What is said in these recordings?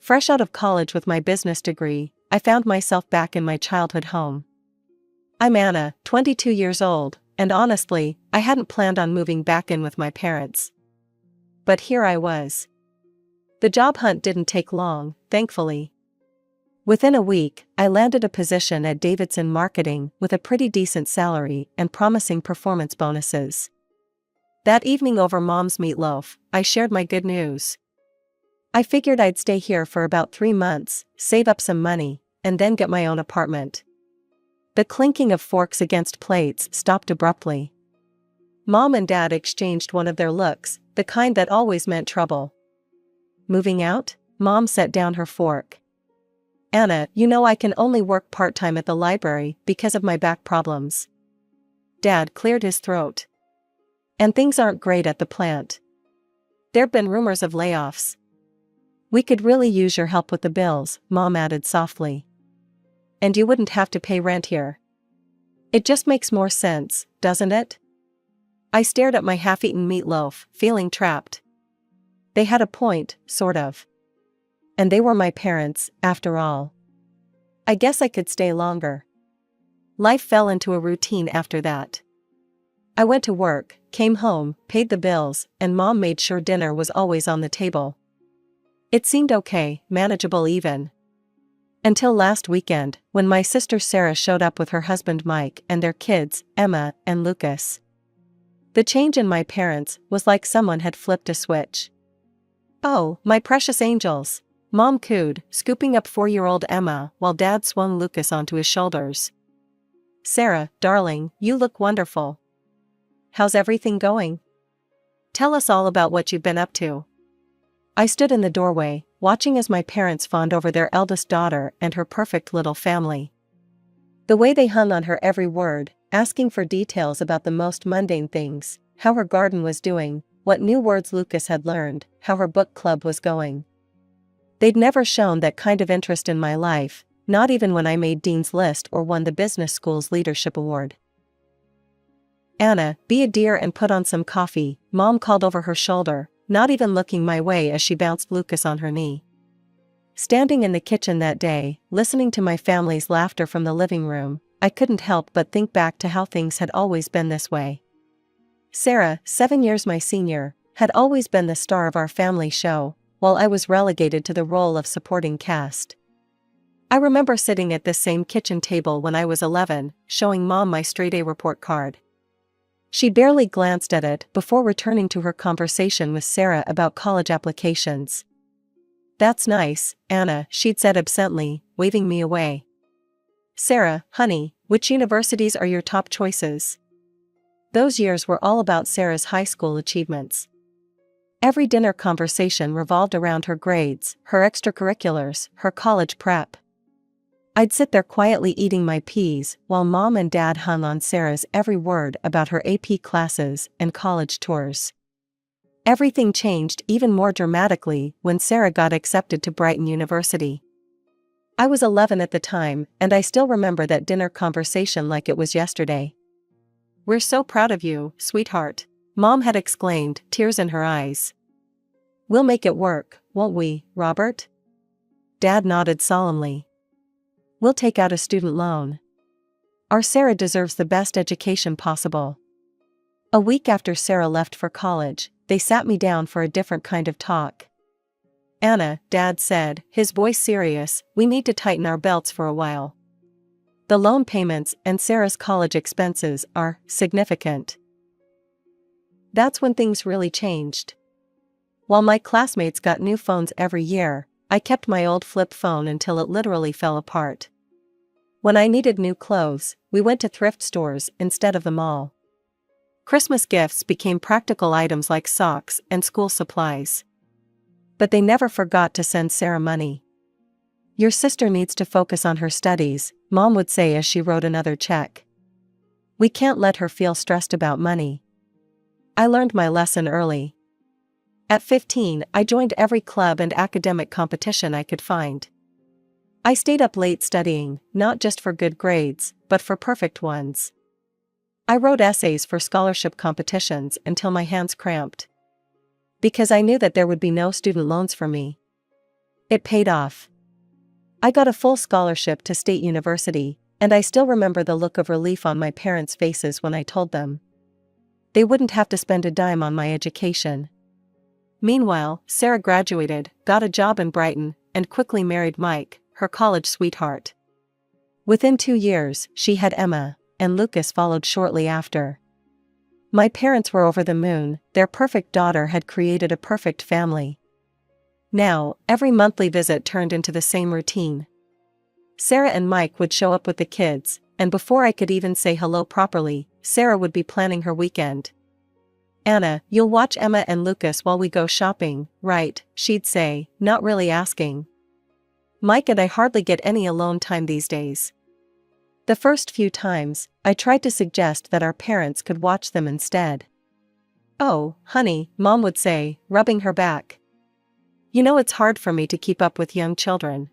Fresh out of college with my business degree, I found myself back in my childhood home. I'm Anna, 22 years old, and honestly, I hadn't planned on moving back in with my parents. But here I was. The job hunt didn't take long, thankfully. Within a week, I landed a position at Davidson Marketing with a pretty decent salary and promising performance bonuses. That evening over Mom's meatloaf, I shared my good news. I figured I'd stay here for about 3 months, save up some money, and then get my own apartment. The clinking of forks against plates stopped abruptly. Mom and Dad exchanged one of their looks, the kind that always meant trouble. Moving out? Mom set down her fork. Anna, you know I can only work part-time at the library because of my back problems. Dad cleared his throat. And things aren't great at the plant. There've been rumors of layoffs. We could really use your help with the bills, Mom added softly. And you wouldn't have to pay rent here. It just makes more sense, doesn't it? I stared at my half-eaten meatloaf, feeling trapped. They had a point, sort of. And they were my parents, after all. I guess I could stay longer. Life fell into a routine after that. I went to work, came home, paid the bills, and Mom made sure dinner was always on the table. It seemed okay, manageable even. Until last weekend, when my sister Sarah showed up with her husband Mike and their kids, Emma and Lucas. The change in my parents was like someone had flipped a switch. "Oh, my precious angels," Mom cooed, scooping up 4-year-old Emma while Dad swung Lucas onto his shoulders. "Sarah, darling, you look wonderful. How's everything going? Tell us all about what you've been up to." I stood in the doorway, watching as my parents fawned over their eldest daughter and her perfect little family. The way they hung on her every word, asking for details about the most mundane things, how her garden was doing, what new words Lucas had learned, how her book club was going. They'd never shown that kind of interest in my life, not even when I made Dean's List or won the business school's leadership award. "Anna, be a dear and put on some coffee," Mom called over her shoulder, not even looking my way as she bounced Lucas on her knee. Standing in the kitchen that day, listening to my family's laughter from the living room, I couldn't help but think back to how things had always been this way. Sarah, 7 years my senior, had always been the star of our family show, while I was relegated to the role of supporting cast. I remember sitting at this same kitchen table when I was 11, showing Mom my straight-A report card. She barely glanced at it before returning to her conversation with Sarah about college applications. "That's nice, Anna," she'd said absently, waving me away. "Sarah, honey, which universities are your top choices?" Those years were all about Sarah's high school achievements. Every dinner conversation revolved around her grades, her extracurriculars, her college prep. I'd sit there quietly eating my peas while Mom and Dad hung on Sarah's every word about her AP classes and college tours. Everything changed even more dramatically when Sarah got accepted to Brighton University. I was 11 at the time, and I still remember that dinner conversation like it was yesterday. "We're so proud of you, sweetheart," Mom had exclaimed, tears in her eyes. "We'll make it work, won't we, Robert?" Dad nodded solemnly. "We'll take out a student loan. Our Sarah deserves the best education possible." A week after Sarah left for college, they sat me down for a different kind of talk. "Anna," Dad said, his voice serious, "we need to tighten our belts for a while. The loan payments and Sarah's college expenses are significant." That's when things really changed. While my classmates got new phones every year, I kept my old flip phone until it literally fell apart. When I needed new clothes, we went to thrift stores instead of the mall. Christmas gifts became practical items like socks and school supplies. But they never forgot to send Sarah money. "Your sister needs to focus on her studies," Mom would say as she wrote another check. "We can't let her feel stressed about money." I learned my lesson early. At 15, I joined every club and academic competition I could find. I stayed up late studying, not just for good grades, but for perfect ones. I wrote essays for scholarship competitions until my hands cramped. Because I knew that there would be no student loans for me. It paid off. I got a full scholarship to state university, and I still remember the look of relief on my parents' faces when I told them. They wouldn't have to spend a dime on my education. Meanwhile, Sarah graduated, got a job in Brighton, and quickly married Mike, her college sweetheart. Within 2 years, she had Emma, and Lucas followed shortly after. My parents were over the moon. Their perfect daughter had created a perfect family. Now, every monthly visit turned into the same routine. Sarah and Mike would show up with the kids, and before I could even say hello properly, Sarah would be planning her weekend. "Anna, you'll watch Emma and Lucas while we go shopping, right?" she'd say, not really asking. Mike and I hardly get any alone time these days. The first few times, I tried to suggest that our parents could watch them instead. "Oh, honey," Mom would say, rubbing her back. "You know it's hard for me to keep up with young children.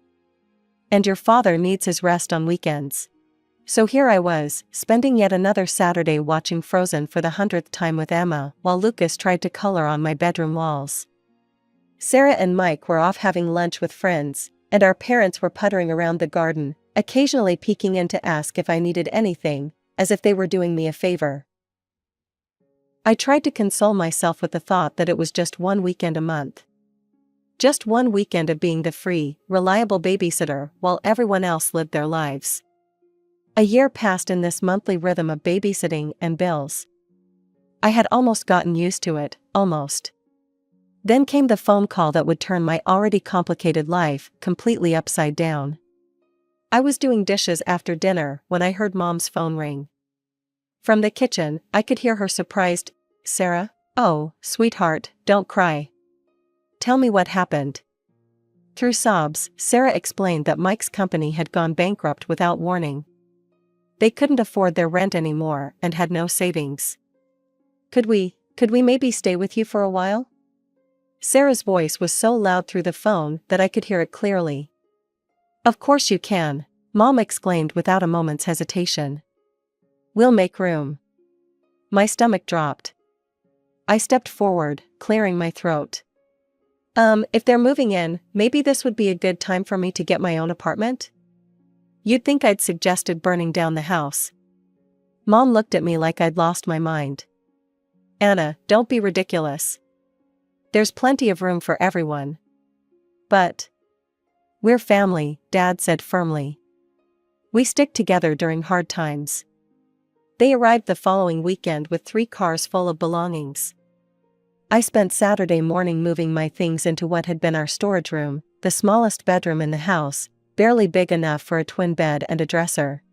And your father needs his rest on weekends." So here I was, spending yet another Saturday watching Frozen for the 100th time with Emma, while Lucas tried to color on my bedroom walls. Sarah and Mike were off having lunch with friends, and our parents were puttering around the garden, occasionally peeking in to ask if I needed anything, as if they were doing me a favor. I tried to console myself with the thought that it was just one weekend a month. Just one weekend of being the free, reliable babysitter while everyone else lived their lives. A year passed in this monthly rhythm of babysitting and bills. I had almost gotten used to it, almost. Then came the phone call that would turn my already complicated life completely upside down. I was doing dishes after dinner when I heard Mom's phone ring. From the kitchen, I could hear her surprised, "Sarah? Oh, sweetheart, don't cry. Tell me what happened." Through sobs, Sarah explained that Mike's company had gone bankrupt without warning. They couldn't afford their rent anymore and had no savings. Could we maybe stay with you for a while?" Sarah's voice was so loud through the phone that I could hear it clearly. "Of course you can," Mom exclaimed without a moment's hesitation. "We'll make room." My stomach dropped. I stepped forward, clearing my throat. If they're moving in, maybe this would be a good time for me to get my own apartment?" You'd think I'd suggested burning down the house. Mom looked at me like I'd lost my mind. "Anna, don't be ridiculous. There's plenty of room for everyone." "But we're family," Dad said firmly. "We stick together during hard times." They arrived the following weekend with 3 cars full of belongings. I spent Saturday morning moving my things into what had been our storage room, the smallest bedroom in the house, barely big enough for a twin bed and a dresser.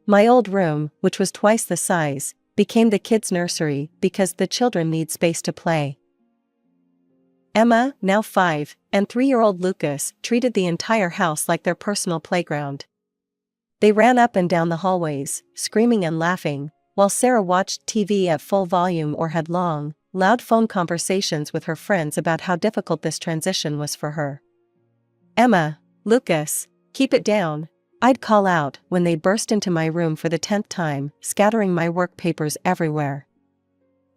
My old room, which was twice the size, became the kids' nursery because the children need space to play. Emma, now 5, and 3-year-old Lucas treated the entire house like their personal playground. They ran up and down the hallways, screaming and laughing, while Sarah watched TV at full volume or had long, loud phone conversations with her friends about how difficult this transition was for her. "Emma, Lucas, keep it down," I'd call out when they burst into my room for the 10th time, scattering my work papers everywhere.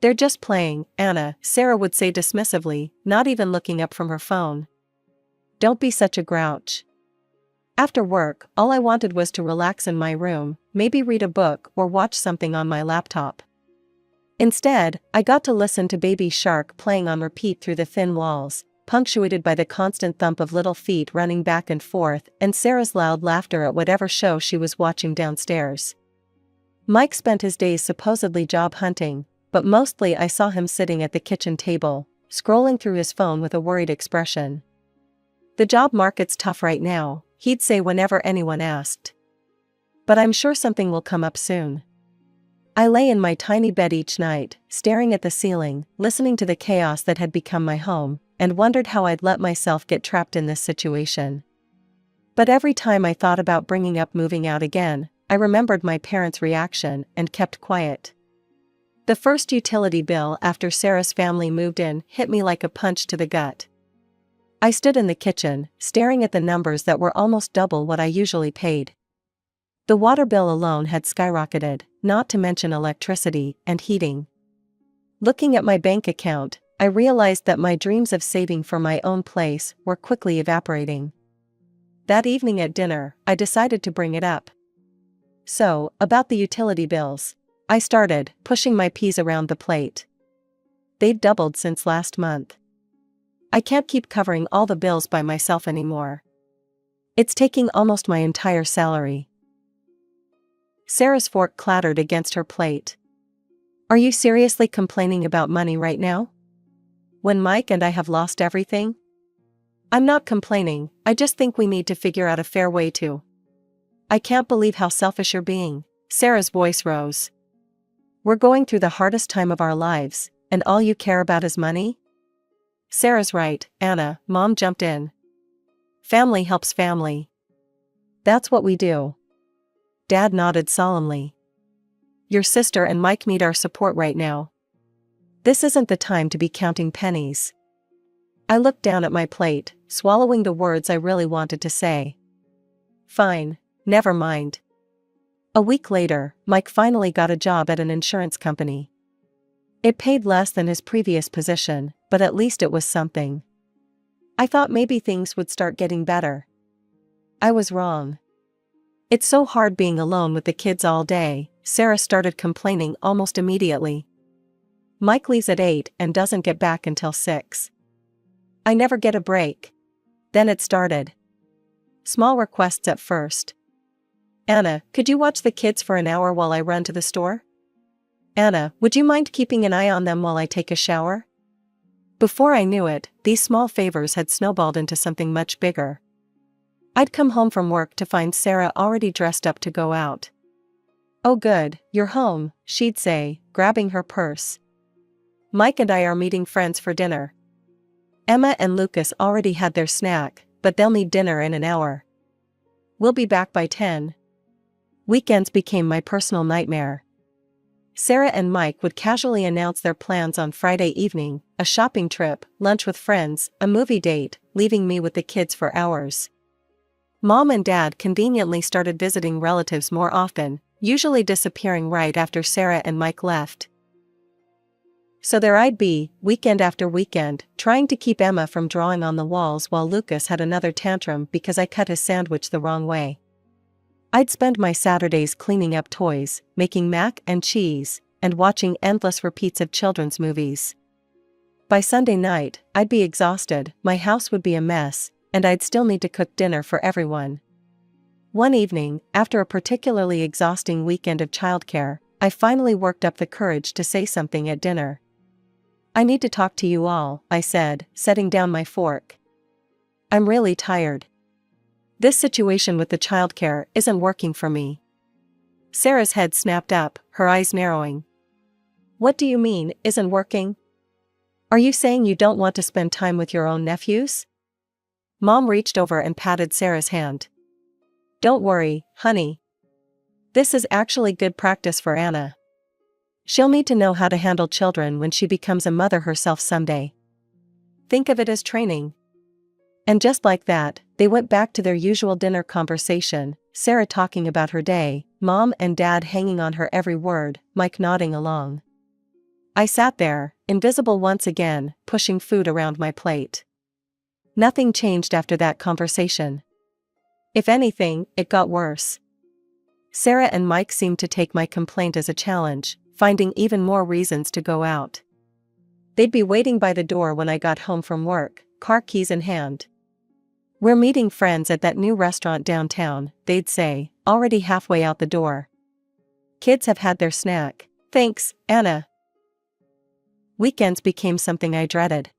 "They're just playing, Anna," Sarah would say dismissively, not even looking up from her phone. "Don't be such a grouch." After work, all I wanted was to relax in my room, maybe read a book or watch something on my laptop. Instead, I got to listen to Baby Shark playing on repeat through the thin walls, punctuated by the constant thump of little feet running back and forth and Sarah's loud laughter at whatever show she was watching downstairs. Mike spent his days supposedly job hunting, but mostly I saw him sitting at the kitchen table, scrolling through his phone with a worried expression. "The job market's tough right now," he'd say whenever anyone asked. "But I'm sure something will come up soon." I lay in my tiny bed each night, staring at the ceiling, listening to the chaos that had become my home, and wondered how I'd let myself get trapped in this situation. But every time I thought about bringing up moving out again, I remembered my parents' reaction and kept quiet. The first utility bill after Sarah's family moved in hit me like a punch to the gut. I stood in the kitchen, staring at the numbers that were almost double what I usually paid. The water bill alone had skyrocketed, not to mention electricity and heating. Looking at my bank account, I realized that my dreams of saving for my own place were quickly evaporating. That evening at dinner, I decided to bring it up. So, about the utility bills. I started, pushing my peas around the plate. They've doubled since last month. I can't keep covering all the bills by myself anymore. It's taking almost my entire salary. Sarah's fork clattered against her plate. Are you seriously complaining about money right now? When Mike and I have lost everything? I'm not complaining, I just think we need to figure out a fair way to. I can't believe how selfish you're being. Sarah's voice rose. We're going through the hardest time of our lives, and all you care about is money? Sarah's right, Anna, Mom jumped in. Family helps family. That's what we do. Dad nodded solemnly. Your sister and Mike need our support right now. This isn't the time to be counting pennies. I looked down at my plate, swallowing the words I really wanted to say. Fine, never mind. A week later, Mike finally got a job at an insurance company. It paid less than his previous position, but at least it was something. I thought maybe things would start getting better. I was wrong. It's so hard being alone with the kids all day, Sarah started complaining almost immediately. Mike leaves at 8 and doesn't get back until 6. I never get a break. Then it started. Small requests at first. Anna, could you watch the kids for an hour while I run to the store? Anna, would you mind keeping an eye on them while I take a shower? Before I knew it, these small favors had snowballed into something much bigger. I'd come home from work to find Sarah already dressed up to go out. Oh good, you're home, she'd say, grabbing her purse. Mike and I are meeting friends for dinner. Emma and Lucas already had their snack, but they'll need dinner in an hour. We'll be back by 10. Weekends became my personal nightmare. Sarah and Mike would casually announce their plans on Friday evening, a shopping trip, lunch with friends, a movie date, leaving me with the kids for hours. Mom and Dad conveniently started visiting relatives more often, usually disappearing right after Sarah and Mike left. So there I'd be, weekend after weekend, trying to keep Emma from drawing on the walls while Lucas had another tantrum because I cut his sandwich the wrong way. I'd spend my Saturdays cleaning up toys, making mac and cheese, and watching endless repeats of children's movies. By Sunday night, I'd be exhausted, my house would be a mess, and I'd still need to cook dinner for everyone. One evening, after a particularly exhausting weekend of childcare, I finally worked up the courage to say something at dinner. I need to talk to you all, I said, setting down my fork. I'm really tired. This situation with the childcare isn't working for me. Sarah's head snapped up, her eyes narrowing. What do you mean, isn't working? Are you saying you don't want to spend time with your own nephews? Mom reached over and patted Sarah's hand. Don't worry, honey. This is actually good practice for Anna. She'll need to know how to handle children when she becomes a mother herself someday. Think of it as training. And just like that, they went back to their usual dinner conversation, Sarah talking about her day, Mom and Dad hanging on her every word, Mike nodding along. I sat there, invisible once again, pushing food around my plate. Nothing changed after that conversation. If anything, it got worse. Sarah and Mike seemed to take my complaint as a challenge, finding even more reasons to go out. They'd be waiting by the door when I got home from work, car keys in hand. We're meeting friends at that new restaurant downtown, they'd say, already halfway out the door. Kids have had their snack. Thanks, Anna. Weekends became something I dreaded.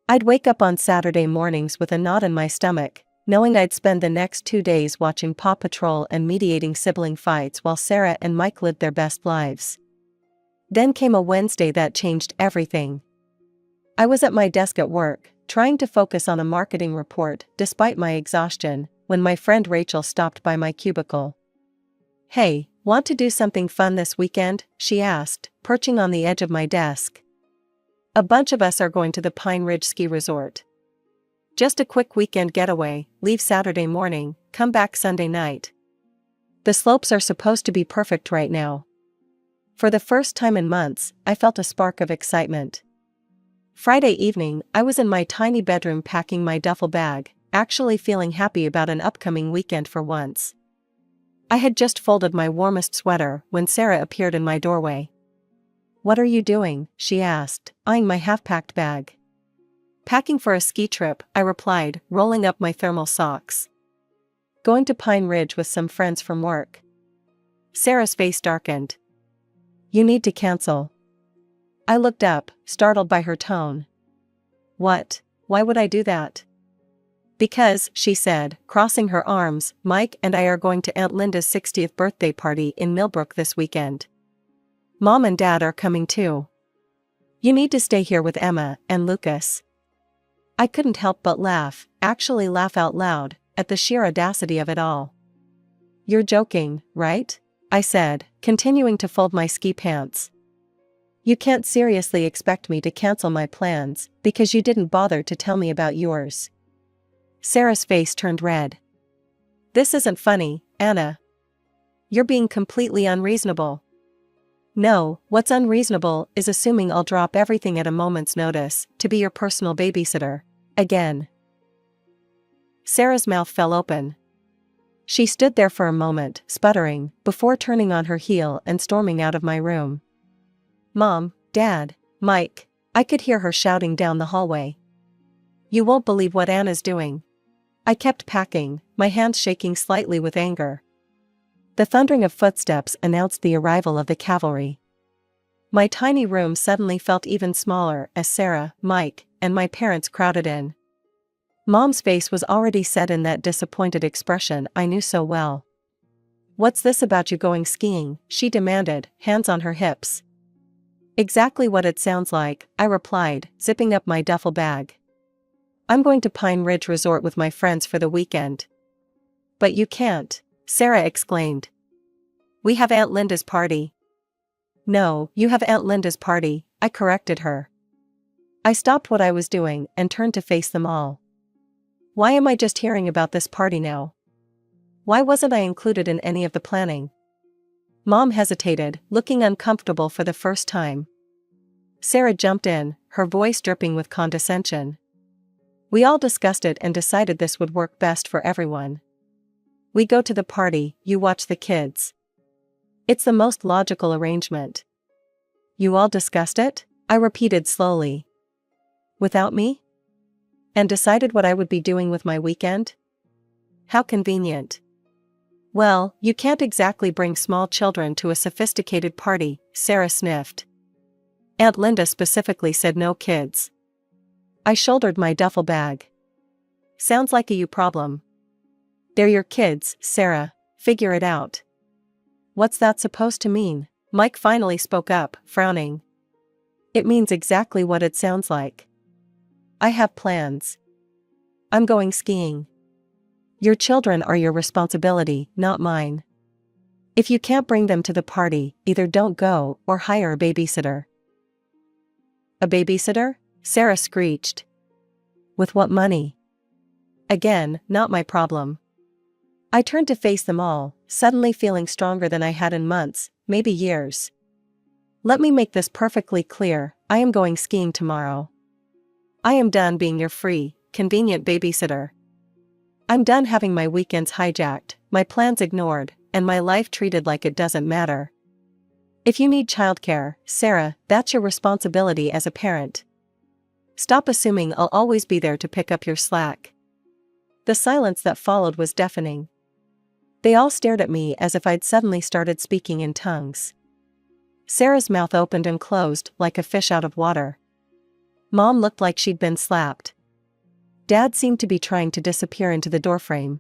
I'd wake up on Saturday mornings with a knot in my stomach, knowing I'd spend the next 2 days watching Paw Patrol and mediating sibling fights while Sarah and Mike lived their best lives. Then came a Wednesday that changed everything. I was at my desk at work, trying to focus on a marketing report despite my exhaustion, when my friend Rachel stopped by my cubicle. Hey, want to do something fun this weekend? She asked, perching on the edge of my desk. A bunch of us are going to the Pine Ridge Ski Resort. Just a quick weekend getaway, leave Saturday morning, come back Sunday night. The slopes are supposed to be perfect right now. For the first time in months, I felt a spark of excitement. Friday evening, I was in my tiny bedroom packing my duffel bag, actually feeling happy about an upcoming weekend for once. I had just folded my warmest sweater when Sarah appeared in my doorway. "What are you doing?" she asked, eyeing my half-packed bag. "Packing for a ski trip," I replied, rolling up my thermal socks. "Going to Pine Ridge with some friends from work." Sarah's face darkened. "You need to cancel." I looked up, startled by her tone. "What? Why would I do that?" "Because," she said, crossing her arms, "Mike and I are going to Aunt Linda's 60th birthday party in Millbrook this weekend. Mom and Dad are coming too. You need to stay here with Emma and Lucas." I couldn't help but laugh, actually laugh out loud, at the sheer audacity of it all. "You're joking, right?" I said, continuing to fold my ski pants. "You can't seriously expect me to cancel my plans because you didn't bother to tell me about yours." Sarah's face turned red. "This isn't funny, Anna. You're being completely unreasonable." "No, what's unreasonable is assuming I'll drop everything at a moment's notice to be your personal babysitter. Again." Sarah's mouth fell open. She stood there for a moment, sputtering, before turning on her heel and storming out of my room. "Mom, Dad, Mike," I could hear her shouting down the hallway. "You won't believe what Anna's doing." I kept packing, my hands shaking slightly with anger. The thundering of footsteps announced the arrival of the cavalry. My tiny room suddenly felt even smaller as Sarah, Mike, and my parents crowded in. Mom's face was already set in that disappointed expression I knew so well. "What's this about you going skiing?" she demanded, hands on her hips. "Exactly what it sounds like," I replied, zipping up my duffel bag. "I'm going to Pine Ridge Resort with my friends for the weekend." "But you can't," Sarah exclaimed. "We have Aunt Linda's party." "No, you have Aunt Linda's party," I corrected her. I stopped what I was doing and turned to face them all. Why am I just hearing about this party now? Why wasn't I included in any of the planning? Mom hesitated, looking uncomfortable for the first time. Sarah jumped in, her voice dripping with condescension. "We all discussed it and decided this would work best for everyone. We go to the party, you watch the kids. It's the most logical arrangement." "You all discussed it?" I repeated slowly. "Without me? And decided what I would be doing with my weekend? How convenient." "Well, you can't exactly bring small children to a sophisticated party," Sarah sniffed. "Aunt Linda specifically said no kids." I shouldered my duffel bag. "Sounds like a you problem." "They're your kids, Sarah. Figure it out." "What's that supposed to mean?" Mike finally spoke up, frowning. "It means exactly what it sounds like. I have plans. I'm going skiing. Your children are your responsibility, not mine. If you can't bring them to the party, either don't go or hire a babysitter." "A babysitter?" Sarah screeched. "With what money?" Again, not my problem. I turned to face them all, suddenly feeling stronger than I had in months, maybe years. "Let me make this perfectly clear, I am going skiing tomorrow. I am done being your free, convenient babysitter. I'm done having my weekends hijacked, my plans ignored, and my life treated like it doesn't matter. If you need childcare, Sarah, that's your responsibility as a parent. Stop assuming I'll always be there to pick up your slack." The silence that followed was deafening. They all stared at me as if I'd suddenly started speaking in tongues. Sarah's mouth opened and closed like a fish out of water. Mom looked like she'd been slapped. Dad seemed to be trying to disappear into the doorframe.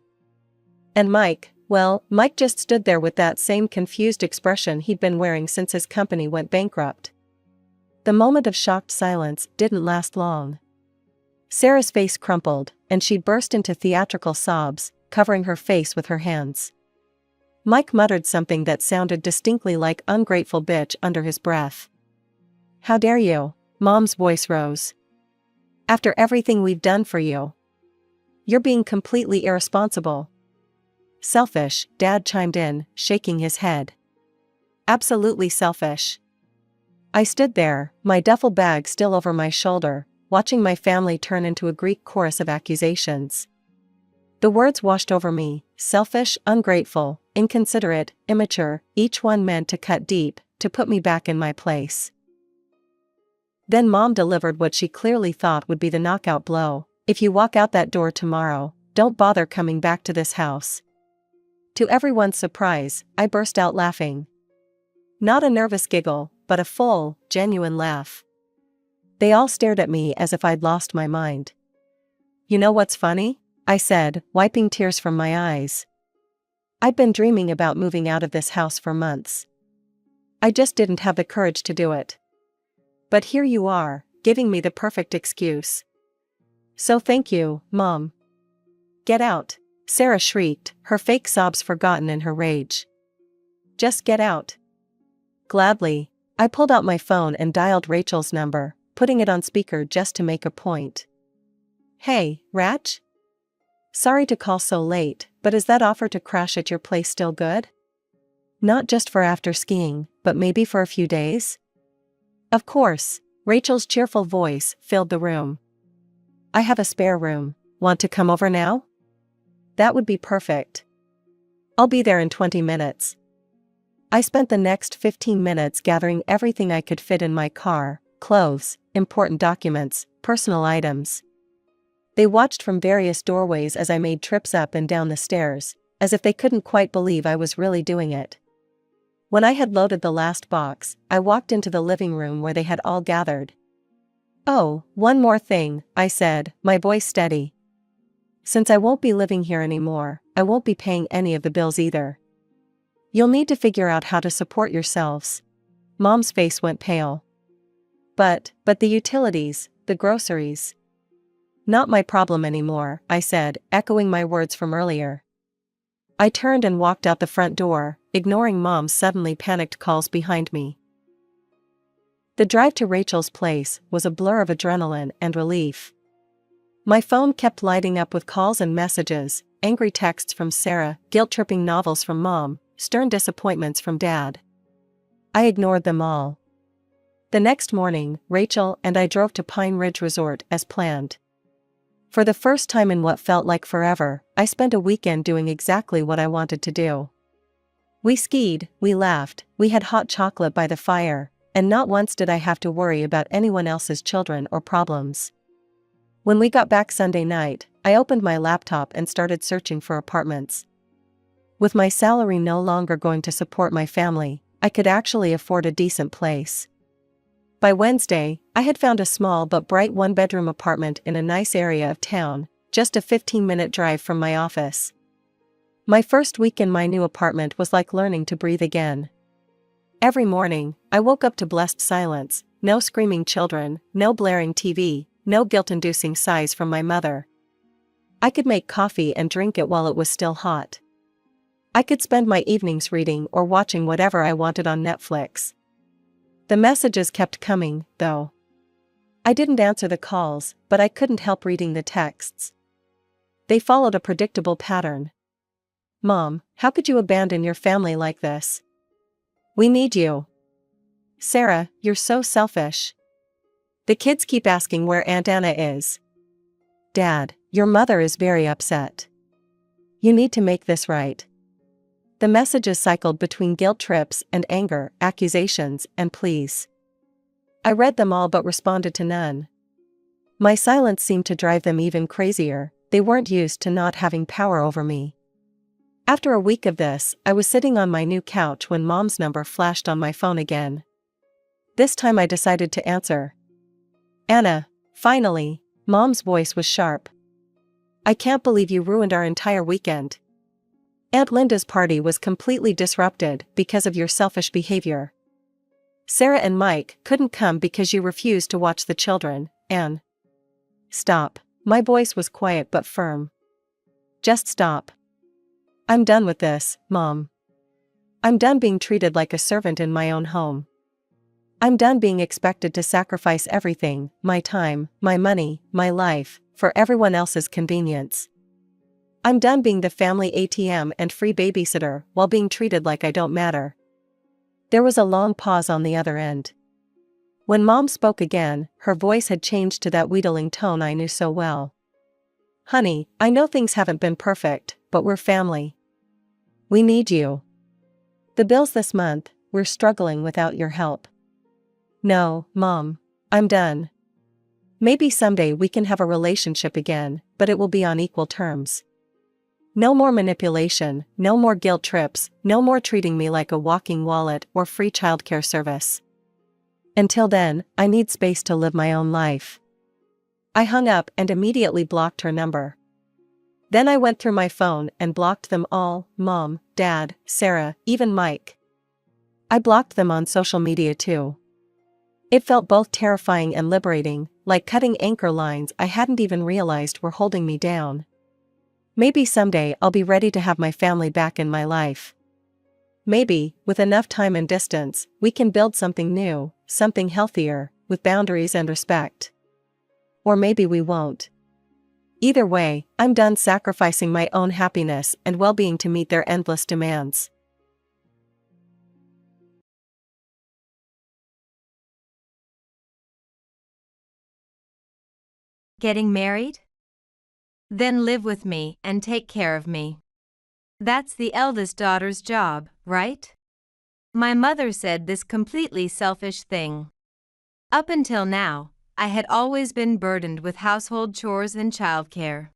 And Mike, well, Mike just stood there with that same confused expression he'd been wearing since his company went bankrupt. The moment of shocked silence didn't last long. Sarah's face crumpled, and she burst into theatrical sobs, covering her face with her hands. Mike muttered something that sounded distinctly like "ungrateful bitch" under his breath. "How dare you?" Mom's voice rose. "After everything we've done for you. You're being completely irresponsible." "Selfish," Dad chimed in, shaking his head. "Absolutely selfish." I stood there, my duffel bag still over my shoulder, watching my family turn into a Greek chorus of accusations. The words washed over me: selfish, ungrateful, inconsiderate, immature, each one meant to cut deep, to put me back in my place. Then Mom delivered what she clearly thought would be the knockout blow: if you walk out that door tomorrow, don't bother coming back to this house. To everyone's surprise, I burst out laughing. Not a nervous giggle, but a full, genuine laugh. They all stared at me as if I'd lost my mind. "You know what's funny?" I said, wiping tears from my eyes. "I'd been dreaming about moving out of this house for months. I just didn't have the courage to do it. But here you are, giving me the perfect excuse. So thank you, Mom." "Get out," Sarah shrieked, her fake sobs forgotten in her rage. "Just get out." Gladly, I pulled out my phone and dialed Rachel's number, putting it on speaker just to make a point. "Hey, Rach? Sorry to call so late, but is that offer to crash at your place still good? Not just for after skiing, but maybe for a few days?" "Of course," Rachel's cheerful voice filled the room. "I have a spare room. Want to come over now?" "That would be perfect. I'll be there in 20 minutes. I spent the next 15 minutes gathering everything I could fit in my car: clothes, important documents, personal items. They watched from various doorways as I made trips up and down the stairs, as if they couldn't quite believe I was really doing it. When I had loaded the last box, I walked into the living room where they had all gathered. "Oh, one more thing," I said, my voice steady. "Since I won't be living here anymore, I won't be paying any of the bills either. You'll need to figure out how to support yourselves." Mom's face went pale. But the utilities, the groceries." "Not my problem anymore," I said, echoing my words from earlier. I turned and walked out the front door, ignoring Mom's suddenly panicked calls behind me. The drive to Rachel's place was a blur of adrenaline and relief. My phone kept lighting up with calls and messages, angry texts from Sarah, guilt-tripping novels from Mom, stern disappointments from Dad. I ignored them all. The next morning, Rachel and I drove to Pine Ridge Resort as planned. For the first time in what felt like forever, I spent a weekend doing exactly what I wanted to do. We skied, we laughed, we had hot chocolate by the fire, and not once did I have to worry about anyone else's children or problems. When we got back Sunday night, I opened my laptop and started searching for apartments. With my salary no longer going to support my family, I could actually afford a decent place. By Wednesday, I had found a small but bright one-bedroom apartment in a nice area of town, just a 15-minute drive from my office. My first week in my new apartment was like learning to breathe again. Every morning, I woke up to blessed silence: no screaming children, no blaring TV, no guilt-inducing sighs from my mother. I could make coffee and drink it while it was still hot. I could spend my evenings reading or watching whatever I wanted on Netflix. The messages kept coming, though. I didn't answer the calls, but I couldn't help reading the texts. They followed a predictable pattern. "Mom, how could you abandon your family like this? We need you. Sarah, you're so selfish. The kids keep asking where Aunt Anna is. Dad, your mother is very upset. You need to make this right." The messages cycled between guilt trips and anger, accusations and pleas. I read them all but responded to none. My silence seemed to drive them even crazier. They weren't used to not having power over me. After a week of this, I was sitting on my new couch when Mom's number flashed on my phone again. This time I decided to answer. "Anna, finally." Mom's voice was sharp. "I can't believe you ruined our entire weekend. Aunt Linda's party was completely disrupted because of your selfish behavior. Sarah and Mike couldn't come because you refused to watch the children, and..." "Stop." My voice was quiet but firm. "Just stop. I'm done with this, Mom. I'm done being treated like a servant in my own home. I'm done being expected to sacrifice everything, my time, my money, my life, for everyone else's convenience. I'm done being the family ATM and free babysitter while being treated like I don't matter." There was a long pause on the other end. When Mom spoke again, her voice had changed to that wheedling tone I knew so well. "Honey, I know things haven't been perfect, but we're family. We need you. The bills this month, we're struggling without your help." "No, Mom. I'm done. Maybe someday we can have a relationship again, but it will be on equal terms. No more manipulation, no more guilt trips, no more treating me like a walking wallet or free childcare service. Until then, I need space to live my own life." I hung up and immediately blocked her number. Then I went through my phone and blocked them all: Mom, Dad, Sarah, even Mike. I blocked them on social media too. It felt both terrifying and liberating, like cutting anchor lines I hadn't even realized were holding me down. Maybe someday I'll be ready to have my family back in my life. Maybe, with enough time and distance, we can build something new, something healthier, with boundaries and respect. Or maybe we won't. Either way, I'm done sacrificing my own happiness and well-being to meet their endless demands. Getting married? Then live with me and take care of me. That's the eldest daughter's job, right? My mother said this completely selfish thing. Up until now, I had always been burdened with household chores and childcare.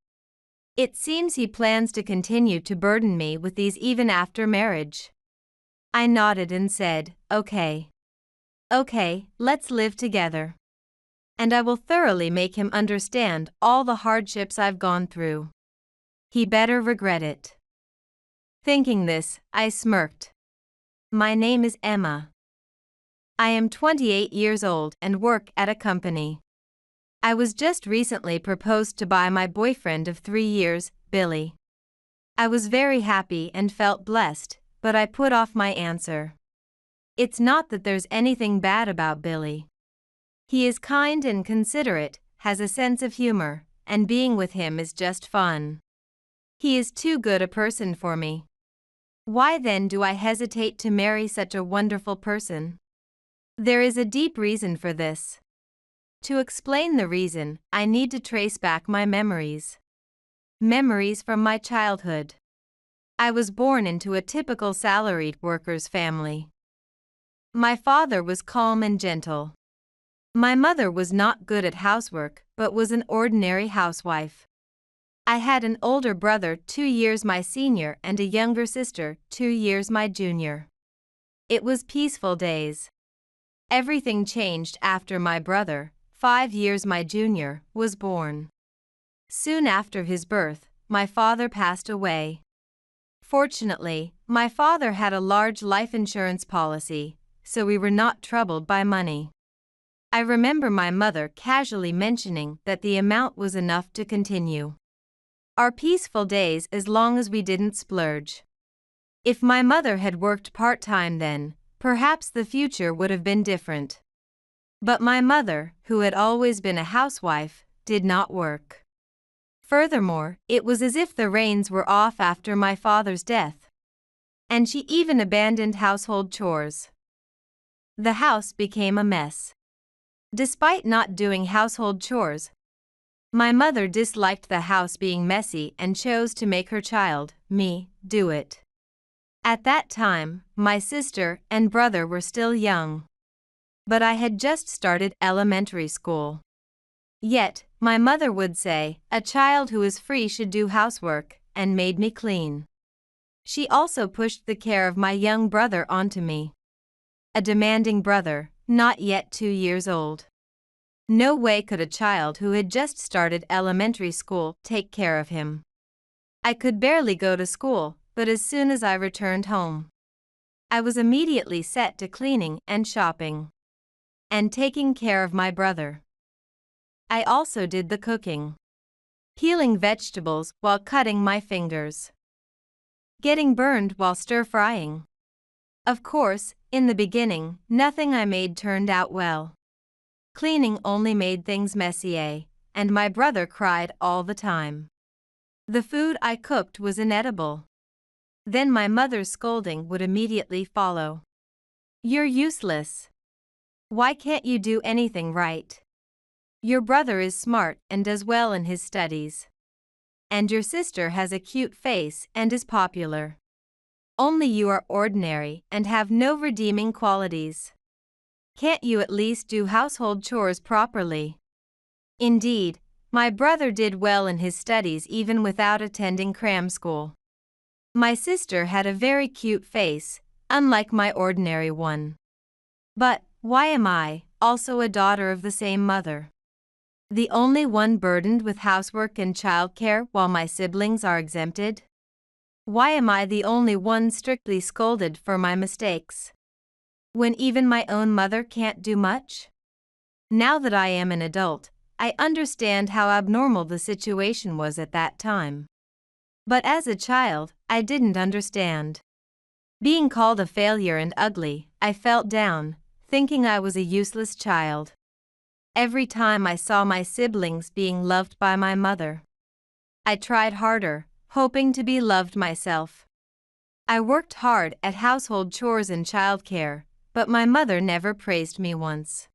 It seems he plans to continue to burden me with these even after marriage. I nodded and said, "Okay. Okay, let's live together. And I will thoroughly make him understand all the hardships I've gone through. He better regret it." Thinking this, I smirked. My name is Emma. I am 28 years old and work at a company. I was just recently proposed to by my boyfriend of 3 years, Billy. I was very happy and felt blessed, but I put off my answer. It's not that there's anything bad about Billy. He is kind and considerate, has a sense of humor, and being with him is just fun. He is too good a person for me. Why then do I hesitate to marry such a wonderful person? There is a deep reason for this. To explain the reason, I need to trace back my memories. Memories from my childhood. I was born into a typical salaried worker's family. My father was calm and gentle. My mother was not good at housework, but was an ordinary housewife. I had an older brother 2 years my senior and a younger sister 2 years my junior. It was peaceful days. Everything changed after my brother, 5 years my junior, was born. Soon after his birth, my father passed away. Fortunately, my father had a large life insurance policy, so we were not troubled by money. I remember my mother casually mentioning that the amount was enough to continue our peaceful days as long as we didn't splurge. If my mother had worked part-time then, perhaps the future would have been different. But my mother, who had always been a housewife, did not work. Furthermore, it was as if the reins were off after my father's death. And she even abandoned household chores. The house became a mess. Despite not doing household chores, my mother disliked the house being messy and chose to make her child, me, do it. At that time, my sister and brother were still young. But I had just started elementary school. Yet, my mother would say, "A child who is free should do housework," and made me clean. She also pushed the care of my young brother onto me. A demanding brother, not yet 2 years old. No way could a child who had just started elementary school take care of him. I could barely go to school, but as soon as I returned home, I was immediately set to cleaning and shopping, and taking care of my brother. I also did the cooking, peeling vegetables while cutting my fingers, getting burned while stir-frying. Of course, in the beginning, nothing I made turned out well. Cleaning only made things messy, and my brother cried all the time. The food I cooked was inedible. Then my mother's scolding would immediately follow. "You're useless. Why can't you do anything right? Your brother is smart and does well in his studies. And your sister has a cute face and is popular. Only you are ordinary and have no redeeming qualities. Can't you at least do household chores properly? Indeed, my brother did well in his studies even without attending cram school. My sister had a very cute face, unlike my ordinary one. But why am I, also a daughter of the same mother, the only one burdened with housework and childcare while my siblings are exempted? Why am I the only one strictly scolded for my mistakes, when even my own mother can't do much? Now that I am an adult, I understand how abnormal the situation was at that time. But as a child, I didn't understand. Being called a failure and ugly, I felt down, thinking I was a useless child. Every time I saw my siblings being loved by my mother, I tried harder, hoping to be loved myself. I worked hard at household chores and childcare, but my mother never praised me once.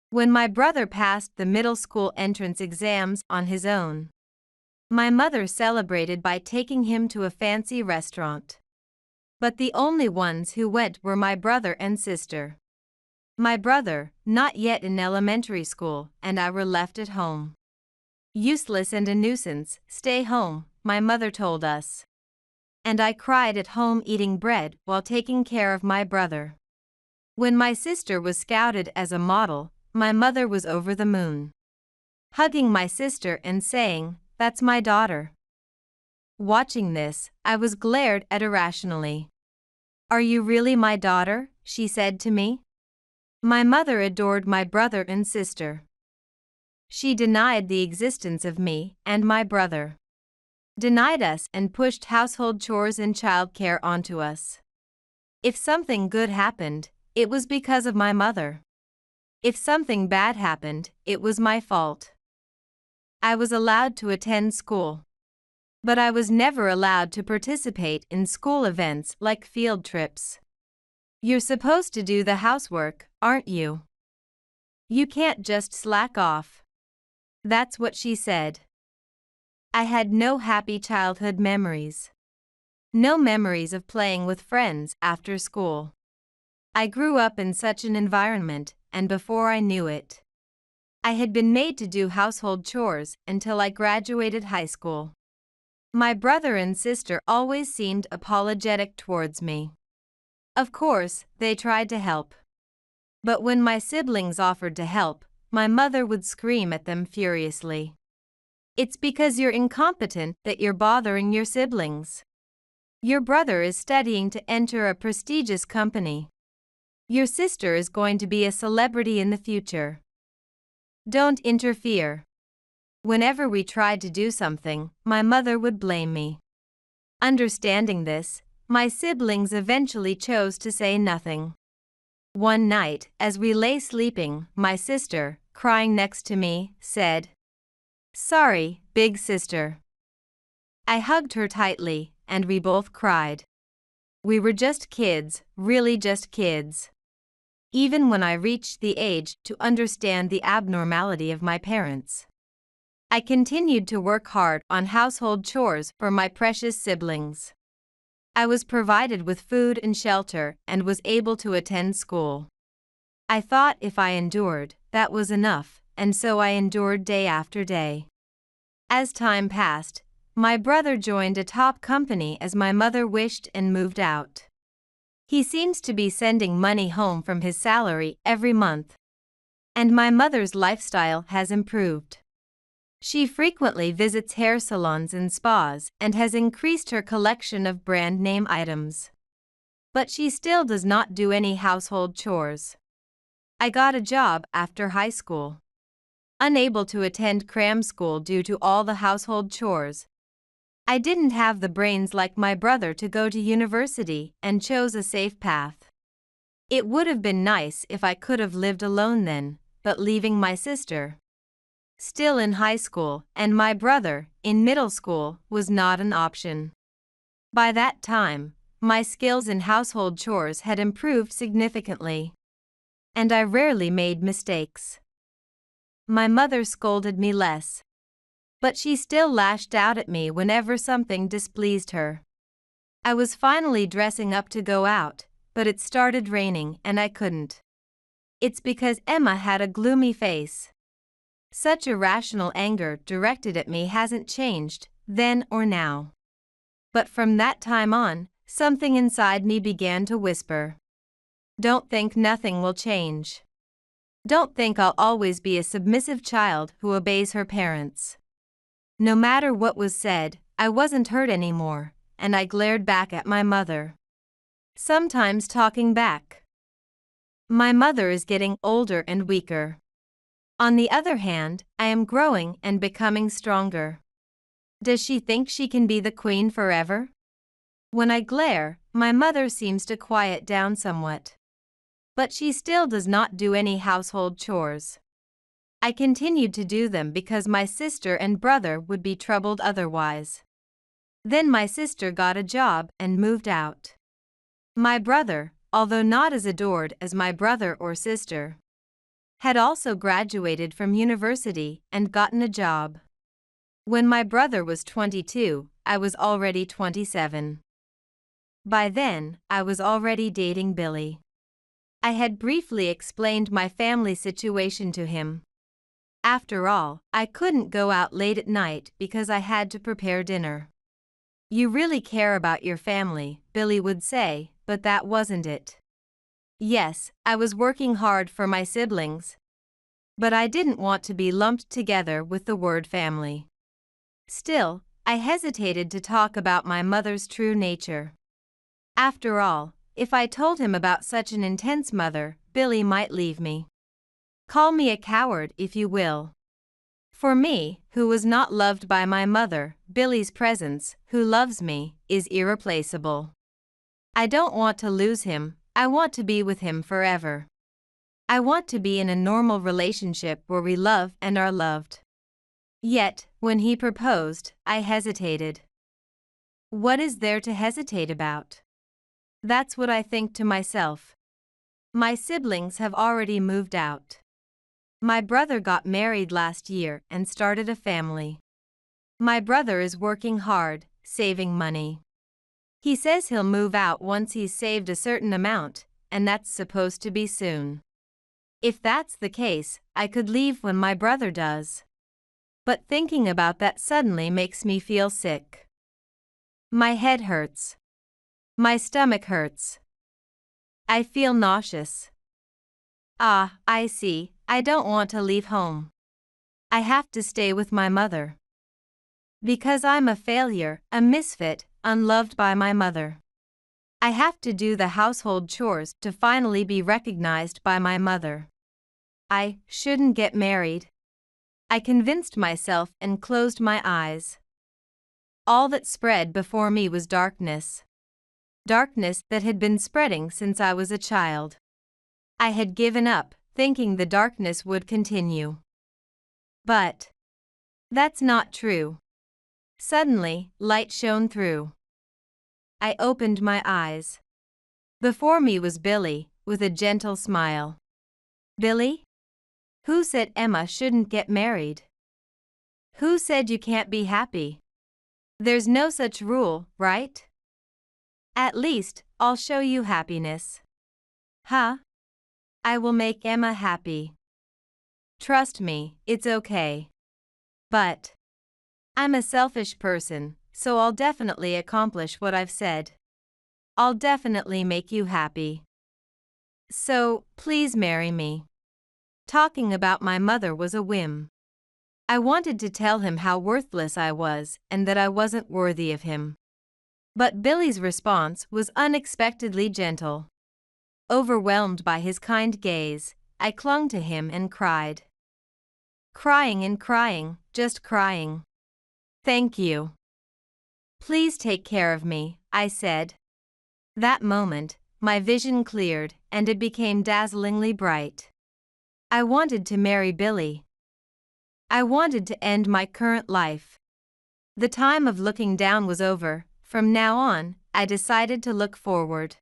When my brother passed the middle school entrance exams on his own, my mother celebrated by taking him to a fancy restaurant. But the only ones who went were my brother and sister. My brother, not yet in elementary school, and I were left at home. Useless and a nuisance, stay home, my mother told us. And I cried at home eating bread while taking care of my brother. When my sister was scouted as a model, my mother was over the moon, hugging my sister and saying, "That's my daughter." Watching this, I was glared at irrationally. "Are you really my daughter?" she said to me. My mother adored my brother and sister. She denied the existence of me and my brother, denied us and pushed household chores and childcare onto us. If something good happened, it was because of my mother. If something bad happened, it was my fault. I was allowed to attend school, but I was never allowed to participate in school events like field trips. "You're supposed to do the housework, aren't you? You can't just slack off." That's what she said. I had no happy childhood memories. No memories of playing with friends after school. I grew up in such an environment, and before I knew it, I had been made to do household chores until I graduated high school. My brother and sister always seemed apologetic towards me. Of course, they tried to help. But when my siblings offered to help, my mother would scream at them furiously. "It's because you're incompetent that you're bothering your siblings. Your brother is studying to enter a prestigious company. Your sister is going to be a celebrity in the future. Don't interfere." Whenever we tried to do something, my mother would blame me. Understanding this, my siblings eventually chose to say nothing. One night, as we lay sleeping, my sister, crying next to me, said, "Sorry, big sister." I hugged her tightly, and we both cried. We were just kids, really just kids. Even when I reached the age to understand the abnormality of my parents, I continued to work hard on household chores for my precious siblings. I was provided with food and shelter and was able to attend school. I thought if I endured, that was enough, and so I endured day after day. As time passed, my brother joined a top company as my mother wished and moved out. He seems to be sending money home from his salary every month. And my mother's lifestyle has improved. She frequently visits hair salons and spas and has increased her collection of brand name items. But she still does not do any household chores. I got a job after high school. Unable to attend cram school due to all the household chores, I didn't have the brains like my brother to go to university and chose a safe path. It would have been nice if I could have lived alone then, but leaving my sister, still in high school, and my brother, in middle school, was not an option. By that time, my skills in household chores had improved significantly. and I rarely made mistakes. My mother scolded me less, but she still lashed out at me whenever something displeased her. I was finally dressing up to go out, but it started raining and I couldn't. It's because Emma had a gloomy face. Such irrational anger directed at me hasn't changed, then or now. But from that time on, something inside me began to whisper. Don't think nothing will change. Don't think I'll always be a submissive child who obeys her parents. No matter what was said, I wasn't hurt anymore, and I glared back at my mother. Sometimes talking back. My mother is getting older and weaker. On the other hand, I am growing and becoming stronger. Does she think she can be the queen forever? When I glare, my mother seems to quiet down somewhat. But she still does not do any household chores. I continued to do them because my sister and brother would be troubled otherwise. Then my sister got a job and moved out. My brother, although not as adored as my brother or sister, had also graduated from university and gotten a job. When my brother was 22, I was already 27. By then, I was already dating Billy. I had briefly explained my family situation to him. After all, I couldn't go out late at night because I had to prepare dinner. You really care about your family, Billy would say, but that wasn't it. Yes, I was working hard for my siblings, but I didn't want to be lumped together with the word family. Still, I hesitated to talk about my mother's true nature. After all, if I told him about such an intense mother, Billy might leave me. Call me a coward if you will. For me, who was not loved by my mother, Billy's presence, who loves me, is irreplaceable. I don't want to lose him, I want to be with him forever. I want to be in a normal relationship where we love and are loved. Yet, when he proposed, I hesitated. What is there to hesitate about? That's what I think to myself. My siblings have already moved out. My brother got married last year and started a family. My brother is working hard, saving money. He says he'll move out once he's saved a certain amount, and that's supposed to be soon. If that's the case, I could leave when my brother does. But thinking about that suddenly makes me feel sick. My head hurts. My stomach hurts. I feel nauseous. Ah, I see, I don't want to leave home. I have to stay with my mother. Because I'm a failure, a misfit, unloved by my mother. I have to do the household chores to finally be recognized by my mother. I shouldn't get married. I convinced myself and closed my eyes. All that spread before me was darkness. Darkness that had been spreading since I was a child. I had given up, thinking the darkness would continue. But that's not true. Suddenly, light shone through. I opened my eyes. Before me was Billy, with a gentle smile. Billy? Who said Emma shouldn't get married? Who said you can't be happy? There's no such rule, right? At least, I'll show you happiness. Huh? I will make Emma happy. Trust me, it's okay. But I'm a selfish person, so I'll definitely accomplish what I've said. I'll definitely make you happy. So, please marry me. Talking about my mother was a whim. I wanted to tell him how worthless I was and that I wasn't worthy of him. But Billy's response was unexpectedly gentle. Overwhelmed by his kind gaze, I clung to him and cried. Crying and crying, just crying. Thank you. Please take care of me, I said. That moment, my vision cleared and it became dazzlingly bright. I wanted to marry Billy. I wanted to end my current life. The time of looking down was over. From now on, I decided to look forward.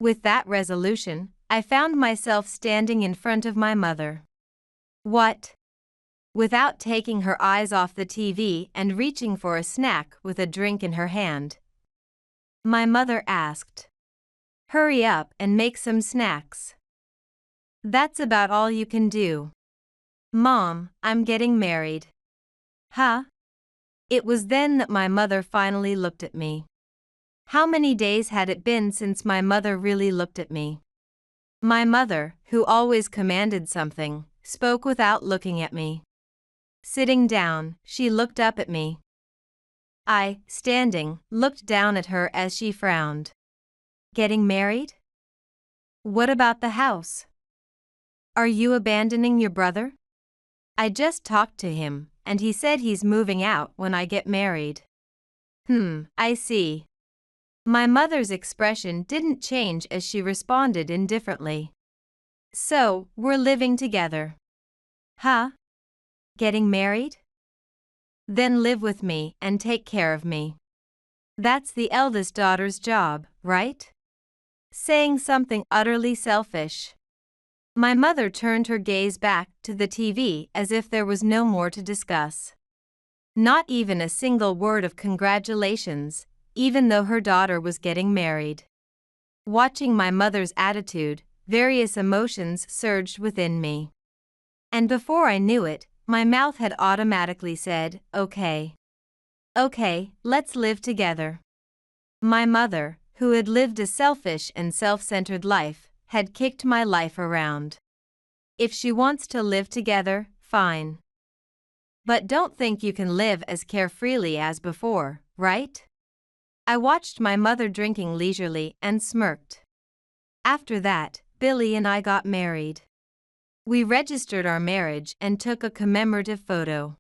With that resolution, I found myself standing in front of my mother. What? Without taking her eyes off the TV and reaching for a snack with a drink in her hand, my mother asked, "Hurry up and make some snacks. That's about all you can do." "Mom, I'm getting married." "Huh?" It was then that my mother finally looked at me. How many days had it been since my mother really looked at me? My mother, who always commanded something, spoke without looking at me. Sitting down, she looked up at me. I, standing, looked down at her as she frowned. "Getting married? What about the house? Are you abandoning your brother? I just talked to him, and he said he's moving out when I get married." I see. My mother's expression didn't change as she responded indifferently. "So, we're living together. Huh? Getting married? Then live with me and take care of me. That's the eldest daughter's job, right?" Saying something utterly selfish. My mother turned her gaze back to the TV as if there was no more to discuss. Not even a single word of congratulations, even though her daughter was getting married. Watching my mother's attitude, various emotions surged within me. And before I knew it, my mouth had automatically said, "Okay. Okay, let's live together." My mother, who had lived a selfish and self-centered life, had kicked my life around. If she wants to live together, fine. But don't think you can live as carefreely as before, right? I watched my mother drinking leisurely and smirked. After that, Billy and I got married. We registered our marriage and took a commemorative photo.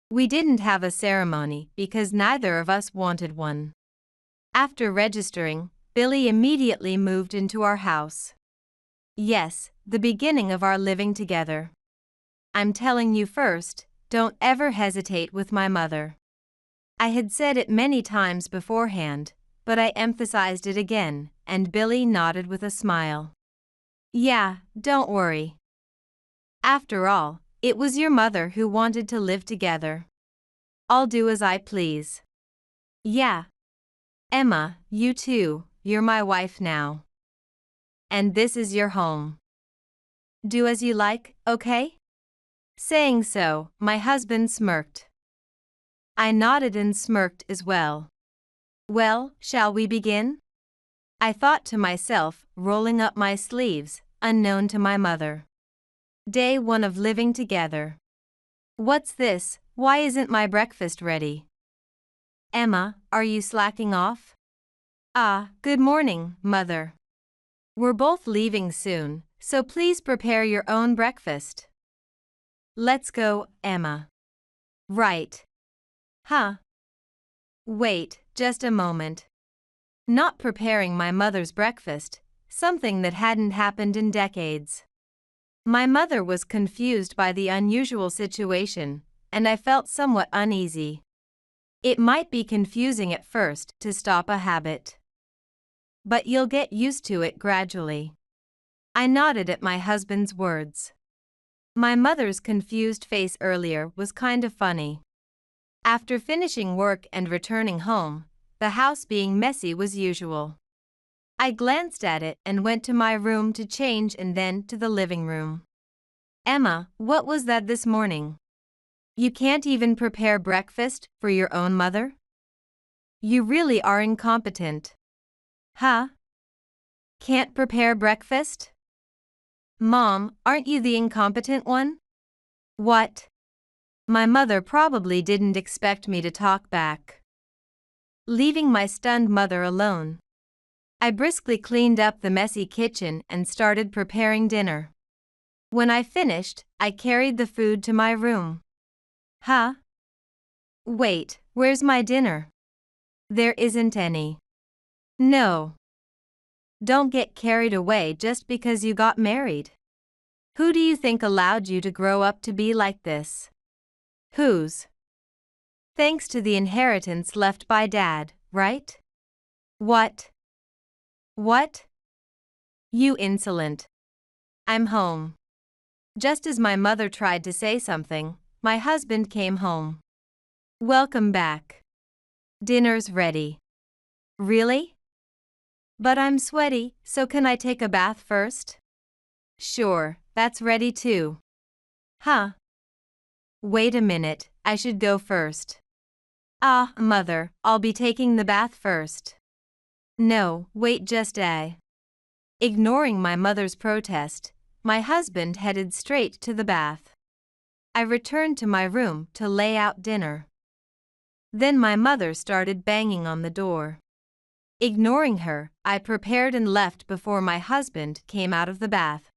We didn't have a ceremony because neither of us wanted one. After registering, Billy immediately moved into our house. Yes, the beginning of our living together. I'm telling you first, don't ever hesitate with my mother. I had said it many times beforehand, but I emphasized it again, and Billy nodded with a smile. "Yeah, don't worry. After all, it was your mother who wanted to live together. I'll do as I please." "Yeah. Emma, you too, you're my wife now. And this is your home. Do as you like, okay?" Saying so, my husband smirked. I nodded and smirked as well. "Well, shall we begin?" I thought to myself, rolling up my sleeves, unknown to my mother. Day 1 of living together. "What's this? Why isn't my breakfast ready?" "Emma, are you slacking off?" Good morning, Mother. We're both leaving soon, so please prepare your own breakfast." "Let's go, Emma." "Right. Huh? Wait, just a moment." Not preparing my mother's breakfast, something that hadn't happened in decades. My mother was confused by the unusual situation, and I felt somewhat uneasy. It might be confusing at first to stop a habit. But you'll get used to it gradually. I nodded at my husband's words. My mother's confused face earlier was kind of funny. After finishing work and returning home, the house being messy was usual. I glanced at it and went to my room to change and then to the living room. "Emma, what was that this morning? You can't even prepare breakfast for your own mother? You really are incompetent." "Huh? Can't prepare breakfast? Mom, aren't you the incompetent one?" "What?" My mother probably didn't expect me to talk back. Leaving my stunned mother alone, I briskly cleaned up the messy kitchen and started preparing dinner. When I finished, I carried the food to my room. "Huh? Wait, where's my dinner?" "There isn't any." "No. Don't get carried away just because you got married. Who do you think allowed you to grow up to be like this?" "Whose?" "Thanks to the inheritance left by Dad, right?" "What? What?" You insolent. I'm home. Just as my mother tried to say something, my husband came home. Welcome back. Dinner's ready. Really? But I'm sweaty, so can I take a bath first? Sure, that's ready too. Huh? Wait a minute, I should go first. Ah, mother, I'll be taking the bath first. No, wait just a. Ignoring my mother's protest, my husband headed straight to the bath. I returned to my room to lay out dinner. Then my mother started banging on the door. Ignoring her, I prepared and left before my husband came out of the bath,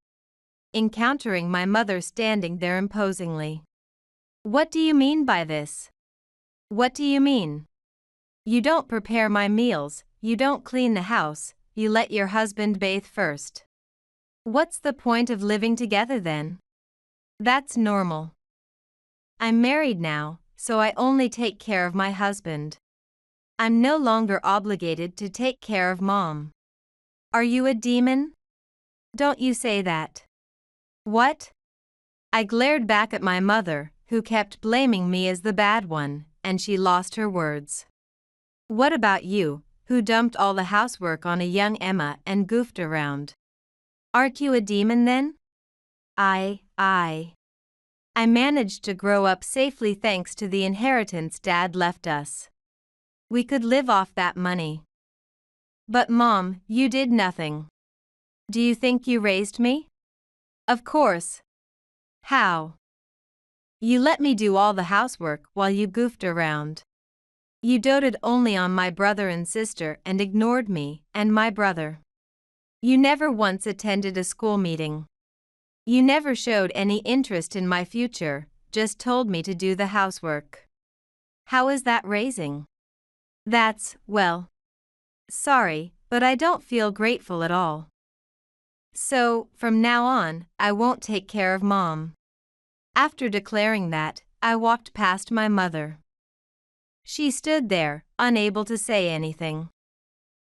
encountering my mother standing there imposingly. What do you mean by this? What do you mean? You don't prepare my meals, you don't clean the house, you let your husband bathe first. What's the point of living together then? That's normal. I'm married now, so I only take care of my husband. I'm no longer obligated to take care of Mom. Are you a demon? Don't you say that. What? I glared back at my mother, who kept blaming me as the bad one, and she lost her words. What about you, who dumped all the housework on a young Emma and goofed around? Aren't you a demon then? I managed to grow up safely thanks to the inheritance Dad left us. We could live off that money. But Mom, you did nothing. Do you think you raised me? Of course. How? You let me do all the housework while you goofed around. You doted only on my brother and sister and ignored me and my brother. You never once attended a school meeting. You never showed any interest in my future, just told me to do the housework. How is that raising? That's, well. Sorry, but I don't feel grateful at all. So, from now on, I won't take care of Mom. After declaring that, I walked past my mother. She stood there, unable to say anything.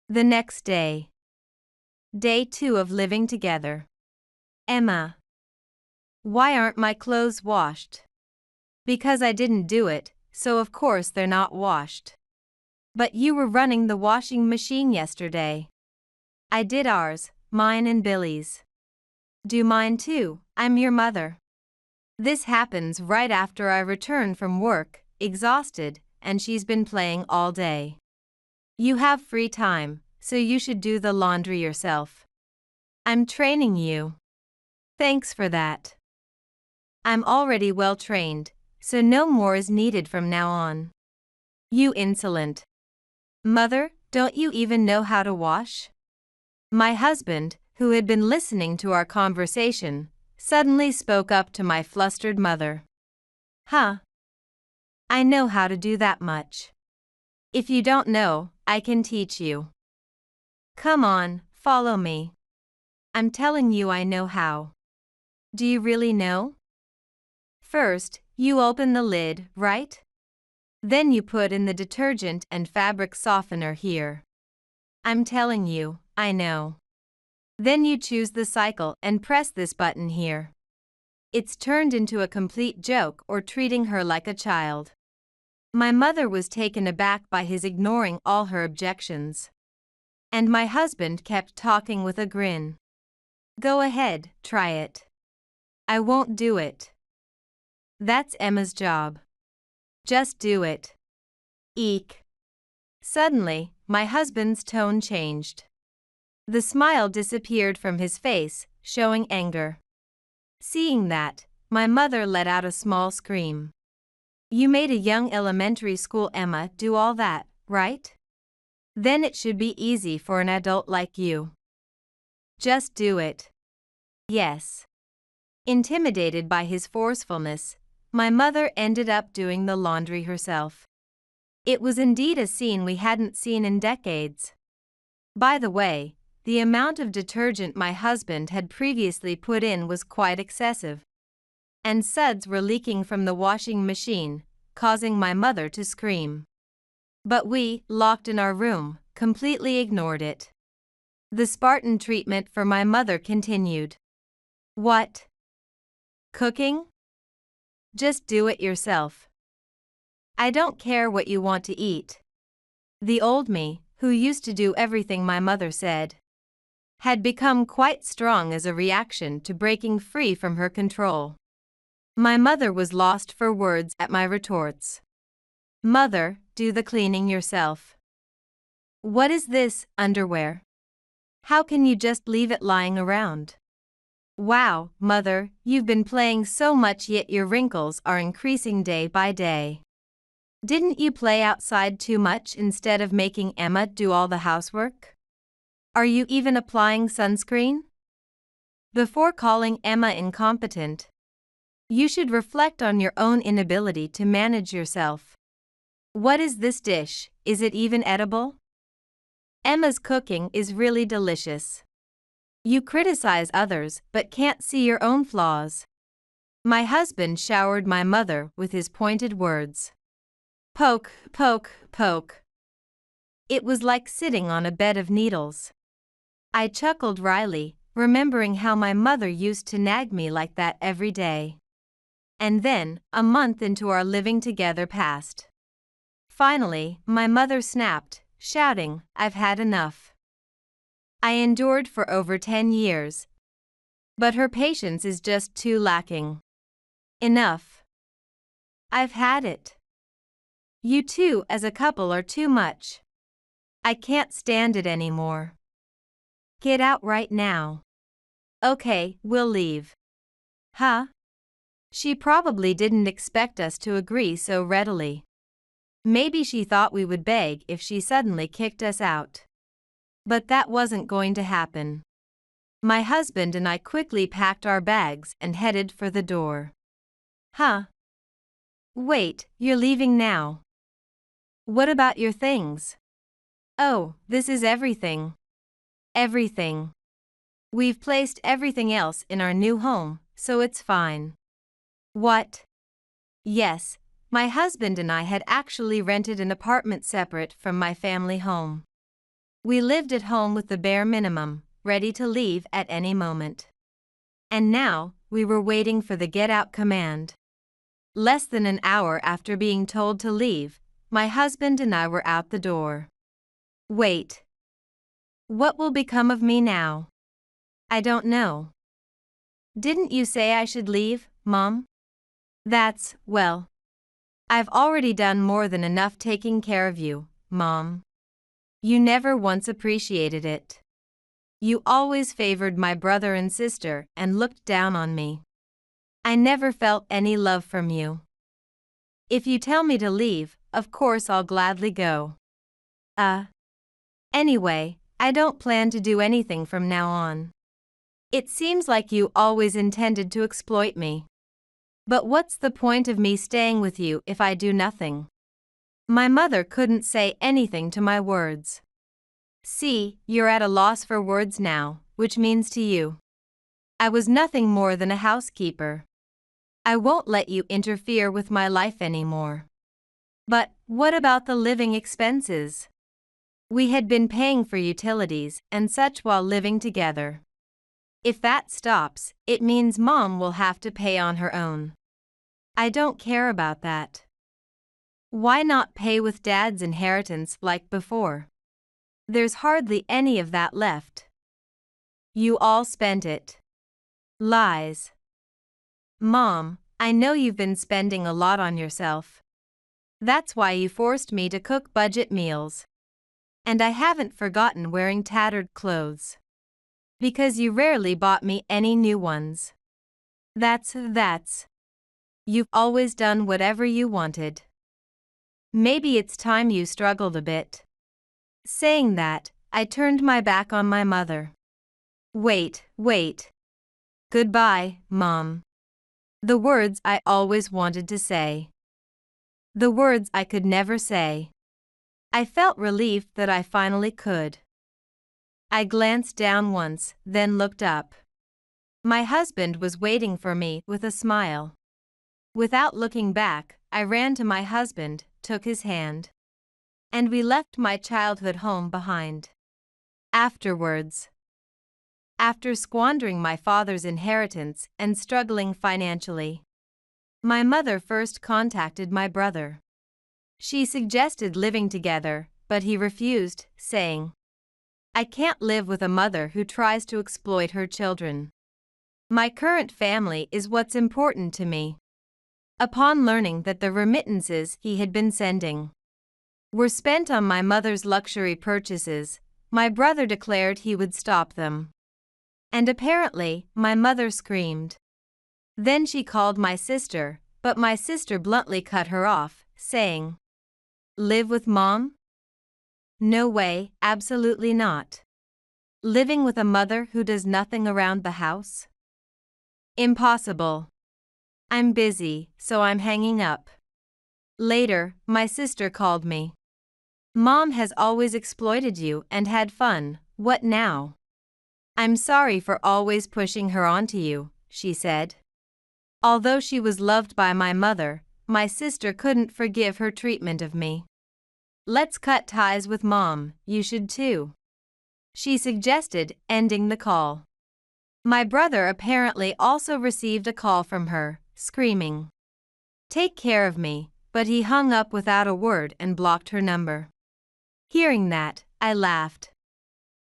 The next day. Day 2 of living together. Emma. Why aren't my clothes washed? Because I didn't do it, so of course they're not washed. But you were running the washing machine yesterday. I did ours, mine and Billy's. Do mine too, I'm your mother. This happens right after I return from work, exhausted, and she's been playing all day. You have free time, so you should do the laundry yourself. I'm training you. Thanks for that. I'm already well trained, so no more is needed from now on. You insolent. Mother, don't you even know how to wash? My husband, who had been listening to our conversation, suddenly spoke up to my flustered mother. Huh? I know how to do that much. If you don't know, I can teach you. Come on, follow me. I'm telling you I know how. Do you really know? First, you open the lid, right? Then you put in the detergent and fabric softener here. I'm telling you, I know. Then you choose the cycle and press this button here. It's turned into a complete joke or treating her like a child. My mother was taken aback by his ignoring all her objections. And my husband kept talking with a grin. Go ahead, try it. I won't do it. That's Emma's job. Just do it. Eek. Suddenly, my husband's tone changed. The smile disappeared from his face, showing anger. Seeing that, my mother let out a small scream. You made a young elementary school Emma do all that, right? Then it should be easy for an adult like you. Just do it. Yes. Intimidated by his forcefulness, my mother ended up doing the laundry herself. It was indeed a scene we hadn't seen in decades. By the way, the amount of detergent my husband had previously put in was quite excessive. And suds were leaking from the washing machine, causing my mother to scream. But we, locked in our room, completely ignored it. The Spartan treatment for my mother continued. What? Cooking? Just do it yourself. I don't care what you want to eat. The old me, who used to do everything my mother said, had become quite strong as a reaction to breaking free from her control. My mother was lost for words at my retorts. Mother, do the cleaning yourself. What is this, underwear? How can you just leave it lying around? Wow, Mother, you've been playing so much yet your wrinkles are increasing day by day. Didn't you play outside too much instead of making Emma do all the housework? Are you even applying sunscreen? Before calling Emma incompetent, you should reflect on your own inability to manage yourself. What is this dish? Is it even edible? Emma's cooking is really delicious. You criticize others but can't see your own flaws. My husband showered my mother with his pointed words. Poke, poke, poke. It was like sitting on a bed of needles. I chuckled wryly, remembering how my mother used to nag me like that every day. And then, a month into our living together passed. Finally, my mother snapped, shouting, I've had enough. I endured for over 10 years. But her patience is just too lacking. Enough. I've had it. You two as a couple are too much. I can't stand it anymore. Get out right now. Okay, we'll leave. Huh? She probably didn't expect us to agree so readily. Maybe she thought we would beg if she suddenly kicked us out. But that wasn't going to happen. My husband and I quickly packed our bags and headed for the door. Huh? Wait, you're leaving now. What about your things? Oh, this is everything. Everything. We've placed everything else in our new home, so it's fine. What? Yes, my husband and I had actually rented an apartment separate from my family home. We lived at home with the bare minimum, ready to leave at any moment. And now, we were waiting for the get-out command. Less than an hour after being told to leave, my husband and I were out the door. Wait. What will become of me now? I don't know. Didn't you say I should leave, Mom? Well, I've already done more than enough taking care of you, Mom. You never once appreciated it. You always favored my brother and sister and looked down on me. I never felt any love from you. If you tell me to leave, of course I'll gladly go. Anyway, I don't plan to do anything from now on. It seems like you always intended to exploit me. But what's the point of me staying with you if I do nothing? My mother couldn't say anything to my words. See, you're at a loss for words now, which means to you. I was nothing more than a housekeeper. I won't let you interfere with my life anymore. But what about the living expenses? We had been paying for utilities and such while living together. If that stops, it means Mom will have to pay on her own. I don't care about that. Why not pay with Dad's inheritance like before? There's hardly any of that left. You all spent it. Lies. Mom, I know you've been spending a lot on yourself. That's why you forced me to cook budget meals. And I haven't forgotten wearing tattered clothes. Because you rarely bought me any new ones. That's. You've always done whatever you wanted. Maybe it's time you struggled a bit. Saying that, I turned my back on my mother. Wait. Goodbye, Mom. The words I always wanted to say. The words I could never say. I felt relief that I finally could. I glanced down once, then looked up. My husband was waiting for me with a smile. Without looking back, I ran to my husband, took his hand. And we left my childhood home behind. Afterwards, after squandering my father's inheritance and struggling financially, my mother first contacted my brother. She suggested living together, but he refused, saying, "I can't live with a mother who tries to exploit her children. My current family is what's important to me." Upon learning that the remittances he had been sending were spent on my mother's luxury purchases, my brother declared he would stop them. And apparently, my mother screamed. Then she called my sister, but my sister bluntly cut her off, saying, "Live with mom? No way, absolutely not. Living with a mother who does nothing around the house? Impossible. I'm busy, so I'm hanging up." Later, my sister called me. "Mom has always exploited you and had fun, what now? I'm sorry for always pushing her onto you," she said. Although she was loved by my mother, my sister couldn't forgive her treatment of me. "Let's cut ties with mom, you should too," she suggested, ending the call. My brother apparently also received a call from her, screaming, "Take care of me," but he hung up without a word and blocked her number. Hearing that, I laughed.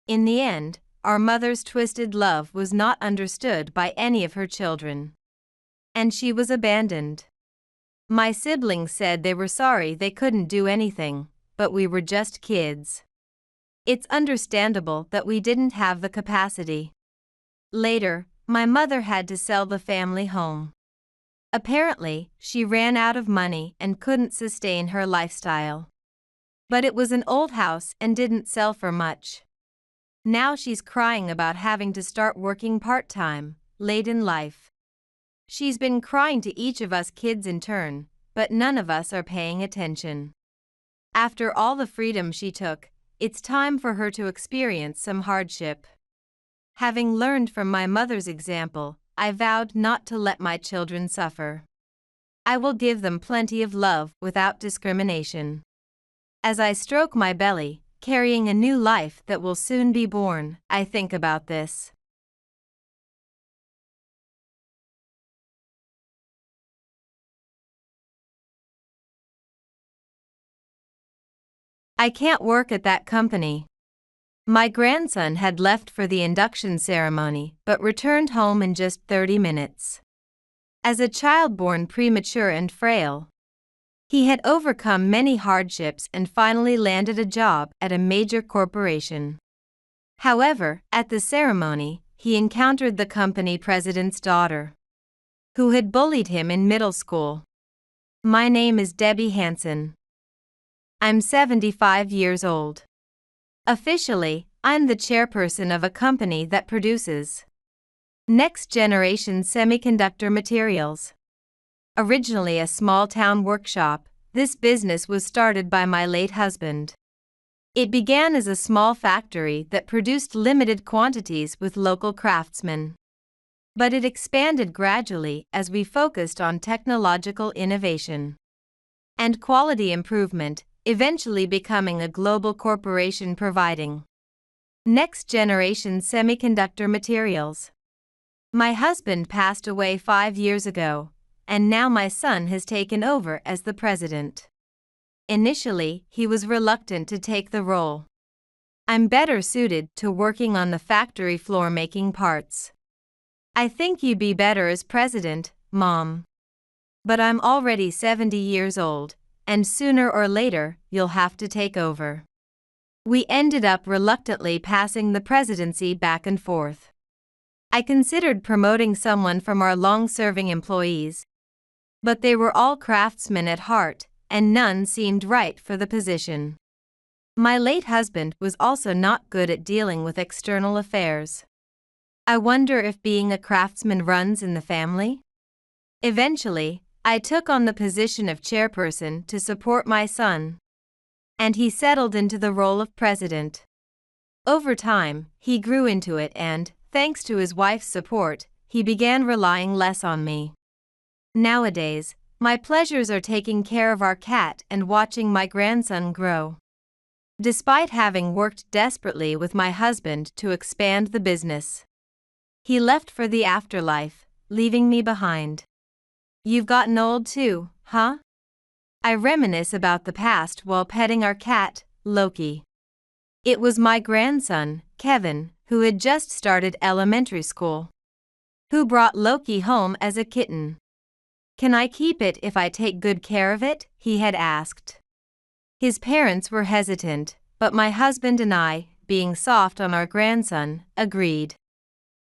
In the end, our mother's twisted love was not understood by any of her children, and she was abandoned. My siblings said they were sorry they couldn't do anything, but we were just kids. It's understandable that we didn't have the capacity. Later, my mother had to sell the family home. Apparently, she ran out of money and couldn't sustain her lifestyle. But it was an old house and didn't sell for much. Now she's crying about having to start working part-time, late in life. She's been crying to each of us kids in turn, but none of us are paying attention. After all the freedom she took, it's time for her to experience some hardship. Having learned from my mother's example, I vowed not to let my children suffer. I will give them plenty of love without discrimination. As I stroke my belly, carrying a new life that will soon be born, I think about this. I can't work at that company. My grandson had left for the induction ceremony but returned home in just 30 minutes. As a child born premature and frail, he had overcome many hardships and finally landed a job at a major corporation. However, at the ceremony, he encountered the company president's daughter, who had bullied him in middle school. "My name is Debbie Hansen. I'm 75 years old. Officially, I'm the chairperson of a company that produces next-generation semiconductor materials. Originally a small-town workshop, this business was started by my late husband. It began as a small factory that produced limited quantities with local craftsmen. But it expanded gradually as we focused on technological innovation and quality improvement, eventually becoming a global corporation providing next-generation semiconductor materials. My husband passed away 5 years ago, and now my son has taken over as the president. Initially, he was reluctant to take the role. I'm better suited to working on the factory floor making parts. I think you'd be better as president, Mom. But I'm already 70 years old, and sooner or later, you'll have to take over. We ended up reluctantly passing the presidency back and forth. I considered promoting someone from our long-serving employees, but they were all craftsmen at heart, and none seemed right for the position. My late husband was also not good at dealing with external affairs. I wonder if being a craftsman runs in the family? Eventually, I took on the position of chairperson to support my son, and he settled into the role of president. Over time, he grew into it and, thanks to his wife's support, he began relying less on me. Nowadays, my pleasures are taking care of our cat and watching my grandson grow. despite having worked desperately with my husband to expand the business. He left for the afterlife, leaving me behind. You've gotten old too, huh? I reminisce about the past while petting our cat, Loki. It was my grandson, Kevin, who had just started elementary school, who brought Loki home as a kitten. Can I keep it if I take good care of it? He had asked. His parents were hesitant, but my husband and I, being soft on our grandson, agreed.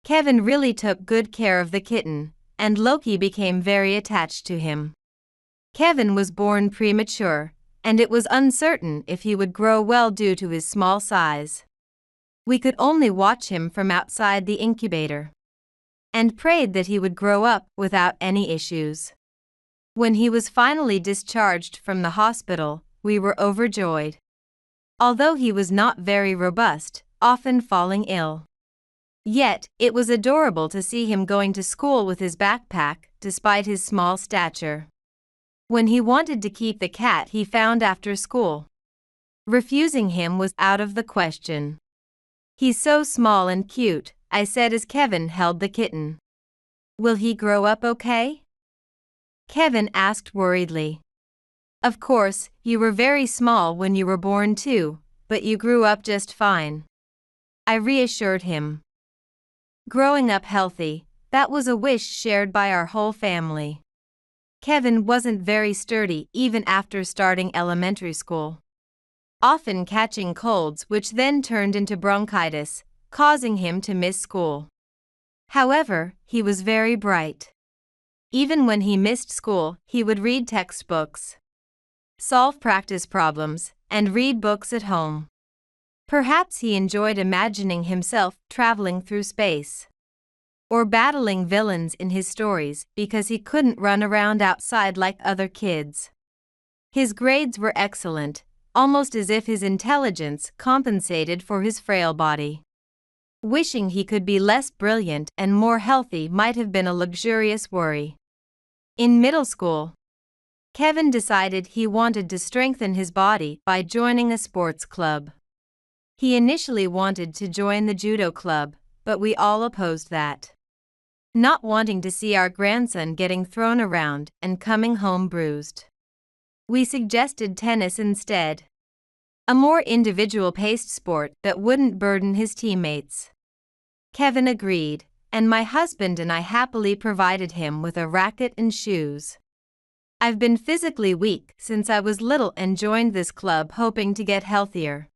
Kevin really took good care of the kitten, and Loki became very attached to him. Kevin was born premature, and it was uncertain if he would grow well due to his small size. We could only watch him from outside the incubator, and prayed that he would grow up without any issues. When he was finally discharged from the hospital, we were overjoyed. Although he was not very robust, often falling ill. Yet, it was adorable to see him going to school with his backpack, despite his small stature. When he wanted to keep the cat he found after school, refusing him was out of the question. He's so small and cute, I said as Kevin held the kitten. Will he grow up okay? Kevin asked worriedly. Of course, you were very small when you were born too, but you grew up just fine. I reassured him. Growing up healthy, that was a wish shared by our whole family. Kevin wasn't very sturdy even after starting elementary school, often catching colds which then turned into bronchitis, causing him to miss school. However, he was very bright. Even when he missed school, he would read textbooks, solve practice problems, and read books at home. Perhaps he enjoyed imagining himself traveling through space, or battling villains in his stories because he couldn't run around outside like other kids. His grades were excellent, almost as if his intelligence compensated for his frail body. Wishing he could be less brilliant and more healthy might have been a luxurious worry. In middle school, Kevin decided he wanted to strengthen his body by joining a sports club. He initially wanted to join the judo club, but we all opposed that, not wanting to see our grandson getting thrown around and coming home bruised. We suggested tennis instead, a more individual-paced sport that wouldn't burden his teammates. Kevin agreed, and my husband and I happily provided him with a racket and shoes. I've been physically weak since I was little and joined this club hoping to get healthier.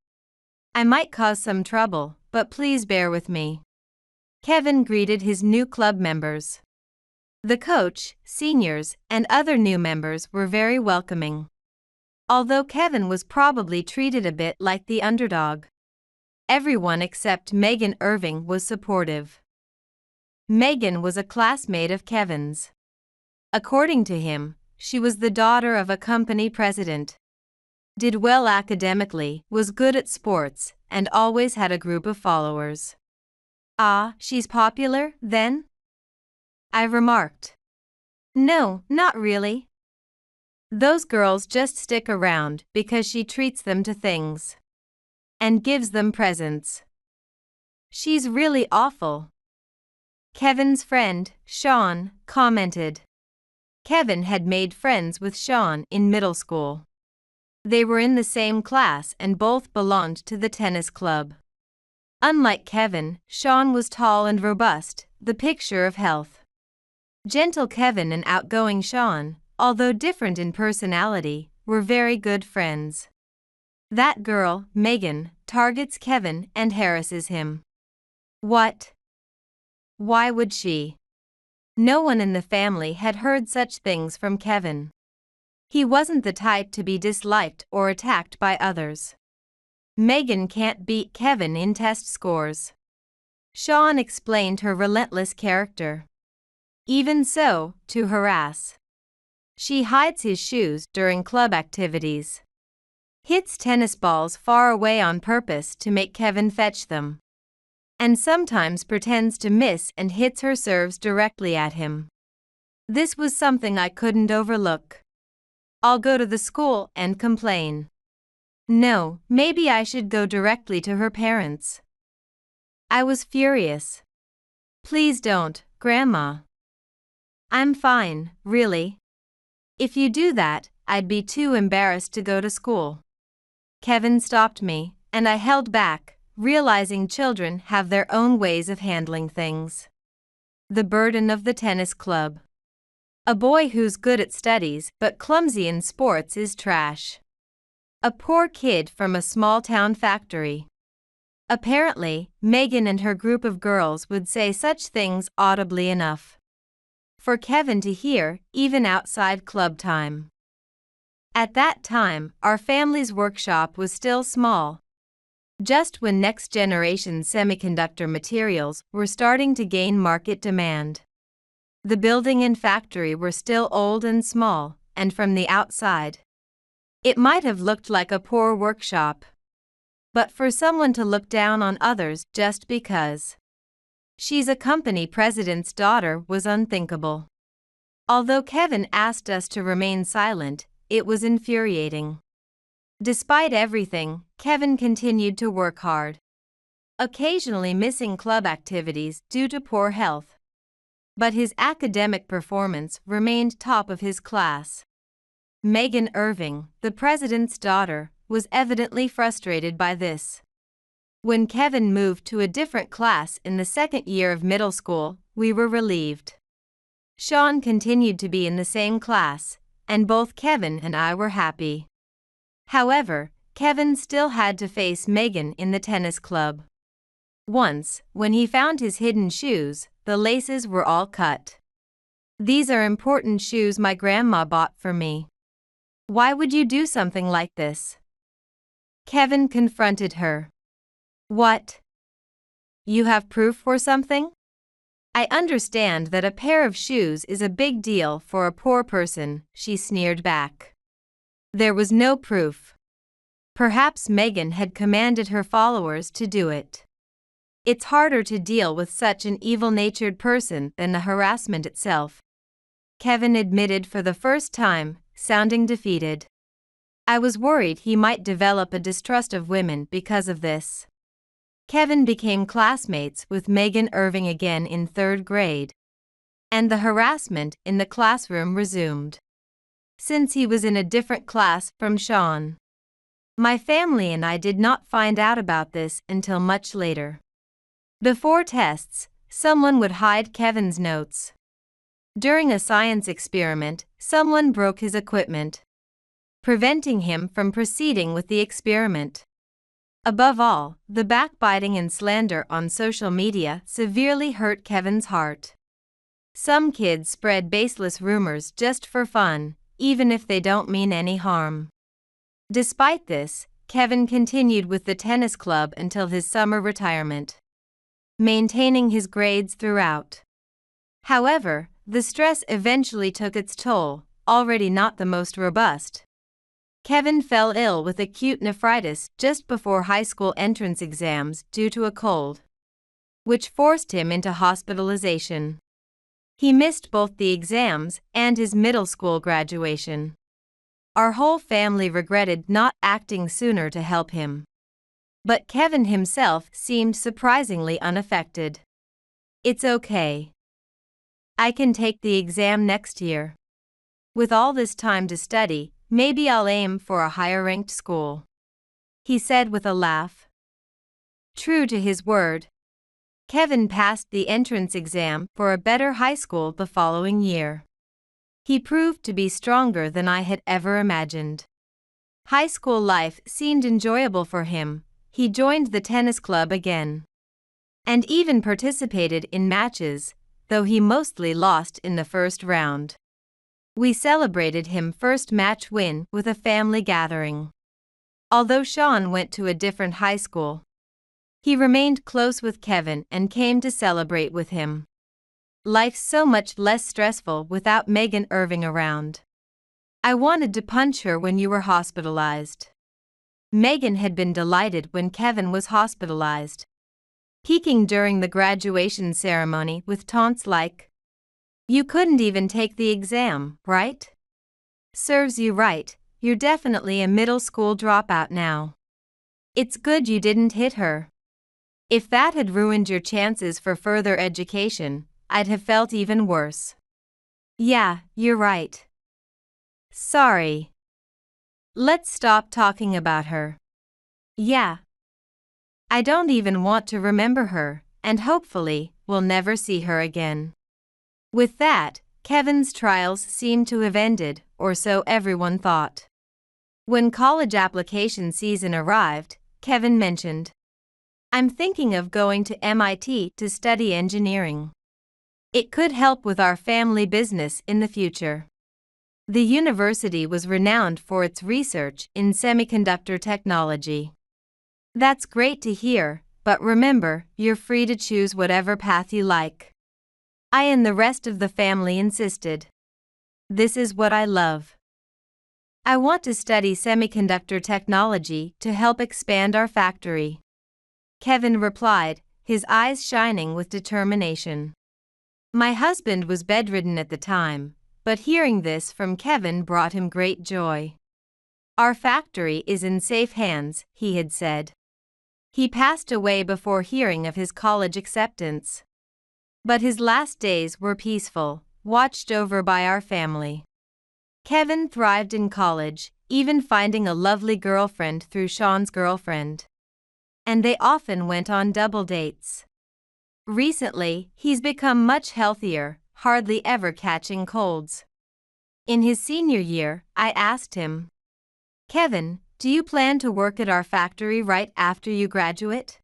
I might cause some trouble, but please bear with me. Kevin greeted his new club members. The coach, seniors, and other new members were very welcoming, although Kevin was probably treated a bit like the underdog. Everyone except Megan Irving was supportive. Megan was a classmate of Kevin's. According to him, she was the daughter of a company president, did well academically, was good at sports, and always had a group of followers. Ah, she's popular, then? I remarked. No, not really. Those girls just stick around because she treats them to things and gives them presents. She's really awful. Kevin's friend, Sean, commented. Kevin had made friends with Sean in middle school. They were in the same class and both belonged to the tennis club. Unlike Kevin, Sean was tall and robust, the picture of health. Gentle Kevin and outgoing Sean, although different in personality, were very good friends. That girl, Megan, targets Kevin and harasses him. What? Why would she? No one in the family had heard such things from Kevin. He wasn't the type to be disliked or attacked by others. Megan can't beat Kevin in test scores. Sean explained her relentless character. Even so, to harass. She hides his shoes during club activities. Hits tennis balls far away on purpose to make Kevin fetch them. And sometimes pretends to miss and hits her serves directly at him. This was something I couldn't overlook. I'll go to the school and complain. No, maybe I should go directly to her parents. I was furious. Please don't, Grandma. I'm fine, really. If you do that, I'd be too embarrassed to go to school. Kevin stopped me, and I held back, realizing children have their own ways of handling things. The burden of the tennis club. A boy who's good at studies but clumsy in sports is trash. A poor kid from a small-town factory. Apparently, Megan and her group of girls would say such things audibly enough for Kevin to hear, even outside club time. At that time, our family's workshop was still small, just when next-generation semiconductor materials were starting to gain market demand. The building and factory were still old and small, and from the outside, it might have looked like a poor workshop. But for someone to look down on others just because she's a company president's daughter was unthinkable. Although Kevin asked us to remain silent, it was infuriating. Despite everything, Kevin continued to work hard, occasionally missing club activities due to poor health. But his academic performance remained top of his class. Megan Irving, the president's daughter, was evidently frustrated by this. When Kevin moved to a different class in the second year of middle school, we were relieved. Sean continued to be in the same class, and both Kevin and I were happy. However, Kevin still had to face Megan in the tennis club. Once, when he found his hidden shoes, the laces were all cut. These are important shoes my grandma bought for me. Why would you do something like this? Kevin confronted her. What? You have proof for something? I understand that a pair of shoes is a big deal for a poor person, she sneered back. There was no proof. Perhaps Megan had commanded her followers to do it. It's harder to deal with such an evil-natured person than the harassment itself, Kevin admitted for the first time, sounding defeated. I was worried he might develop a distrust of women because of this. Kevin became classmates with Megan Irving again in third grade, and the harassment in the classroom resumed, since he was in a different class from Sean. My family and I did not find out about this until much later. Before tests, someone would hide Kevin's notes. During a science experiment, someone broke his equipment, preventing him from proceeding with the experiment. Above all, the backbiting and slander on social media severely hurt Kevin's heart. Some kids spread baseless rumors just for fun, even if they don't mean any harm. Despite this, Kevin continued with the tennis club until his summer retirement, maintaining his grades throughout. However, the stress eventually took its toll, already not the most robust. Kevin fell ill with acute nephritis just before high school entrance exams due to a cold, which forced him into hospitalization. He missed both the exams and his middle school graduation. Our whole family regretted not acting sooner to help him. But Kevin himself seemed surprisingly unaffected. It's okay. I can take the exam next year. With all this time to study, maybe I'll aim for a higher-ranked school, he said with a laugh. True to his word, Kevin passed the entrance exam for a better high school the following year. He proved to be stronger than I had ever imagined. High school life seemed enjoyable for him. He joined the tennis club again, and even participated in matches, though he mostly lost in the first round. We celebrated his first match win with a family gathering. Although Sean went to a different high school, he remained close with Kevin and came to celebrate with him. Life's so much less stressful without Megan Irving around. I wanted to punch her when you were hospitalized. Megan had been delighted when Kevin was hospitalized, peeking during the graduation ceremony with taunts like, "You couldn't even take the exam, right? Serves you right, you're definitely a middle school dropout now. It's good you didn't hit her. If that had ruined your chances for further education, I'd have felt even worse. Yeah, you're right. Sorry. Let's stop talking about her. Yeah. I don't even want to remember her, and hopefully, we'll never see her again. With that, Kevin's trials seemed to have ended, or so everyone thought. When college application season arrived, Kevin mentioned, "I'm thinking of going to MIT to study engineering. It could help with our family business in the future." The university was renowned for its research in semiconductor technology. That's great to hear, but remember, you're free to choose whatever path you like. I and the rest of the family insisted. This is what I love. I want to study semiconductor technology to help expand our factory. Kevin replied, his eyes shining with determination. My husband was bedridden at the time, but hearing this from Kevin brought him great joy. Our factory is in safe hands, he had said. He passed away before hearing of his college acceptance. But his last days were peaceful, watched over by our family. Kevin thrived in college, even finding a lovely girlfriend through Sean's girlfriend. And they often went on double dates. Recently, he's become much healthier, hardly ever catching colds. In his senior year, I asked him, "Kevin, do you plan to work at our factory right after you graduate?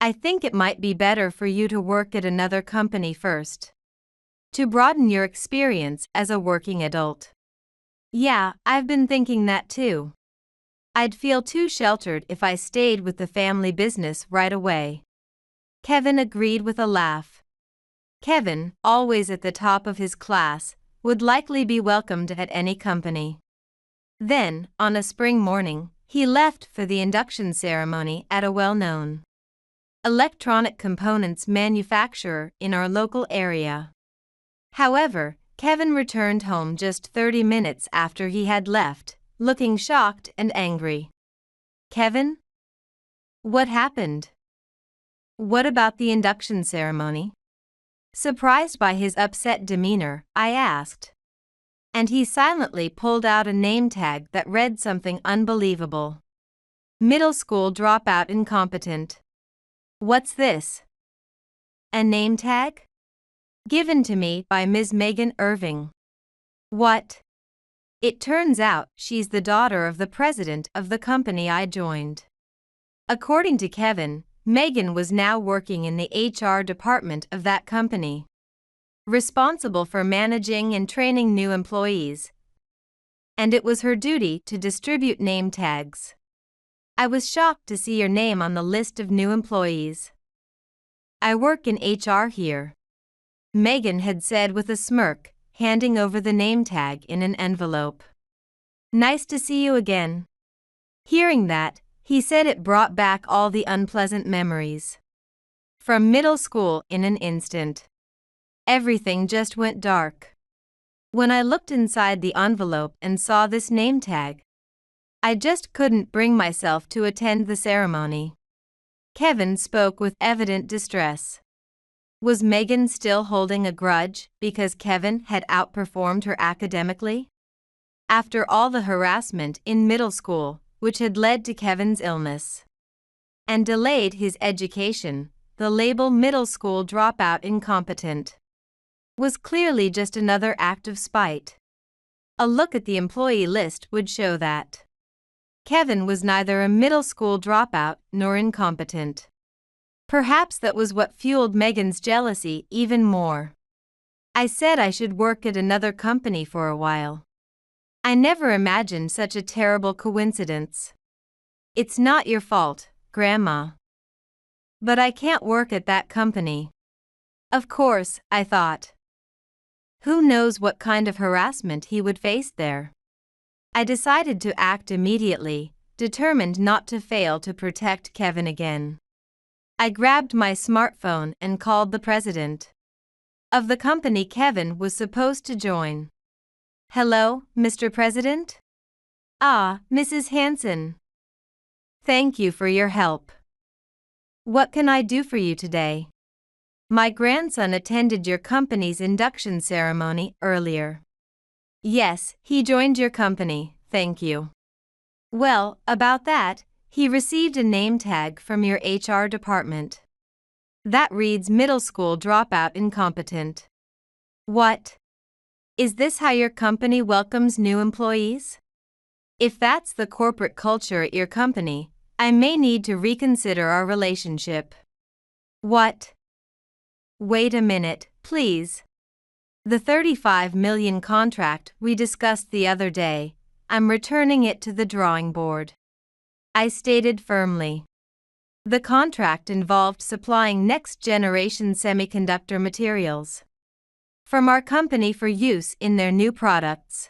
I think it might be better for you to work at another company first, to broaden your experience as a working adult." Yeah, I've been thinking that too. I'd feel too sheltered if I stayed with the family business right away. Kevin agreed with a laugh. Kevin, always at the top of his class, would likely be welcomed at any company. Then, on a spring morning, he left for the induction ceremony at a well-known electronic components manufacturer in our local area. However, Kevin returned home just 30 minutes after he had left, looking shocked and angry. "Kevin? What happened? What about the induction ceremony?" Surprised by his upset demeanor, I asked. And he silently pulled out a name tag that read something unbelievable. "Middle school dropout incompetent." What's this? A name tag? Given to me by Ms. Megan Irving. What? It turns out she's the daughter of the president of the company I joined. According to Kevin, Megan was now working in the HR department of that company, responsible for managing and training new employees. And it was her duty to distribute name tags. I was shocked to see your name on the list of new employees. "I work in HR here," Megan had said with a smirk, handing over the name tag in an envelope. "Nice to see you again." Hearing that, he said it brought back all the unpleasant memories from middle school in an instant. Everything just went dark. When I looked inside the envelope and saw this name tag, I just couldn't bring myself to attend the ceremony. Kevin spoke with evident distress. Was Megan still holding a grudge because Kevin had outperformed her academically? After all the harassment in middle school, which had led to Kevin's illness and delayed his education, the label middle school dropout incompetent was clearly just another act of spite. A look at the employee list would show that Kevin was neither a middle school dropout nor incompetent. Perhaps that was what fueled Megan's jealousy even more. I said I should work at another company for a while. I never imagined such a terrible coincidence. It's not your fault, Grandma. But I can't work at that company. Of course, I thought. Who knows what kind of harassment he would face there? I decided to act immediately, determined not to fail to protect Kevin again. I grabbed my smartphone and called the president of the company Kevin was supposed to join. "Hello, Mr. President? Ah, Mrs. Hanson. Thank you for your help. What can I do for you today? My grandson attended your company's induction ceremony earlier. Yes, he joined your company, thank you. Well, about that, he received a name tag from your HR department. That reads middle school dropout incompetent. What? Is this how your company welcomes new employees? If that's the corporate culture at your company, I may need to reconsider our relationship. What? Wait a minute, please. The $35 million contract we discussed the other day, I'm returning it to the drawing board. I stated firmly. The contract involved supplying next-generation semiconductor materials from our company for use in their new products,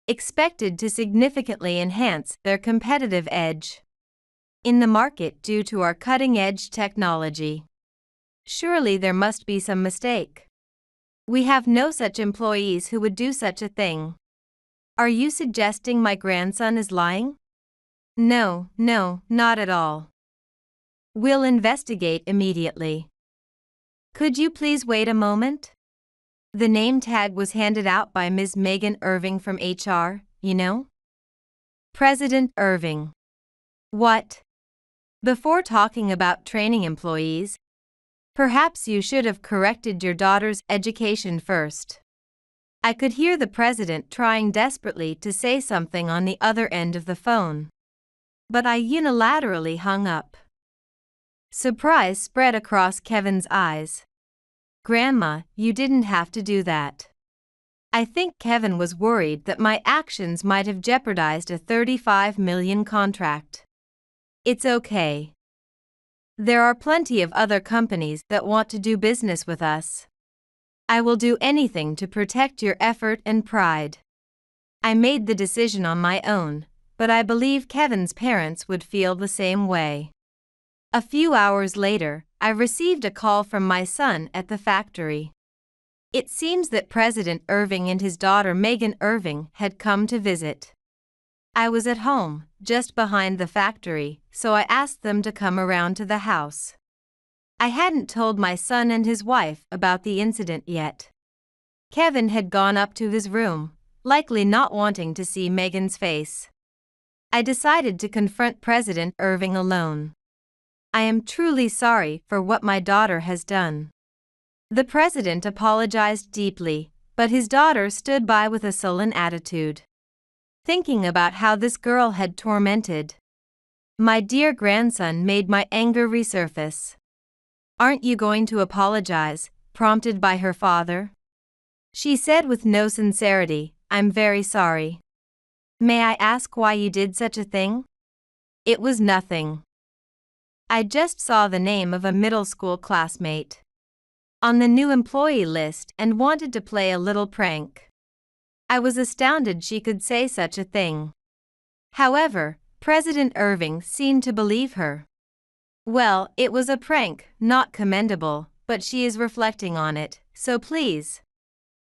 expected to significantly enhance their competitive edge in the market due to our cutting-edge technology. Surely there must be some mistake. We have no such employees who would do such a thing. Are you suggesting my grandson is lying? No, not at all. We'll investigate immediately. Could you please wait a moment? The name tag was handed out by Ms. Megan Irving from HR, you know? President Irving. What? Before talking about training employees, perhaps you should have corrected your daughter's education first. I could hear the president trying desperately to say something on the other end of the phone. But I unilaterally hung up. Surprise spread across Kevin's eyes. Grandma, you didn't have to do that. I think Kevin was worried that my actions might have jeopardized a $35 million contract. It's okay. There are plenty of other companies that want to do business with us. I will do anything to protect your effort and pride. I made the decision on my own, but I believe Kevin's parents would feel the same way. A few hours later, I received a call from my son at the factory. It seems that President Irving and his daughter Megan Irving had come to visit. I was at home, just behind the factory, so I asked them to come around to the house. I hadn't told my son and his wife about the incident yet. Kevin had gone up to his room, likely not wanting to see Megan's face. I decided to confront President Irving alone. I am truly sorry for what my daughter has done. The president apologized deeply, but his daughter stood by with a sullen attitude, thinking about how this girl had tormented my dear grandson made my anger resurface. Aren't you going to apologize? Prompted by her father. She said with no sincerity, I'm very sorry. May I ask why you did such a thing? It was nothing. I just saw the name of a middle school classmate on the new employee list and wanted to play a little prank. I was astounded she could say such a thing. However, President Irving seemed to believe her. Well, it was a prank, not commendable, but she is reflecting on it, so please,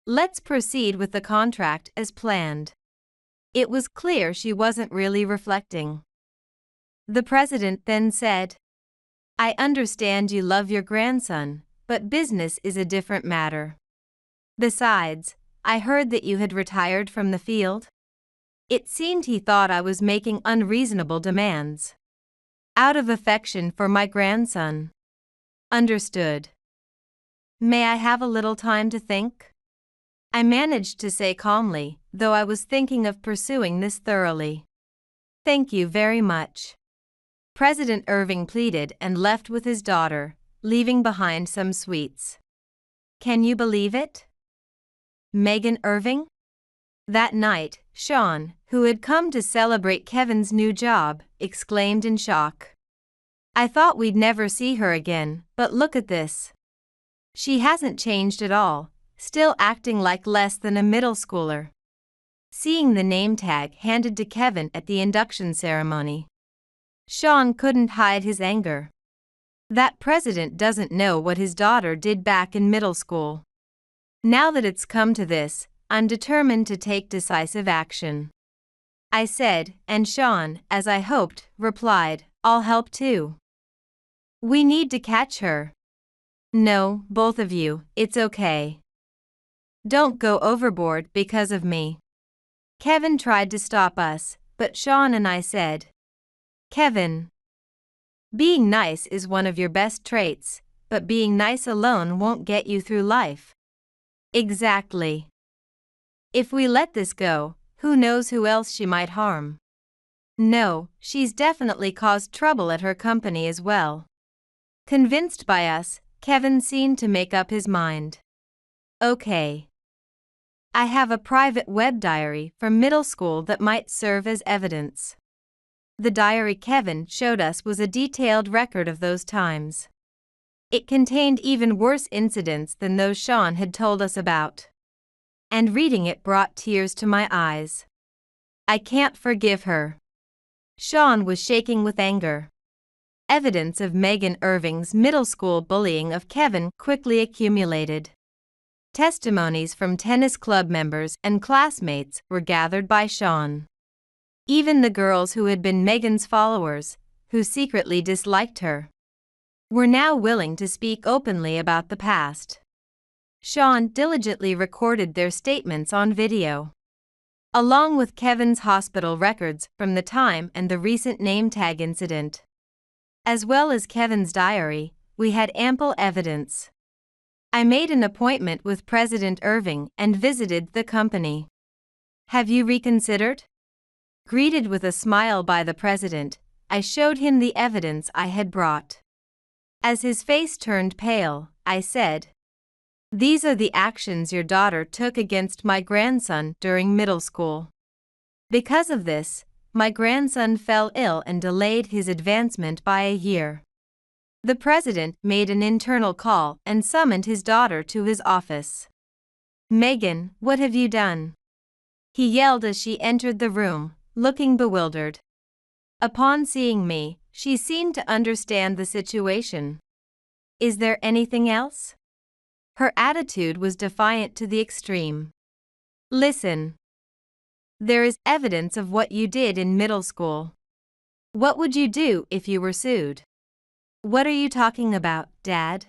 let's proceed with the contract as planned. It was clear she wasn't really reflecting. The president then said, I understand you love your grandson, but business is a different matter. Besides, I heard that you had retired from the field. It seemed he thought I was making unreasonable demands out of affection for my grandson. Understood. May I have a little time to think? I managed to say calmly, though I was thinking of pursuing this thoroughly. Thank you very much. President Irving pleaded and left with his daughter, leaving behind some sweets. Can you believe it? Megan Irving? That night, Sean, who had come to celebrate Kevin's new job, exclaimed in shock. I thought we'd never see her again, but look at this. She hasn't changed at all, still acting like less than a middle schooler. Seeing the name tag handed to Kevin at the induction ceremony, Sean couldn't hide his anger. That president doesn't know what his daughter did back in middle school. Now that it's come to this, I'm determined to take decisive action. I said, and Sean, as I hoped, replied, I'll help too. We need to catch her. No, both of you, it's okay. Don't go overboard because of me. Kevin tried to stop us, but Sean and I said, Kevin, being nice is one of your best traits, but being nice alone won't get you through life. Exactly. If we let this go, who knows who else she might harm? No, she's definitely caused trouble at her company as well. Convinced by us, Kevin seemed to make up his mind. Okay. I have a private web diary from middle school that might serve as evidence. The diary Kevin showed us was a detailed record of those times. It contained even worse incidents than those Sean had told us about. And reading it brought tears to my eyes. I can't forgive her. Sean was shaking with anger. Evidence of Megan Irving's middle school bullying of Kevin quickly accumulated. Testimonies from tennis club members and classmates were gathered by Sean. Even the girls who had been Megan's followers, who secretly disliked her, were now willing to speak openly about the past. Sean diligently recorded their statements on video, along with Kevin's hospital records from the time and the recent name tag incident. As well as Kevin's diary, we had ample evidence. I made an appointment with President Irving and visited the company. Have you reconsidered? Greeted with a smile by the president, I showed him the evidence I had brought. As his face turned pale, I said, These are the actions your daughter took against my grandson during middle school. Because of this, my grandson fell ill and delayed his advancement by a year. The president made an internal call and summoned his daughter to his office. Megan, what have you done? He yelled as she entered the room, looking bewildered. Upon seeing me, she seemed to understand the situation. Is there anything else? Her attitude was defiant to the extreme. Listen. There is evidence of what you did in middle school. What would you do if you were sued? What are you talking about, Dad?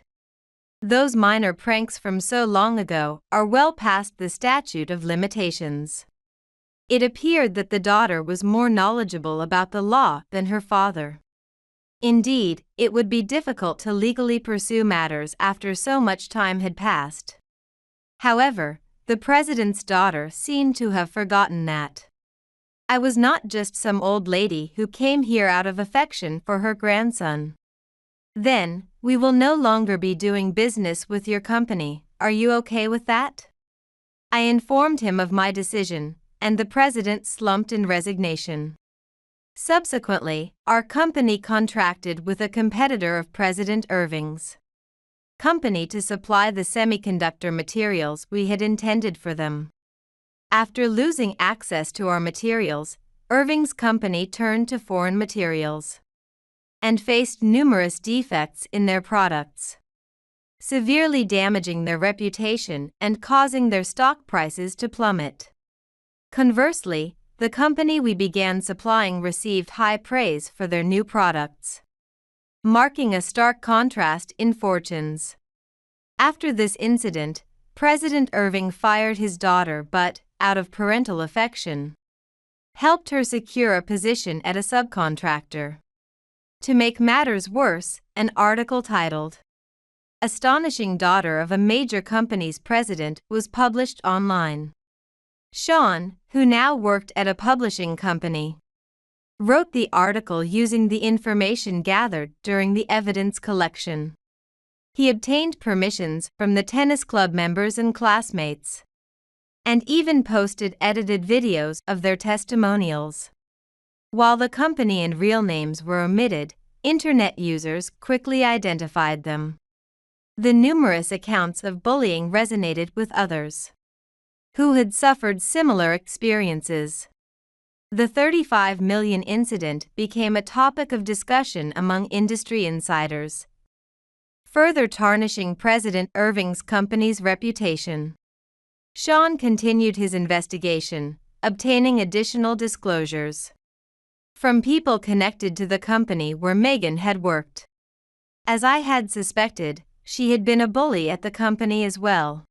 Those minor pranks from so long ago are well past the statute of limitations. It appeared that the daughter was more knowledgeable about the law than her father. Indeed, it would be difficult to legally pursue matters after so much time had passed. However, the president's daughter seemed to have forgotten that. I was not just some old lady who came here out of affection for her grandson. Then, we will no longer be doing business with your company. Are you okay with that? I informed him of my decision, and the president slumped in resignation. Subsequently, our company contracted with a competitor of President Irving's company to supply the semiconductor materials we had intended for them. After losing access to our materials, Irving's company turned to foreign materials and faced numerous defects in their products, severely damaging their reputation and causing their stock prices to plummet. Conversely, the company we began supplying received high praise for their new products, marking a stark contrast in fortunes. After this incident, President Irving fired his daughter but, out of parental affection, helped her secure a position at a subcontractor. To make matters worse, an article titled, "Astonishing Daughter of a Major Company's President" was published online. Sean, who now worked at a publishing company, wrote the article using the information gathered during the evidence collection. He obtained permissions from the tennis club members and classmates, and even posted edited videos of their testimonials. While the company and real names were omitted, internet users quickly identified them. The numerous accounts of bullying resonated with others who had suffered similar experiences. The 35 million incident became a topic of discussion among industry insiders, further tarnishing President Irving's company's reputation. Sean continued his investigation, obtaining additional disclosures from people connected to the company where Megan had worked. As I had suspected, she had been a bully at the company as well,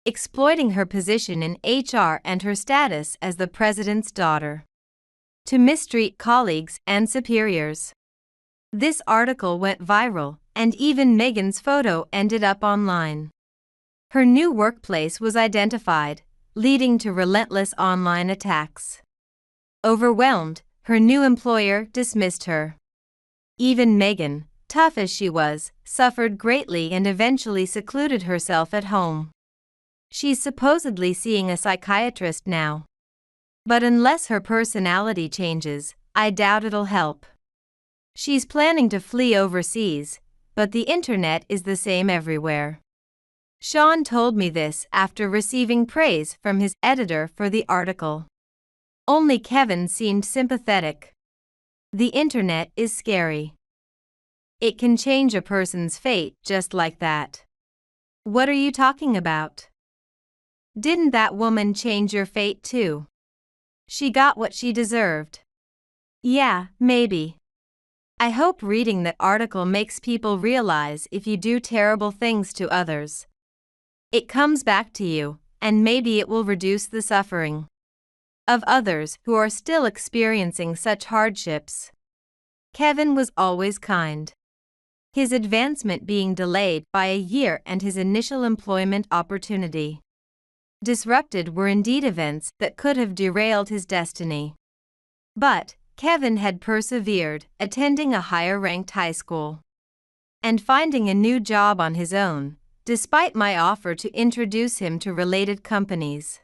exploiting her position in HR and her status as the president's daughter to mistreat colleagues and superiors. This article went viral, and even Megan's photo ended up online. Her new workplace was identified, leading to relentless online attacks. Overwhelmed, her new employer dismissed her. Even Megan, tough as she was, suffered greatly and eventually secluded herself at home. She's supposedly seeing a psychiatrist now. But unless her personality changes, I doubt it'll help. She's planning to flee overseas, but the internet is the same everywhere. Sean told me this after receiving praise from his editor for the article. Only Kevin seemed sympathetic. The internet is scary. It can change a person's fate just like that. What are you talking about? Didn't that woman change your fate too? She got what she deserved. Yeah, maybe. I hope reading that article makes people realize if you do terrible things to others, it comes back to you, and maybe it will reduce the suffering of others who are still experiencing such hardships. Kevin was always kind. His advancement being delayed by a year and his initial employment opportunity disrupted were indeed events that could have derailed his destiny. But Kevin had persevered, attending a higher-ranked high school and finding a new job on his own, despite my offer to introduce him to related companies.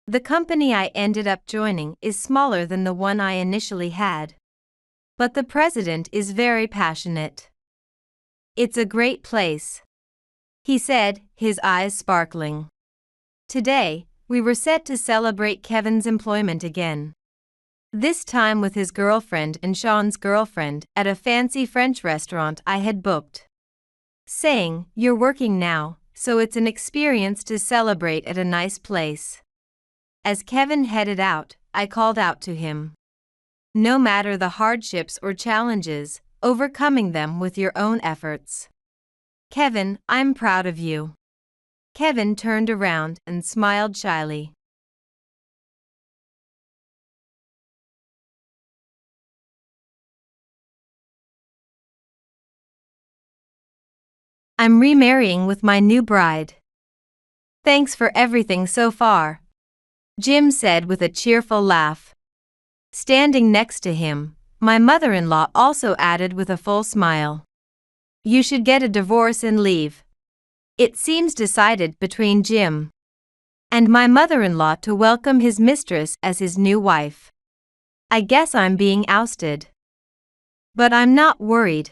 The company I ended up joining is smaller than the one I initially had. But the president is very passionate. It's a great place, he said, his eyes sparkling. Today, we were set to celebrate Kevin's employment again. This time with his girlfriend and Sean's girlfriend at a fancy French restaurant I had booked. Saying, "You're working now, so it's an experience to celebrate at a nice place." As Kevin headed out, I called out to him. No matter the hardships or challenges, overcoming them with your own efforts. Kevin, I'm proud of you. Kevin turned around and smiled shyly. I'm remarrying with my new bride. Thanks for everything so far, Jim said with a cheerful laugh. Standing next to him, my mother-in-law also added with a full smile. You should get a divorce and leave. It seems decided between Jim and my mother-in-law to welcome his mistress as his new wife. I guess I'm being ousted. But I'm not worried.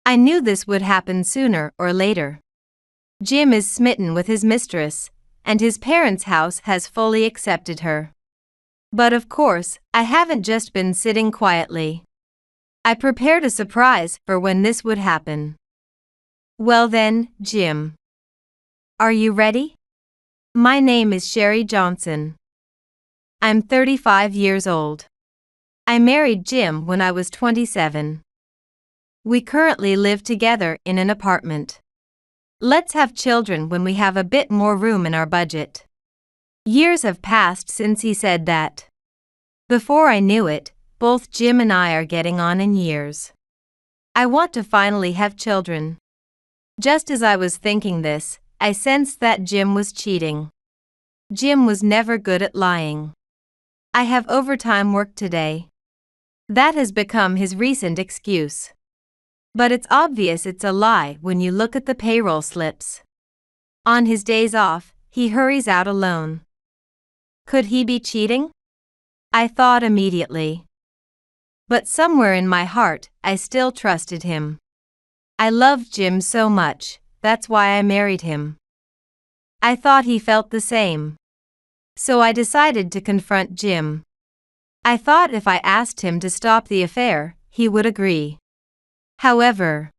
I knew this would happen sooner or later. Jim is smitten with his mistress, and his parents' house has fully accepted her. But of course, I haven't just been sitting quietly. I prepared a surprise for when this would happen. Well then, Jim. Are you ready? My name is Sherry Johnson. I'm 35 years old. I married Jim when I was 27. We currently live together in an apartment. Let's have children when we have a bit more room in our budget. Years have passed since he said that. Before I knew it, both Jim and I are getting on in years. I want to finally have children. Just as I was thinking this, I sensed that Jim was cheating. Jim was never good at lying. I have overtime work today. That has become his recent excuse. But it's obvious it's a lie when you look at the payroll slips. On his days off, he hurries out alone. Could he be cheating? I thought immediately. But somewhere in my heart, I still trusted him. I loved Jim so much, that's why I married him. I thought he felt the same. So I decided to confront Jim. I thought if I asked him to stop the affair, he would agree. However,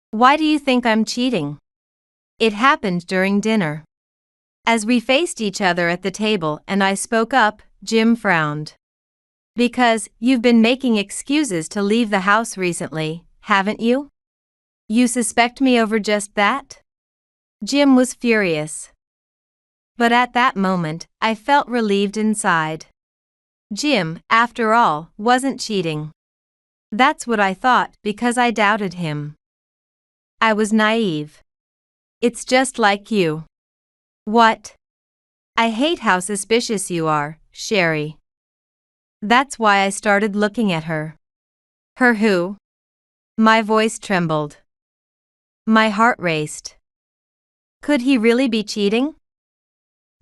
why do you think I'm cheating? It happened during dinner. As we faced each other at the table and I spoke up, Jim frowned. Because you've been making excuses to leave the house recently, haven't you? You suspect me over just that? Jim was furious. But at that moment, I felt relieved inside. Jim, after all, wasn't cheating. That's what I thought because I doubted him. I was naive. It's just like you. What? I hate how suspicious you are, Sherry. That's why I started looking at her. Her who? My voice trembled. My heart raced. Could he really be cheating?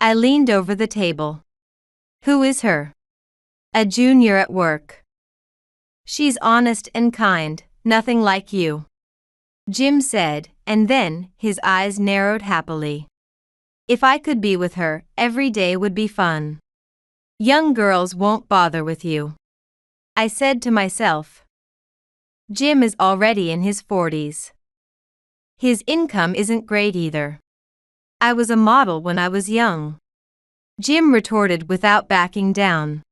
I leaned over the table. Who is her? A junior at work. She's honest and kind, nothing like you. Jim said, and then his eyes narrowed happily. If I could be with her, every day would be fun. Young girls won't bother with you. I said to myself. Jim is already in his 40s. His income isn't great either. I was a model when I was young. Jim retorted without backing down.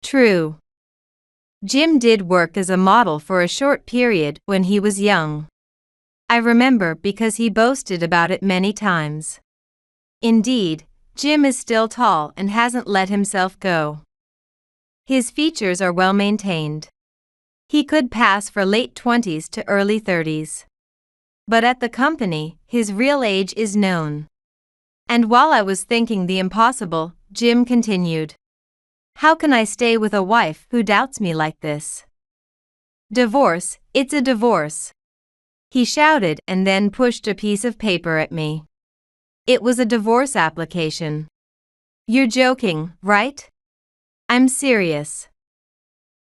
True. Jim did work as a model for a short period when he was young. I remember because he boasted about it many times. Indeed, Jim is still tall and hasn't let himself go. His features are well maintained. He could pass for late 20s to early 30s. But at the company, his real age is known. And while I was thinking the impossible, Jim continued. How can I stay with a wife who doubts me like this? Divorce, it's a divorce. He shouted and then pushed a piece of paper at me. It was a divorce application. You're joking, right? I'm serious.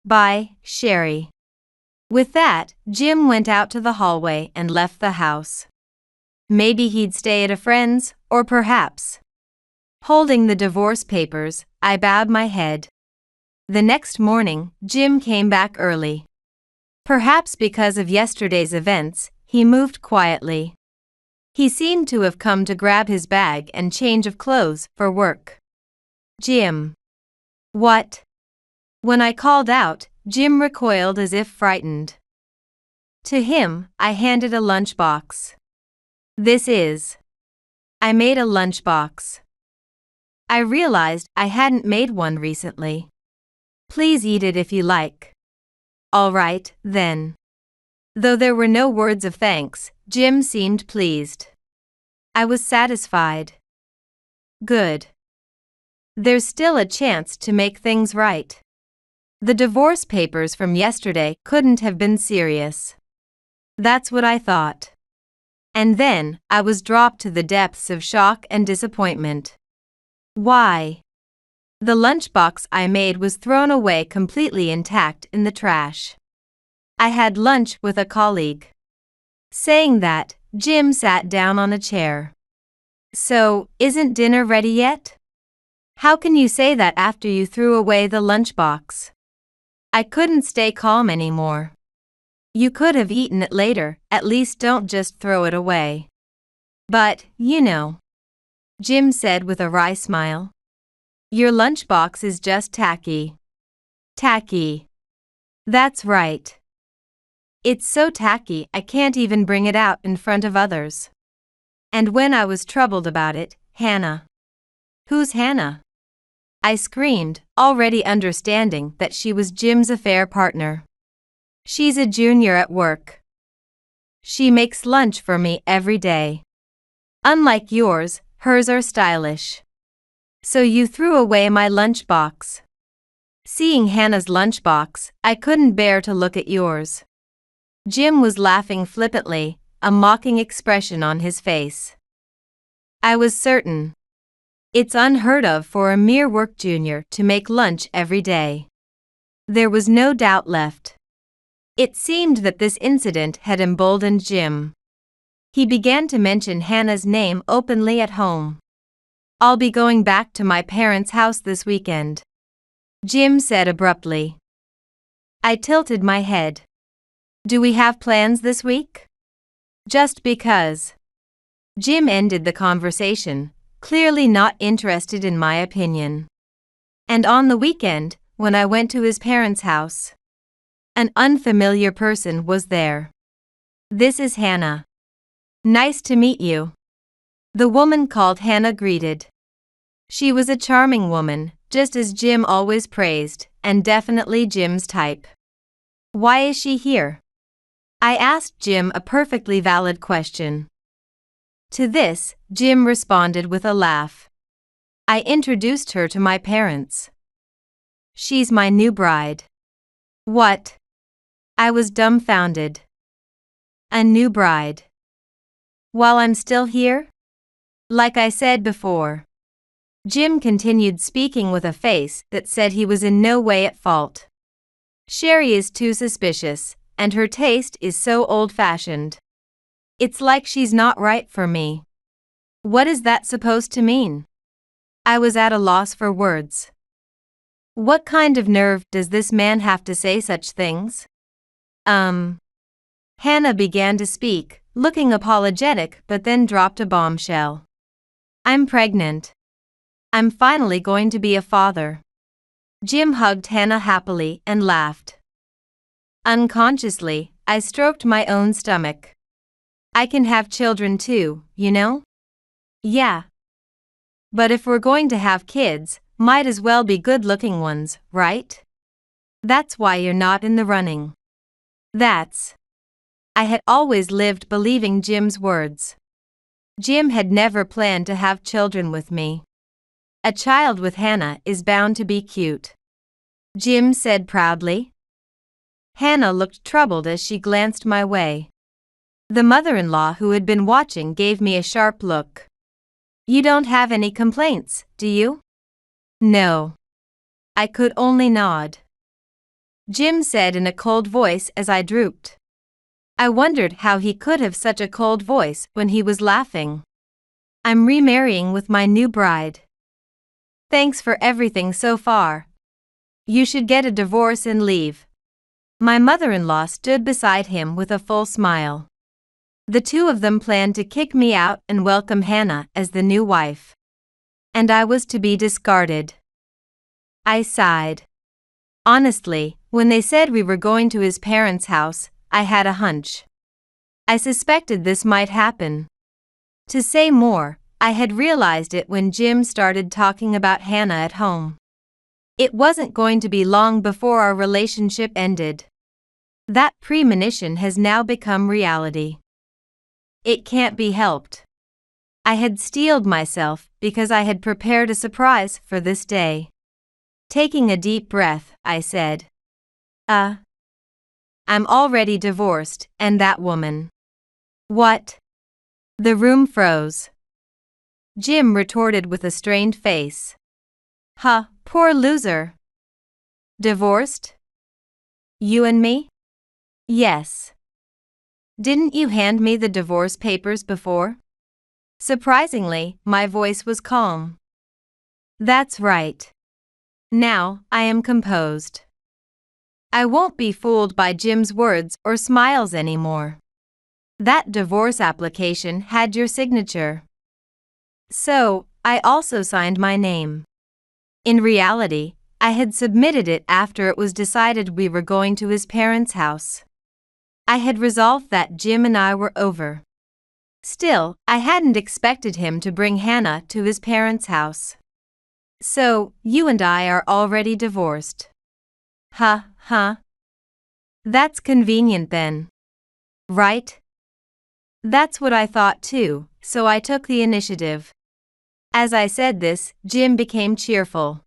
Bye, Sherry. With that, Jim went out to the hallway and left the house. Maybe he'd stay at a friend's, or perhaps. Holding the divorce papers, I bowed my head. The next morning, Jim came back early. Perhaps because of yesterday's events, he moved quietly. He seemed to have come to grab his bag and change of clothes for work. Jim. What? When I called out, Jim recoiled as if frightened. To him, I handed a lunchbox. This is. I made a lunchbox. I realized I hadn't made one recently. Please eat it if you like. All right, then. Though there were no words of thanks, Jim seemed pleased. I was satisfied. Good. There's still a chance to make things right. The divorce papers from yesterday couldn't have been serious. That's what I thought. And then, I was dropped to the depths of shock and disappointment. Why? The lunchbox I made was thrown away completely intact in the trash. I had lunch with a colleague. Saying that, Jim sat down on a chair. So, isn't dinner ready yet? How can you say that after you threw away the lunchbox? I couldn't stay calm anymore. You could have eaten it later, at least don't just throw it away. But, you know. Jim said with a wry smile. Your lunchbox is just tacky. Tacky. That's right. It's so tacky I can't even bring it out in front of others. And when I was troubled about it, Hannah. Who's Hannah? I screamed, already understanding that she was Jim's affair partner. She's a junior at work. She makes lunch for me every day. Unlike yours, hers are stylish. So you threw away my lunchbox. Seeing Hannah's lunchbox, I couldn't bear to look at yours. Jim was laughing flippantly, a mocking expression on his face. I was certain. It's unheard of for a mere work junior to make lunch every day. There was no doubt left. It seemed that this incident had emboldened Jim. He began to mention Hannah's name openly at home. I'll be going back to my parents' house this weekend, Jim said abruptly. I tilted my head. Do we have plans this week? Just because. Jim ended the conversation, clearly not interested in my opinion. And on the weekend, when I went to his parents' house, an unfamiliar person was there. "This is Hannah. Nice to meet you." The woman called Hannah greeted. She was a charming woman, just as Jim always praised, and definitely Jim's type. "Why is she here?" I asked Jim a perfectly valid question. To this, Jim responded with a laugh. "I introduced her to my parents. She's my new bride." "What?" I was dumbfounded. "A new bride? While I'm still here?" "Like I said before." Jim continued speaking with a face that said he was in no way at fault. "Sherry is too suspicious, and her taste is so old-fashioned. It's like she's not right for me." "What is that supposed to mean?" I was at a loss for words. What kind of nerve does this man have to say such things? Hannah began to speak, looking apologetic, but then dropped a bombshell. "I'm pregnant. I'm finally going to be a father." Jim hugged Hannah happily and laughed. Unconsciously, I stroked my own stomach. "I can have children too, you know?" "Yeah. But if we're going to have kids, might as well be good-looking ones, right? That's why you're not in the running." I had always lived believing Jim's words. Jim had never planned to have children with me. "A child with Hannah is bound to be cute," Jim said proudly. Hannah looked troubled as she glanced my way. The mother-in-law who had been watching gave me a sharp look. "You don't have any complaints, do you?" "No." I could only nod. Jim said in a cold voice as I drooped. I wondered how he could have such a cold voice when he was laughing. "I'm remarrying with my new bride. Thanks for everything so far. You should get a divorce and leave." My mother-in-law stood beside him with a full smile. The two of them planned to kick me out and welcome Hannah as the new wife. And I was to be discarded. I sighed. Honestly, when they said we were going to his parents' house, I had a hunch. I suspected this might happen. To say more, I had realized it when Jim started talking about Hannah at home. It wasn't going to be long before our relationship ended. That premonition has now become reality. It can't be helped. I had steeled myself because I had prepared a surprise for this day. Taking a deep breath, I said, I'm already divorced, and that woman." "What?" The room froze. Jim retorted with a strained face. "Huh, poor loser. Divorced? You and me?" "Yes." "Didn't you hand me the divorce papers before?" Surprisingly, my voice was calm. "That's right. Now, I am composed. I won't be fooled by Jim's words or smiles anymore. That divorce application had your signature. So, I also signed my name. In reality, I had submitted it after it was decided we were going to his parents' house. I had resolved that Jim and I were over. Still, I hadn't expected him to bring Hannah to his parents' house. "So, you and I are already divorced." Huh? That's convenient then. Right? That's what I thought too, so I took the initiative. As I said this, Jim became cheerful.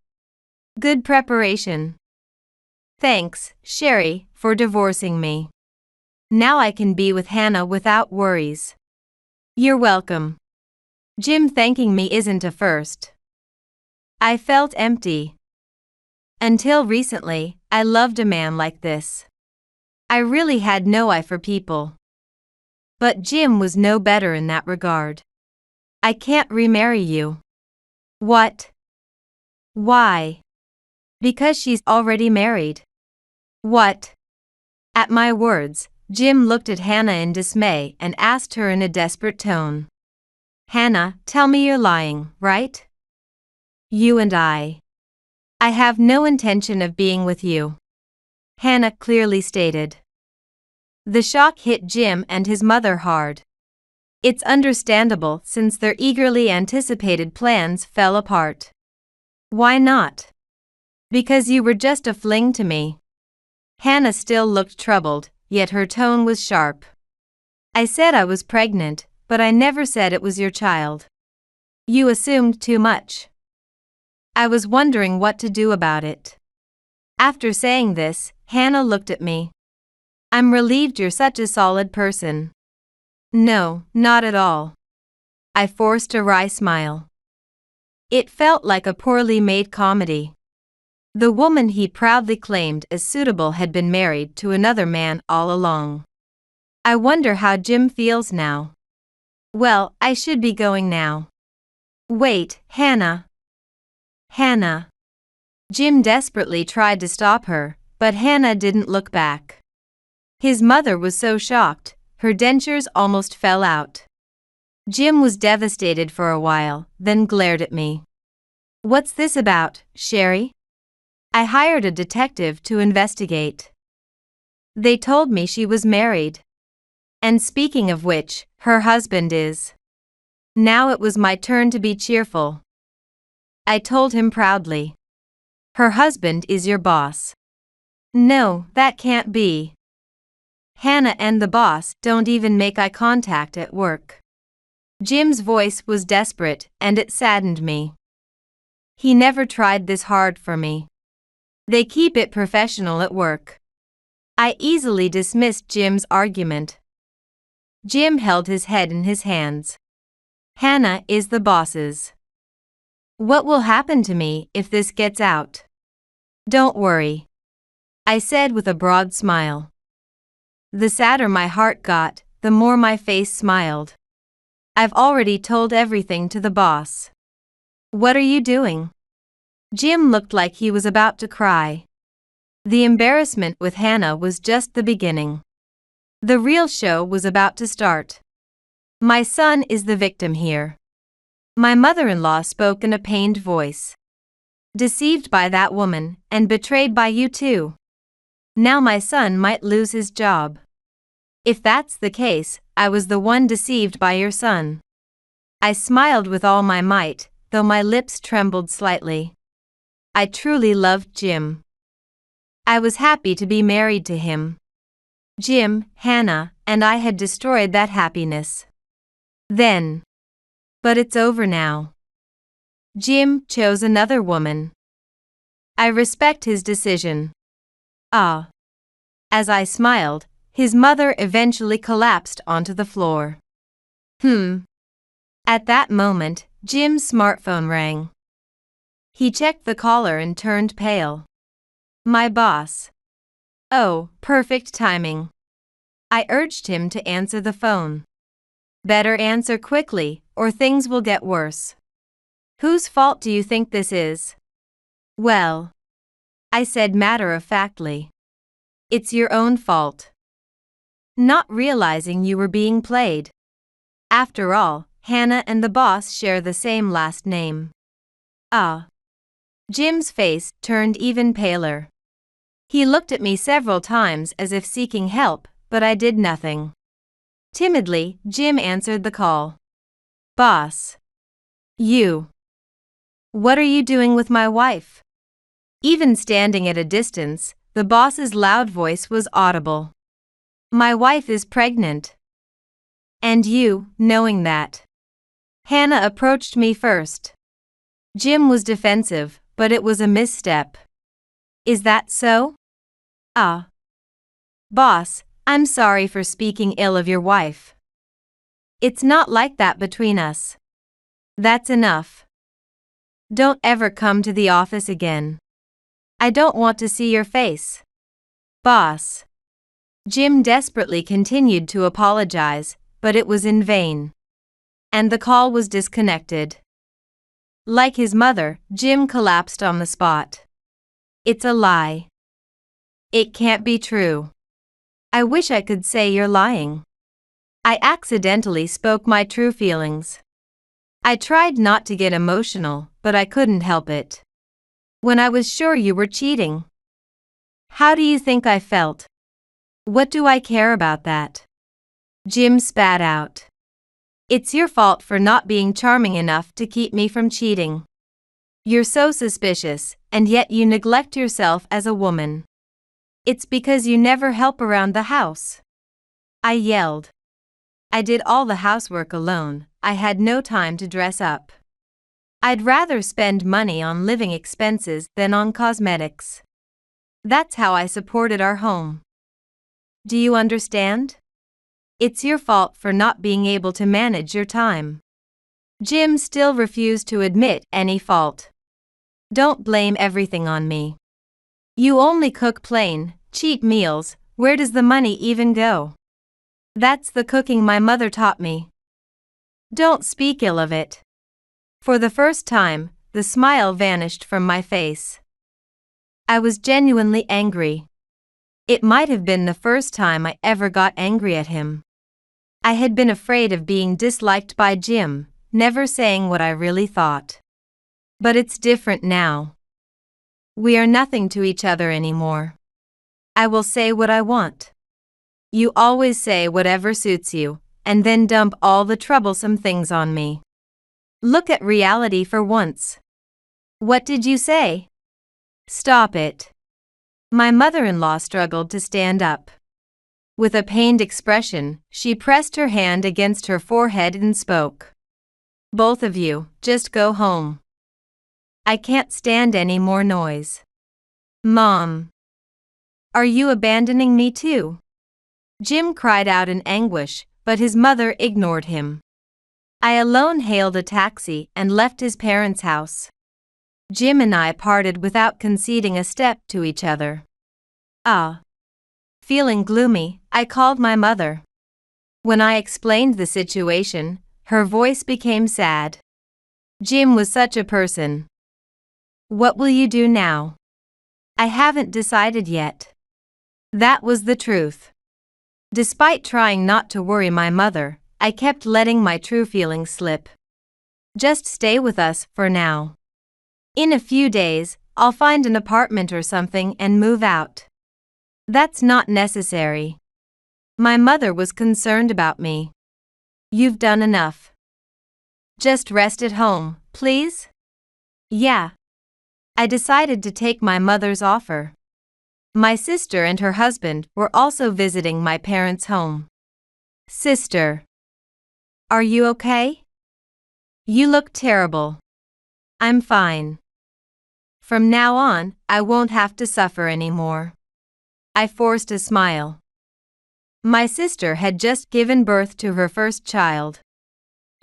"Good preparation. Thanks, Sherry, for divorcing me. Now I can be with Hannah without worries." "You're welcome." Jim thanking me isn't a first. I felt empty. Until recently, I loved a man like this. I really had no eye for people. But Jim was no better in that regard. "I can't remarry you." "What? Why?" "Because she's already married." "What?" At my words, Jim looked at Hannah in dismay and asked her in a desperate tone, Hannah, tell me you're lying, right? You and I have no intention of being with you, Hannah clearly stated. The shock hit Jim and his mother hard. It's understandable since their eagerly anticipated plans fell apart. Why not? Because you were just a fling to me. Hannah still looked troubled, yet her tone was sharp. I said I was pregnant, but I never said it was your child. You assumed too much. I was wondering what to do about it. After saying this, Hannah looked at me. I'm relieved you're such a solid person. No, not at all. I forced a wry smile. It felt like a poorly made comedy. The woman he proudly claimed as suitable had been married to another man all along. I wonder how Jim feels now. Well, I should be going now. Wait, Hannah. Hannah. Jim desperately tried to stop her, but Hannah didn't look back. His mother was so shocked, her dentures almost fell out. Jim was devastated for a while, then glared at me. What's this about, Sherry? I hired a detective to investigate. They told me she was married. And speaking of which, her husband is. Now it was my turn to be cheerful. I told him proudly. Her husband is your boss. No, that can't be. Hannah and the boss don't even make eye contact at work. Jim's voice was desperate, and it saddened me. He never tried this hard for me. They keep it professional at work. I easily dismissed Jim's argument. Jim held his head in his hands. Hannah is the boss's. What will happen to me if this gets out? Don't worry, I said with a broad smile. The sadder my heart got, the more my face smiled. I've already told everything to the boss. What are you doing? Jim looked like he was about to cry. The embarrassment with Hannah was just the beginning. The real show was about to start. My son is the victim here. My mother-in-law spoke in a pained voice. Deceived by that woman, and betrayed by you too. Now my son might lose his job. If that's the case, I was the one deceived by your son. I smiled with all my might, though my lips trembled slightly. I truly loved Jim. I was happy to be married to him. Jim, Hannah, and I had destroyed that happiness. Then. But it's over now. Jim chose another woman. I respect his decision. Ah. As I smiled, his mother eventually collapsed onto the floor. At that moment, Jim's smartphone rang. He checked the caller and turned pale. My boss. Oh, perfect timing. I urged him to answer the phone. Better answer quickly, or things will get worse. Whose fault do you think this is? Well, I said matter-of-factly. It's your own fault. Not realizing you were being played. After all, Hannah and the boss share the same last name. Ah. Jim's face turned even paler. He looked at me several times as if seeking help, but I did nothing. Timidly, Jim answered the call. Boss. You. What are you doing with my wife? Even standing at a distance, the boss's loud voice was audible. My wife is pregnant. And you, knowing that. Hannah approached me first. Jim was defensive, but it was a misstep. Is that so? Ah. Boss, I'm sorry for speaking ill of your wife. It's not like that between us. That's enough. Don't ever come to the office again. I don't want to see your face. Boss. Jim desperately continued to apologize, but it was in vain. And the call was disconnected. Like his mother, Jim collapsed on the spot. It's a lie. It can't be true. I wish I could say you're lying. I accidentally spoke my true feelings. I tried not to get emotional, but I couldn't help it. When I was sure you were cheating. How do you think I felt? What do I care about that? Jim spat out. It's your fault for not being charming enough to keep me from cheating. You're so suspicious, and yet you neglect yourself as a woman. It's because you never help around the house. I yelled. I did all the housework alone. I had no time to dress up. I'd rather spend money on living expenses than on cosmetics. That's how I supported our home. Do you understand? It's your fault for not being able to manage your time. Jim still refused to admit any fault. Don't blame everything on me. You only cook plain, cheap meals. Where does the money even go? That's the cooking my mother taught me. Don't speak ill of it. For the first time, the smile vanished from my face. I was genuinely angry. It might have been the first time I ever got angry at him. I had been afraid of being disliked by Jim, never saying what I really thought. But it's different now. We are nothing to each other anymore. I will say what I want. You always say whatever suits you, and then dump all the troublesome things on me. Look at reality for once. What did you say? Stop it. My mother-in-law struggled to stand up. With a pained expression, she pressed her hand against her forehead and spoke. Both of you, just go home. I can't stand any more noise. Mom. Are you abandoning me too? Jim cried out in anguish, but his mother ignored him. I alone hailed a taxi and left his parents' house. Jim and I parted without conceding a step to each other. Feeling gloomy, I called my mother. When I explained the situation, her voice became sad. Jim was such a person. What will you do now? I haven't decided yet. That was the truth. Despite trying not to worry my mother, I kept letting my true feelings slip. Just stay with us for now. In a few days, I'll find an apartment or something and move out. That's not necessary. My mother was concerned about me. You've done enough. Just rest at home, please? Yeah. I decided to take my mother's offer. My sister and her husband were also visiting my parents' home. Sister. Are you okay? You look terrible. I'm fine. From now on, I won't have to suffer anymore. I forced a smile. My sister had just given birth to her first child.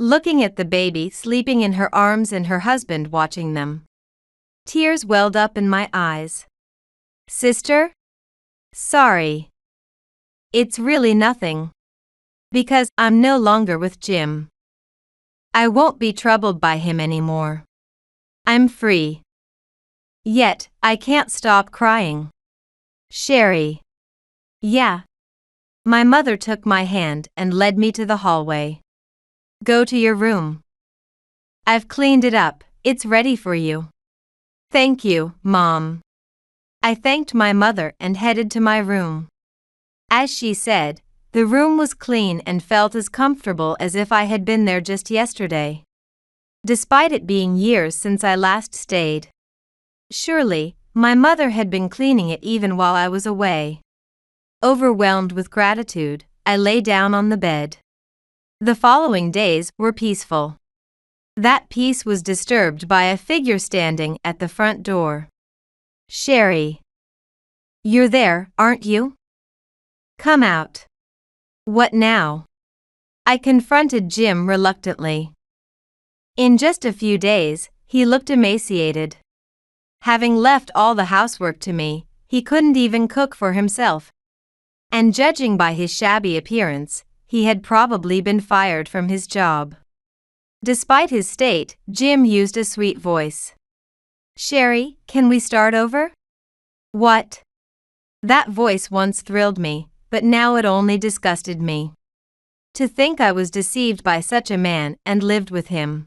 Looking at the baby sleeping in her arms and her husband watching them. Tears welled up in my eyes. Sister? Sorry. It's really nothing. Because I'm no longer with Jim. I won't be troubled by him anymore. I'm free. Yet, I can't stop crying. Sherry. Yeah. My mother took my hand and led me to the hallway. Go to your room. I've cleaned it up, it's ready for you. Thank you, Mom. I thanked my mother and headed to my room. As she said, the room was clean and felt as comfortable as if I had been there just yesterday. Despite it being years since I last stayed. Surely, my mother had been cleaning it even while I was away. Overwhelmed with gratitude, I lay down on the bed. The following days were peaceful. That peace was disturbed by a figure standing at the front door. Sherry. You're there, aren't you? Come out. What now? I confronted Jim reluctantly. In just a few days, he looked emaciated. Having left all the housework to me, he couldn't even cook for himself. And judging by his shabby appearance, he had probably been fired from his job. Despite his state, Jim used a sweet voice. Sherry, can we start over? What? That voice once thrilled me, but now it only disgusted me. To think I was deceived by such a man and lived with him.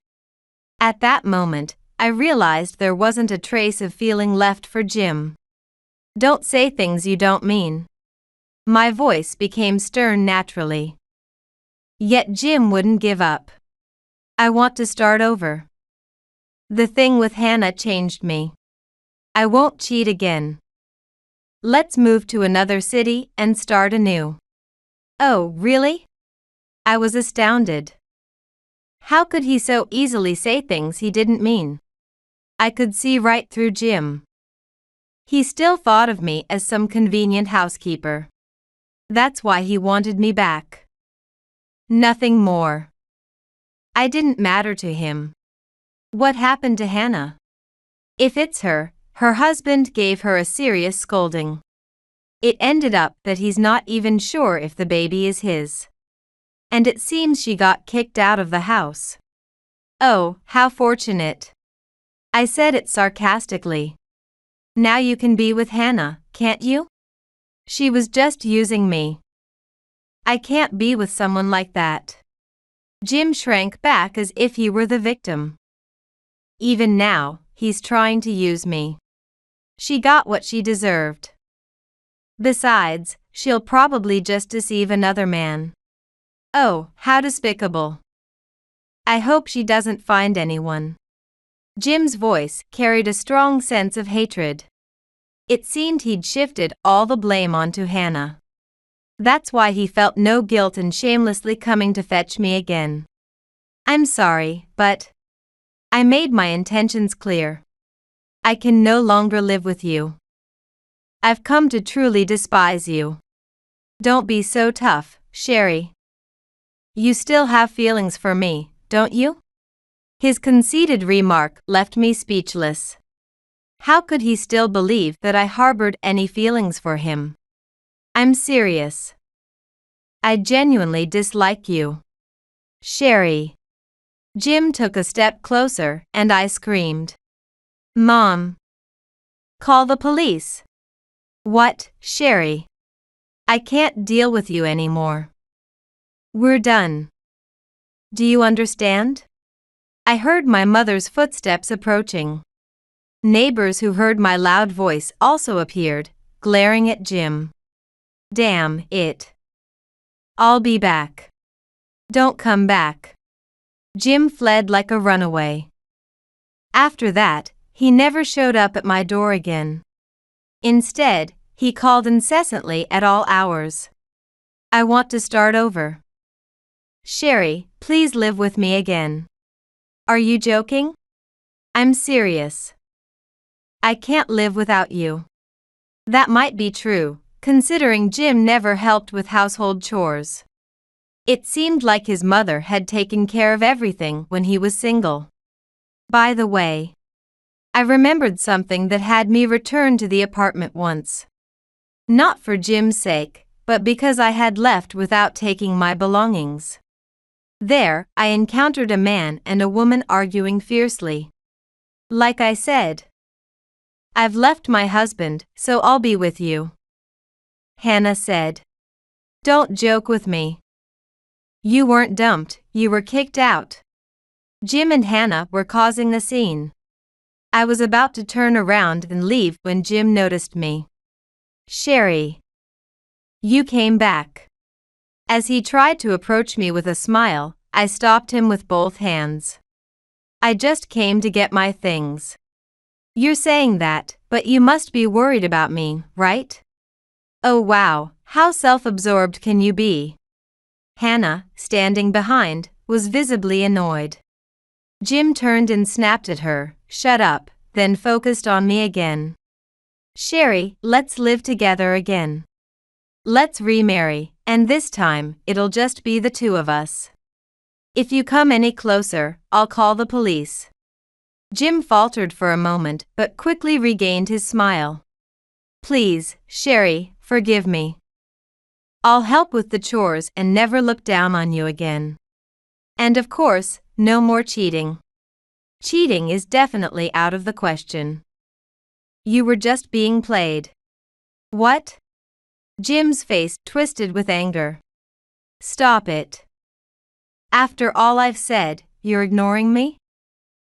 At that moment, I realized there wasn't a trace of feeling left for Jim. Don't say things you don't mean. My voice became stern naturally. Yet Jim wouldn't give up. I want to start over. The thing with Hannah changed me. I won't cheat again. Let's move to another city and start anew. Oh, really? I was astounded. How could he so easily say things he didn't mean? I could see right through Jim. He still thought of me as some convenient housekeeper. That's why he wanted me back. Nothing more. I didn't matter to him. What happened to Hannah? If it's her husband gave her a serious scolding. It ended up that he's not even sure if the baby is his. And it seems she got kicked out of the house. Oh, how fortunate. I said it sarcastically. Now you can be with Hannah, can't you? She was just using me. I can't be with someone like that. Jim shrank back as if he were the victim. Even now, he's trying to use me. She got what she deserved. Besides, she'll probably just deceive another man. Oh, how despicable. I hope she doesn't find anyone. Jim's voice carried a strong sense of hatred. It seemed he'd shifted all the blame onto Hannah. That's why he felt no guilt in shamelessly coming to fetch me again. I'm sorry, but I made my intentions clear. I can no longer live with you. I've come to truly despise you. Don't be so tough, Sherry. You still have feelings for me, don't you? His conceited remark left me speechless. How could he still believe that I harbored any feelings for him? I'm serious. I genuinely dislike you. Sherry. Jim took a step closer and I screamed. Mom. Call the police. What, Sherry? I can't deal with you anymore. We're done. Do you understand? I heard my mother's footsteps approaching. Neighbors who heard my loud voice also appeared, glaring at Jim. Damn it. I'll be back. Don't come back. Jim fled like a runaway. After that, he never showed up at my door again. Instead, he called incessantly at all hours. I want to start over. Sherry, please live with me again. Are you joking? I'm serious. I can't live without you. That might be true, considering Jim never helped with household chores. It seemed like his mother had taken care of everything when he was single. By the way, I remembered something that had me return to the apartment once. Not for Jim's sake, but because I had left without taking my belongings. There, I encountered a man and a woman arguing fiercely. Like I said, I've left my husband, so I'll be with you. Hannah said. Don't joke with me. You weren't dumped, you were kicked out. Jim and Hannah were causing a scene. I was about to turn around and leave when Jim noticed me. Sherry. You came back. As he tried to approach me with a smile, I stopped him with both hands. I just came to get my things. You're saying that, but you must be worried about me, right? Oh wow, how self-absorbed can you be? Hannah, standing behind, was visibly annoyed. Jim turned and snapped at her, shut up, then focused on me again. Sherry, let's live together again. Let's remarry, and this time, it'll just be the two of us. If you come any closer, I'll call the police. Jim faltered for a moment but quickly regained his smile. Please, Sherry, forgive me. I'll help with the chores and never look down on you again. And of course, no more cheating. Cheating is definitely out of the question. You were just being played. What? Jim's face twisted with anger. Stop it. After all I've said, you're ignoring me?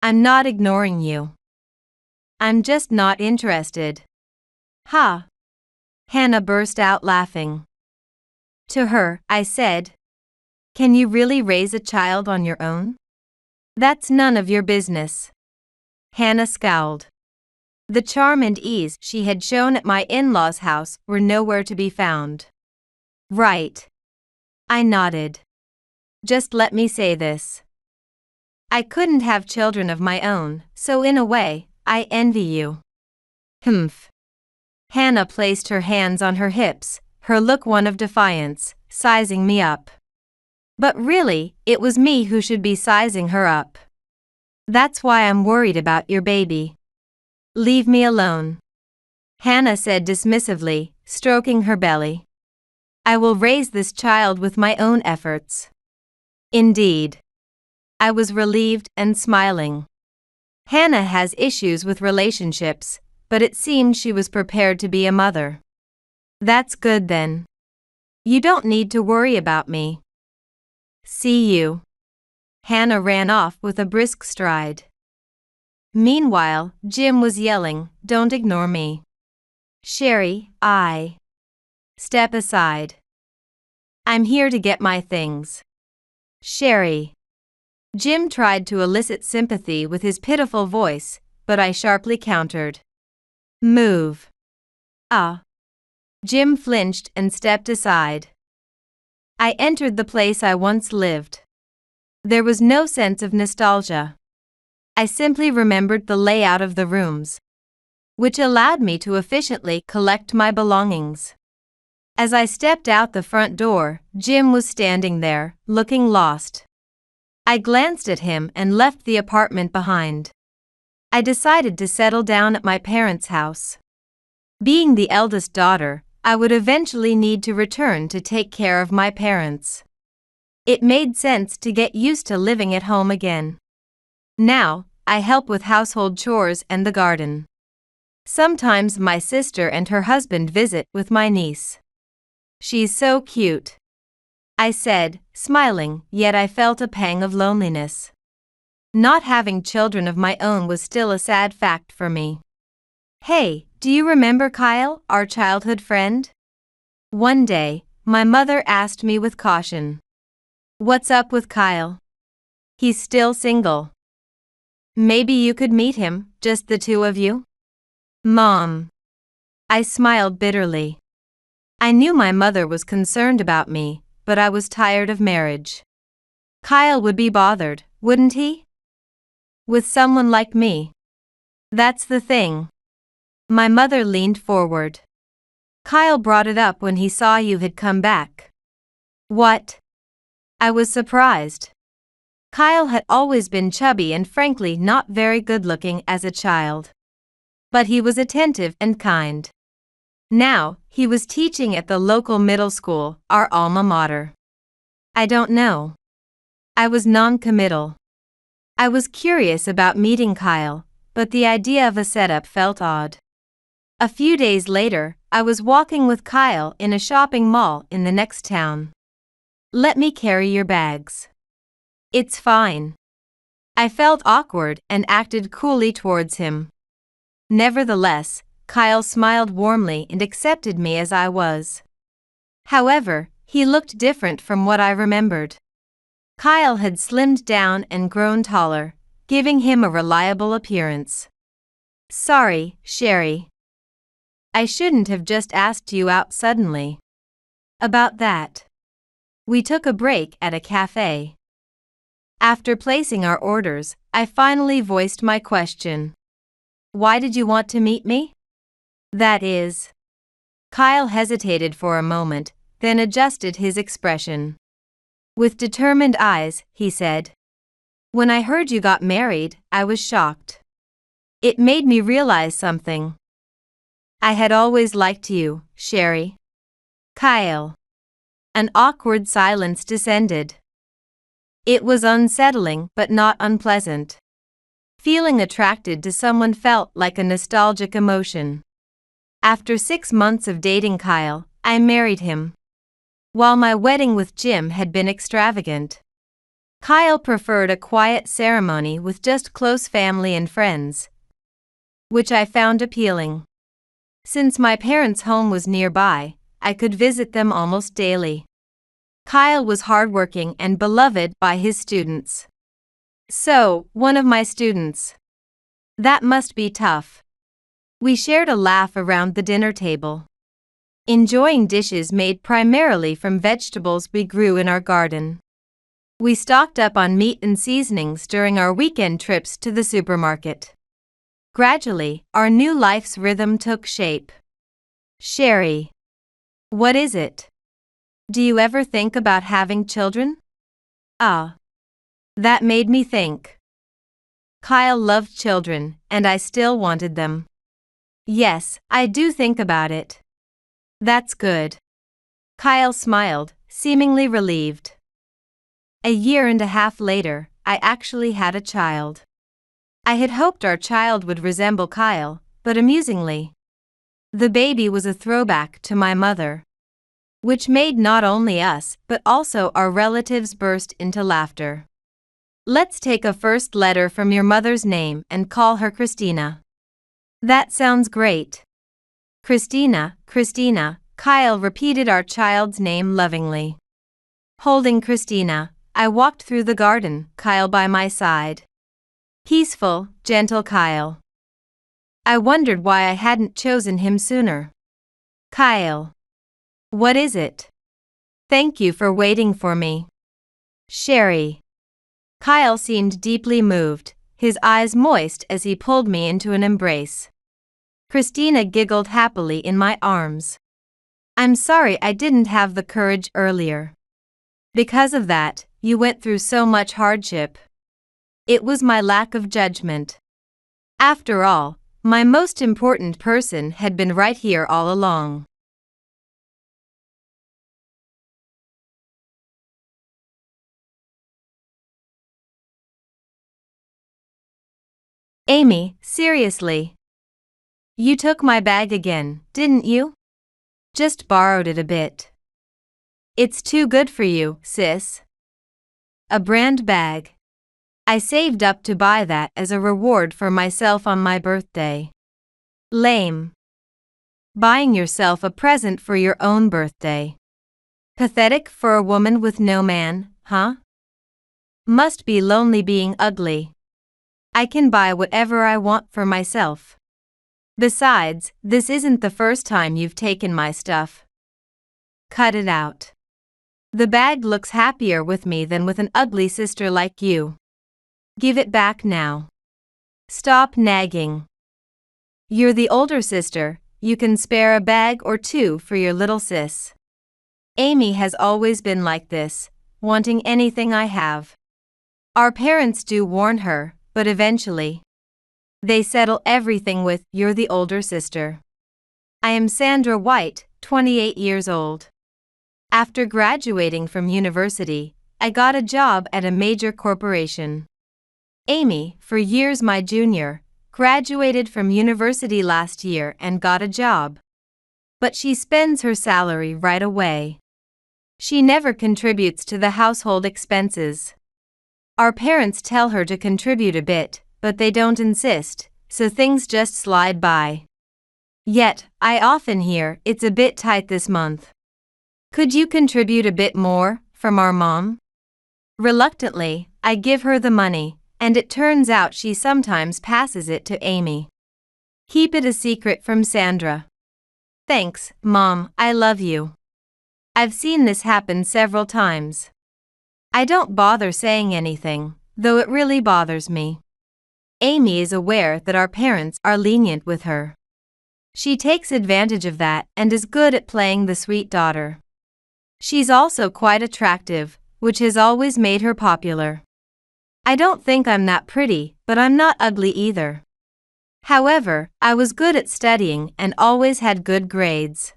I'm not ignoring you. I'm just not interested. Ha! Hannah burst out laughing. To her, I said, "Can you really raise a child on your own? That's none of your business." Hannah scowled. The charm and ease she had shown at my in-laws' house were nowhere to be found. Right. I nodded. Just let me say this. I couldn't have children of my own, so in a way, I envy you. Humph. Hannah placed her hands on her hips, her look one of defiance, sizing me up. But really, it was me who should be sizing her up. That's why I'm worried about your baby. Leave me alone. Hannah said dismissively, stroking her belly. I will raise this child with my own efforts. Indeed. I was relieved and smiling. Hannah has issues with relationships, but it seemed she was prepared to be a mother. That's good then. You don't need to worry about me. See you. Hannah ran off with a brisk stride. Meanwhile, Jim was yelling, "Don't ignore me. Sherry, step aside. I'm here to get my things." Sherry. Jim tried to elicit sympathy with his pitiful voice, but I sharply countered. Move. Jim flinched and stepped aside. I entered the place I once lived. There was no sense of nostalgia. I simply remembered the layout of the rooms, which allowed me to efficiently collect my belongings. As I stepped out the front door, Jim was standing there, looking lost. I glanced at him and left the apartment behind. I decided to settle down at my parents' house. Being the eldest daughter, I would eventually need to return to take care of my parents. It made sense to get used to living at home again. Now, I help with household chores and the garden. Sometimes my sister and her husband visit with my niece. She's so cute, I said, smiling, yet I felt a pang of loneliness. Not having children of my own was still a sad fact for me. Hey, do you remember Kyle, our childhood friend? One day, my mother asked me with caution. What's up with Kyle? He's still single. Maybe you could meet him, just the two of you? Mom. I smiled bitterly. I knew my mother was concerned about me, but I was tired of marriage. Kyle would be bothered, wouldn't he? With someone like me. That's the thing. My mother leaned forward. Kyle brought it up when he saw you had come back. What? I was surprised. Kyle had always been chubby and frankly not very good-looking as a child. But he was attentive and kind. Now, he was teaching at the local middle school, our alma mater. I don't know. I was non-committal. I was curious about meeting Kyle, but the idea of a setup felt odd. A few days later, I was walking with Kyle in a shopping mall in the next town. Let me carry your bags. It's fine. I felt awkward and acted coolly towards him. Nevertheless, Kyle smiled warmly and accepted me as I was. However, he looked different from what I remembered. Kyle had slimmed down and grown taller, giving him a reliable appearance. Sorry, Sherry. I shouldn't have just asked you out suddenly. About that. We took a break at a cafe. After placing our orders, I finally voiced my question. Why did you want to meet me? That is. Kyle hesitated for a moment, then adjusted his expression. With determined eyes, he said, When I heard you got married, I was shocked. It made me realize something. I had always liked you, Sherry. Kyle. An awkward silence descended. It was unsettling but not unpleasant. Feeling attracted to someone felt like a nostalgic emotion. After 6 months of dating Kyle, I married him. While my wedding with Jim had been extravagant, Kyle preferred a quiet ceremony with just close family and friends, which I found appealing. Since my parents' home was nearby, I could visit them almost daily. Kyle was hardworking and beloved by his students. So, one of my students. That must be tough. We shared a laugh around the dinner table, enjoying dishes made primarily from vegetables we grew in our garden. We stocked up on meat and seasonings during our weekend trips to the supermarket. Gradually, our new life's rhythm took shape. Sherry. What is it? Do you ever think about having children? Ah. That made me think. Kyle loved children, and I still wanted them. Yes, I do think about it. That's good. Kyle smiled, seemingly relieved. A year and a half later, I actually had a child. I had hoped our child would resemble Kyle, but amusingly, the baby was a throwback to my mother, which made not only us but also our relatives burst into laughter. Let's take a first letter from your mother's name and call her Christina. That sounds great. Christina, Christina, Kyle repeated our child's name lovingly. Holding Christina, I walked through the garden, Kyle by my side. Peaceful, gentle Kyle. I wondered why I hadn't chosen him sooner. Kyle. What is it? Thank you for waiting for me. Sherry. Kyle seemed deeply moved, his eyes moist as he pulled me into an embrace. Christina giggled happily in my arms. I'm sorry I didn't have the courage earlier. Because of that, you went through so much hardship. It was my lack of judgment. After all, my most important person had been right here all along. Amy, seriously. You took my bag again, didn't you? Just borrowed it a bit. It's too good for you, sis. A brand bag. I saved up to buy that as a reward for myself on my birthday. Lame. Buying yourself a present for your own birthday. Pathetic for a woman with no man, huh? Must be lonely being ugly. I can buy whatever I want for myself. Besides, this isn't the first time you've taken my stuff. Cut it out. The bag looks happier with me than with an ugly sister like you. Give it back now. Stop nagging. You're the older sister, you can spare a bag or two for your little sis. Amy has always been like this, wanting anything I have. Our parents do warn her, but eventually, they settle everything with, you're the older sister. I am Sandra White, 28 years old. After graduating from university, I got a job at a major corporation. Amy, for years my junior, graduated from university last year and got a job. But she spends her salary right away. She never contributes to the household expenses. Our parents tell her to contribute a bit, but they don't insist, so things just slide by. Yet, I often hear, it's a bit tight this month. Could you contribute a bit more, from our mom? Reluctantly, I give her the money, and it turns out she sometimes passes it to Amy. Keep it a secret from Sandra. Thanks, Mom, I love you. I've seen this happen several times. I don't bother saying anything, though it really bothers me. Amy is aware that our parents are lenient with her. She takes advantage of that and is good at playing the sweet daughter. She's also quite attractive, which has always made her popular. I don't think I'm that pretty, but I'm not ugly either. However, I was good at studying and always had good grades.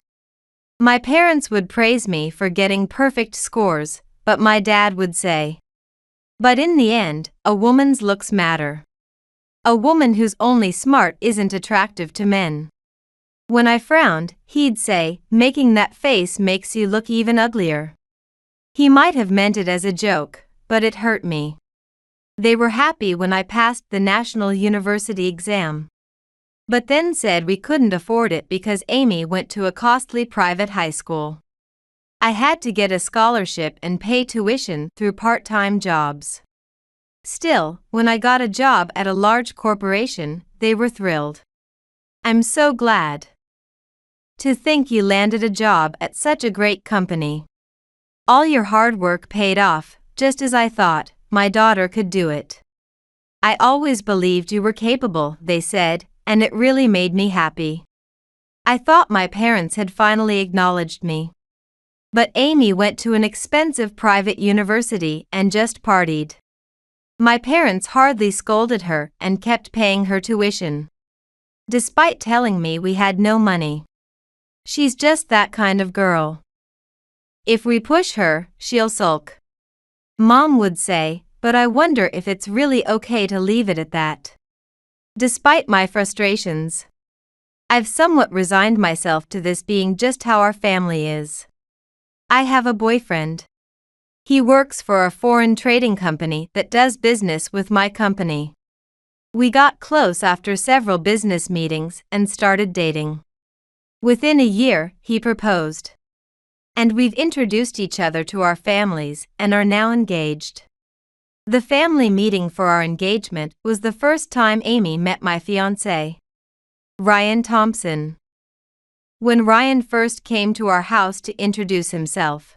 My parents would praise me for getting perfect scores, but my dad would say, but in the end, a woman's looks matter. A woman who's only smart isn't attractive to men. When I frowned, he'd say, making that face makes you look even uglier. He might have meant it as a joke, but it hurt me. They were happy when I passed the national university exam, but then said we couldn't afford it because Amy went to a costly private high school. I had to get a scholarship and pay tuition through part-time jobs. Still, when I got a job at a large corporation, they were thrilled. I'm so glad. To think you landed a job at such a great company. All your hard work paid off, just as I thought my daughter could do it. I always believed you were capable, they said, and it really made me happy. I thought my parents had finally acknowledged me. But Amy went to an expensive private university and just partied. My parents hardly scolded her and kept paying her tuition, despite telling me we had no money. She's just that kind of girl. If we push her, she'll sulk. Mom would say, but I wonder if it's really okay to leave it at that. Despite my frustrations, I've somewhat resigned myself to this being just how our family is. I have a boyfriend. He works for a foreign trading company that does business with my company. We got close after several business meetings and started dating. Within a year, he proposed. And we've introduced each other to our families and are now engaged. The family meeting for our engagement was the first time Amy met my fiancé, Ryan Thompson. When Ryan first came to our house to introduce himself,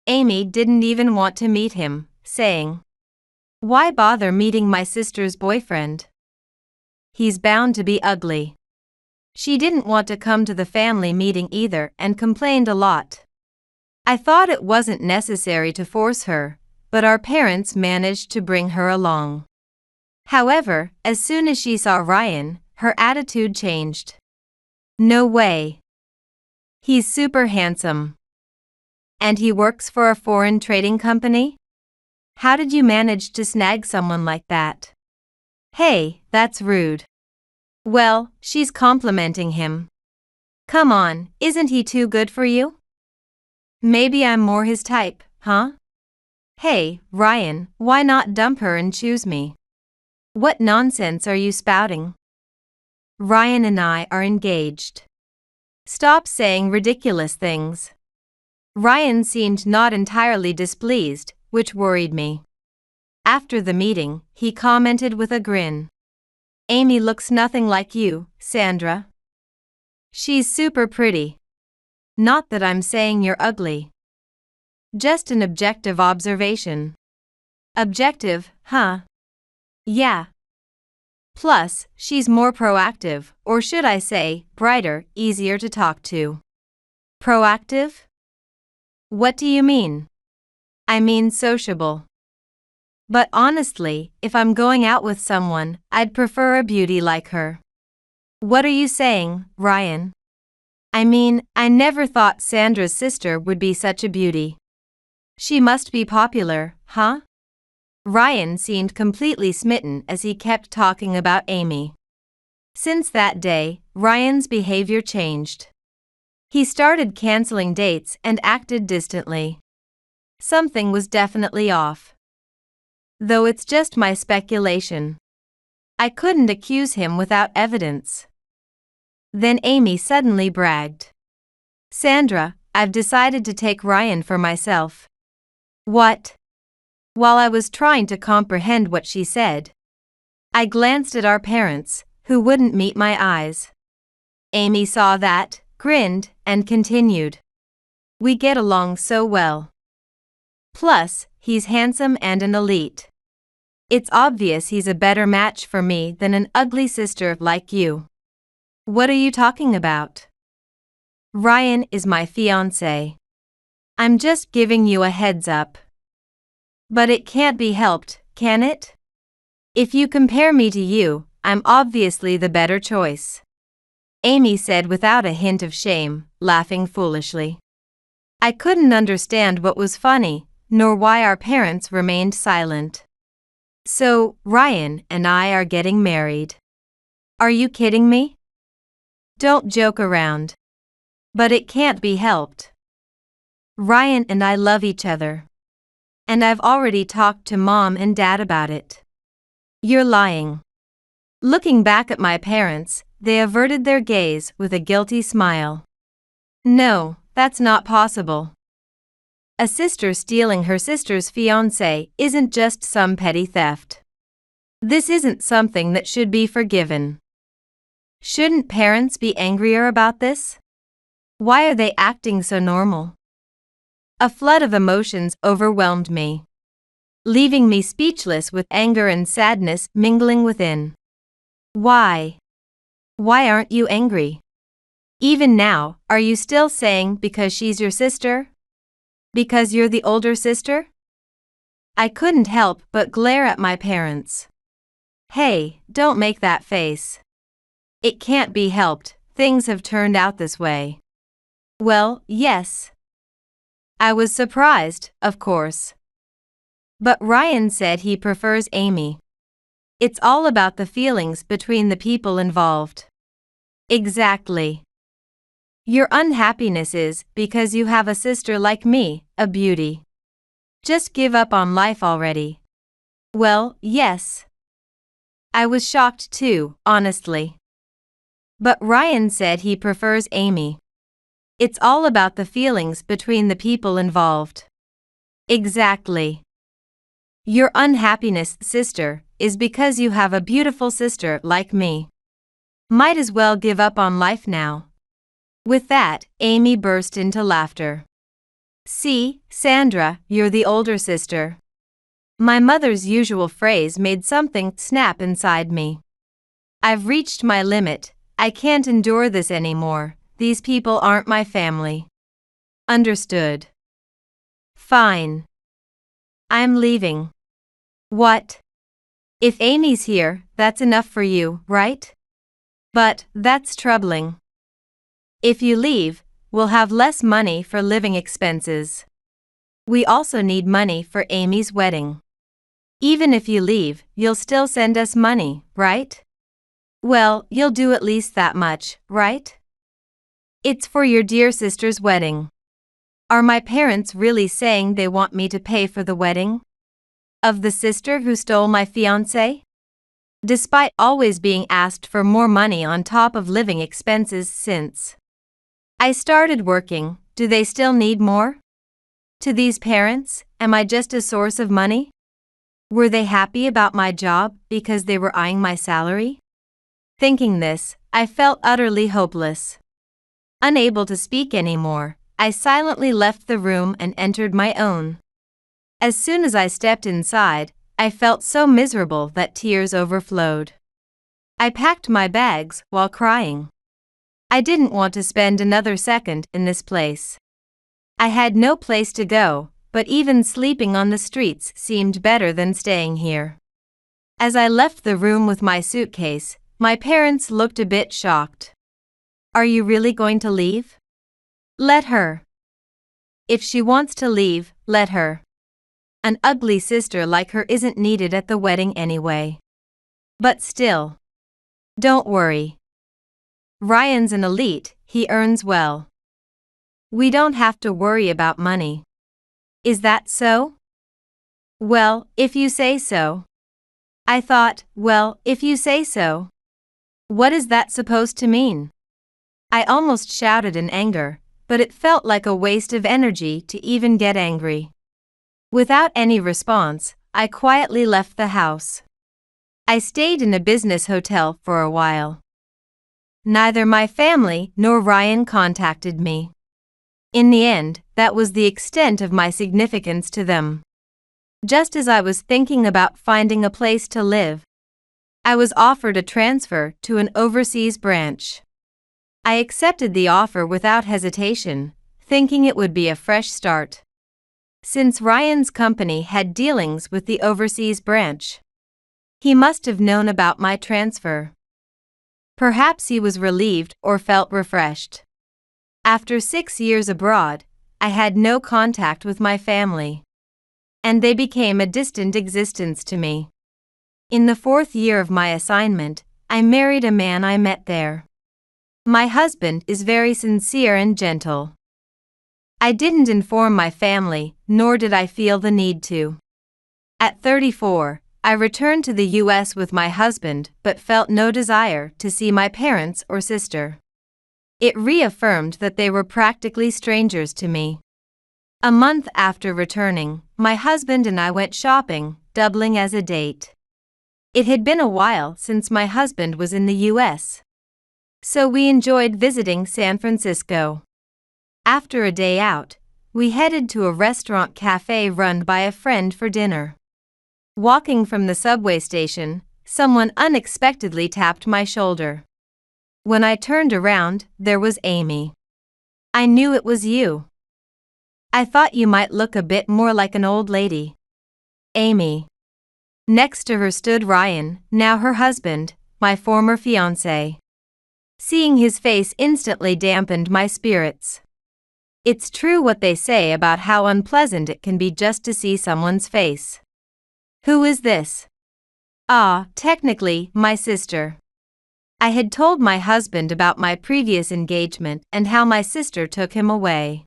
Amy didn't even want to meet him, saying, "Why bother meeting my sister's boyfriend? He's bound to be ugly." She didn't want to come to the family meeting either and complained a lot. I thought it wasn't necessary to force her, but our parents managed to bring her along. However, as soon as she saw Ryan, her attitude changed. No way. He's super handsome. And he works for a foreign trading company? How did you manage to snag someone like that? Hey, that's rude. Well, she's complimenting him. Come on, isn't he too good for you? Maybe I'm more his type, huh? Hey, Ryan, why not dump her and choose me? What nonsense are you spouting? Ryan and I are engaged. Stop saying ridiculous things. Ryan seemed not entirely displeased, which worried me. After the meeting, he commented with a grin. Amy looks nothing like you, Sandra. She's super pretty. Not that I'm saying you're ugly. Just an objective observation. Objective, huh? Yeah. Plus, she's more proactive, or should I say, brighter, easier to talk to. Proactive? What do you mean? I mean sociable. But honestly, if I'm going out with someone, I'd prefer a beauty like her. What are you saying, Ryan? I mean, I never thought Sandra's sister would be such a beauty. She must be popular, huh? Ryan seemed completely smitten as he kept talking about Amy. Since that day, Ryan's behavior changed. He started canceling dates and acted distantly. Something was definitely off. Though it's just my speculation. I couldn't accuse him without evidence. Then Amy suddenly bragged. Sandra, I've decided to take Ryan for myself. What? While I was trying to comprehend what she said, I glanced at our parents, who wouldn't meet my eyes. Amy saw that, grinned, and continued. We get along so well. Plus, he's handsome and an elite. It's obvious he's a better match for me than an ugly sister like you. What are you talking about? Ryan is my fiancé. I'm just giving you a heads up. But it can't be helped, can it? If you compare me to you, I'm obviously the better choice. Amy said without a hint of shame, laughing foolishly. I couldn't understand what was funny, nor why our parents remained silent. So, Ryan and I are getting married. Are you kidding me? Don't joke around. But it can't be helped. Ryan and I love each other. And I've already talked to Mom and Dad about it. You're lying. Looking back at my parents, they averted their gaze with a guilty smile. No, that's not possible. A sister stealing her sister's fiancé isn't just some petty theft. This isn't something that should be forgiven. Shouldn't parents be angrier about this? Why are they acting so normal? A flood of emotions overwhelmed me, leaving me speechless with anger and sadness mingling within. Why? Why aren't you angry? Even now, are you still saying because she's your sister? Because you're the older sister? I couldn't help but glare at my parents. Hey, don't make that face. It can't be helped, things have turned out this way. Well, yes. I was surprised, of course. But Ryan said he prefers Amy. It's all about the feelings between the people involved. Exactly. Your unhappiness is because you have a sister like me, a beauty. Just give up on life already. Well, yes. I was shocked too, honestly. But Ryan said he prefers Amy. It's all about the feelings between the people involved. Exactly. Your unhappiness, sister, is because you have a beautiful sister like me. Might as well give up on life now. With that, Amy burst into laughter. See, Sandra, you're the older sister. My mother's usual phrase made something snap inside me. I've reached my limit, I can't endure this anymore, these people aren't my family. Understood. Fine. I'm leaving. What? If Amy's here, that's enough for you, right? But that's troubling. If you leave, we'll have less money for living expenses. We also need money for Amy's wedding. Even if you leave, you'll still send us money, right? Well, you'll do at least that much, right? It's for your dear sister's wedding. Are my parents really saying they want me to pay for the wedding? Of the sister who stole my fiancé? Despite always being asked for more money on top of living expenses since I started working, do they still need more? To these parents, am I just a source of money? Were they happy about my job because they were eyeing my salary? Thinking this, I felt utterly hopeless. Unable to speak anymore, I silently left the room and entered my own. As soon as I stepped inside, I felt so miserable that tears overflowed. I packed my bags while crying. I didn't want to spend another second in this place. I had no place to go, but even sleeping on the streets seemed better than staying here. As I left the room with my suitcase, my parents looked a bit shocked. Are you really going to leave? Let her. If she wants to leave, let her. An ugly sister like her isn't needed at the wedding anyway. But still. Don't worry. Ryan's an elite, he earns well. We don't have to worry about money. Is that so? Well, if you say so. I thought, well, if you say so. What is that supposed to mean? I almost shouted in anger, but it felt like a waste of energy to even get angry. Without any response, I quietly left the house. I stayed in a business hotel for a while. Neither my family nor Ryan contacted me. In the end, that was the extent of my significance to them. Just as I was thinking about finding a place to live, I was offered a transfer to an overseas branch. I accepted the offer without hesitation, thinking it would be a fresh start. Since Ryan's company had dealings with the overseas branch, he must have known about my transfer. Perhaps he was relieved or felt refreshed. After 6 years abroad, I had no contact with my family, and they became a distant existence to me. In the 4th year of my assignment, I married a man I met there. My husband is very sincere and gentle. I didn't inform my family, nor did I feel the need to. At 34, I returned to the US with my husband but felt no desire to see my parents or sister. It reaffirmed that they were practically strangers to me. A month after returning, my husband and I went shopping, doubling as a date. It had been a while since my husband was in the US, so we enjoyed visiting San Francisco. After a day out, we headed to a restaurant cafe run by a friend for dinner. Walking from the subway station, someone unexpectedly tapped my shoulder. When I turned around, there was Amy. I knew it was you. I thought you might look a bit more like an old lady. Amy. Next to her stood Ryan, now her husband, my former fiancé. Seeing his face instantly dampened my spirits. It's true what they say about how unpleasant it can be just to see someone's face. Who is this? Technically, my sister. I had told my husband about my previous engagement and how my sister took him away.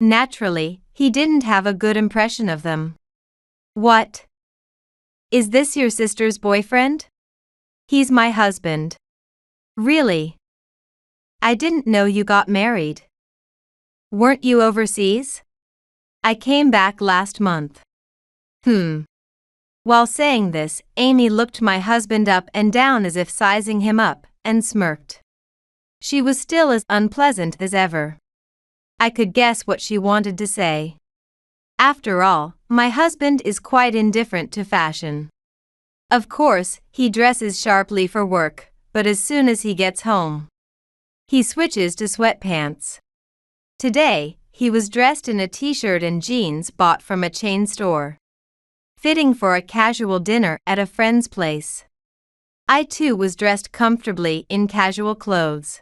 Naturally, he didn't have a good impression of them. What? Is this your sister's boyfriend? He's my husband. Really? I didn't know you got married. Weren't you overseas? I came back last month. While saying this, Amy looked my husband up and down as if sizing him up, and smirked. She was still as unpleasant as ever. I could guess what she wanted to say. After all, my husband is quite indifferent to fashion. Of course, he dresses sharply for work, but as soon as he gets home, he switches to sweatpants. Today, he was dressed in a t-shirt and jeans bought from a chain store, fitting for a casual dinner at a friend's place. I too was dressed comfortably in casual clothes.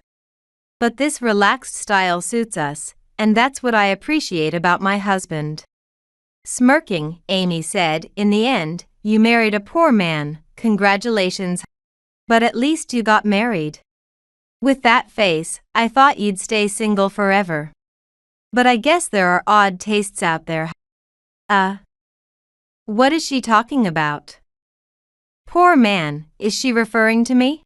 But this relaxed style suits us, and that's what I appreciate about my husband. Smirking, Amy said, "In the end, you married a poor man, congratulations. But at least you got married. With that face, I thought you'd stay single forever. But I guess there are odd tastes out there." What is she talking about? Poor man, is she referring to me?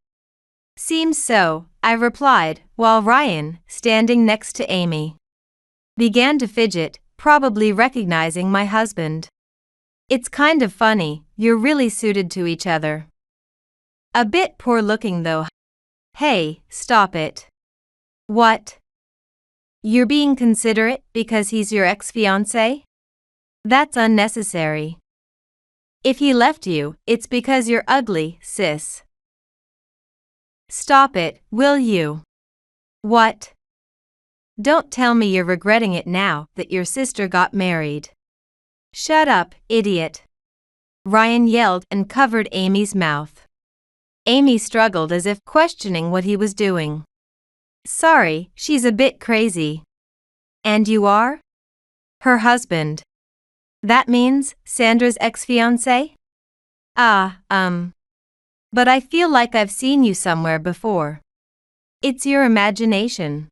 Seems so, I replied, while Ryan, standing next to Amy, began to fidget, probably recognizing my husband. It's kind of funny, you're really suited to each other. A bit poor looking though. Hey, stop it. What? You're being considerate because he's your ex-fiancé? That's unnecessary. If he left you, it's because you're ugly, sis. Stop it, will you? What? Don't tell me you're regretting it now that your sister got married. Shut up, idiot. Ryan yelled and covered Amy's mouth. Amy struggled as if questioning what he was doing. Sorry, she's a bit crazy. And you are? Her husband. That means Sandra's ex-fiancé? But I feel like I've seen you somewhere before. It's your imagination.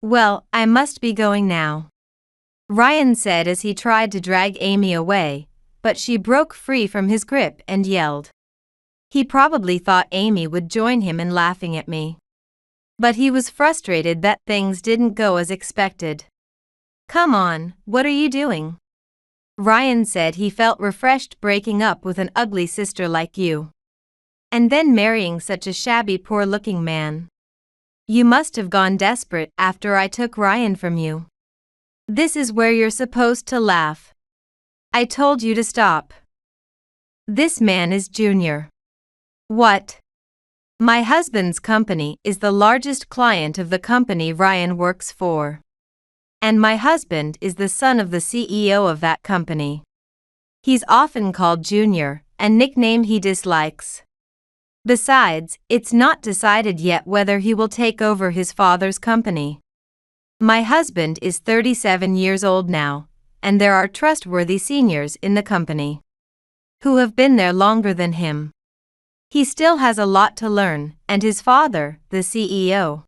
Well, I must be going now, Ryan said as he tried to drag Amy away, but she broke free from his grip and yelled. He probably thought Amy would join him in laughing at me. But he was frustrated that things didn't go as expected. Come on, what are you doing? Ryan said he felt refreshed breaking up with an ugly sister like you. And then marrying such a shabby poor-looking man. You must have gone desperate after I took Ryan from you. This is where you're supposed to laugh. I told you to stop. This man is Junior. What? My husband's company is the largest client of the company Ryan works for. And my husband is the son of the CEO of that company. He's often called Junior, a nickname he dislikes. Besides, it's not decided yet whether he will take over his father's company. My husband is 37 years old now, and there are trustworthy seniors in the company who have been there longer than him. He still has a lot to learn, and his father, the CEO,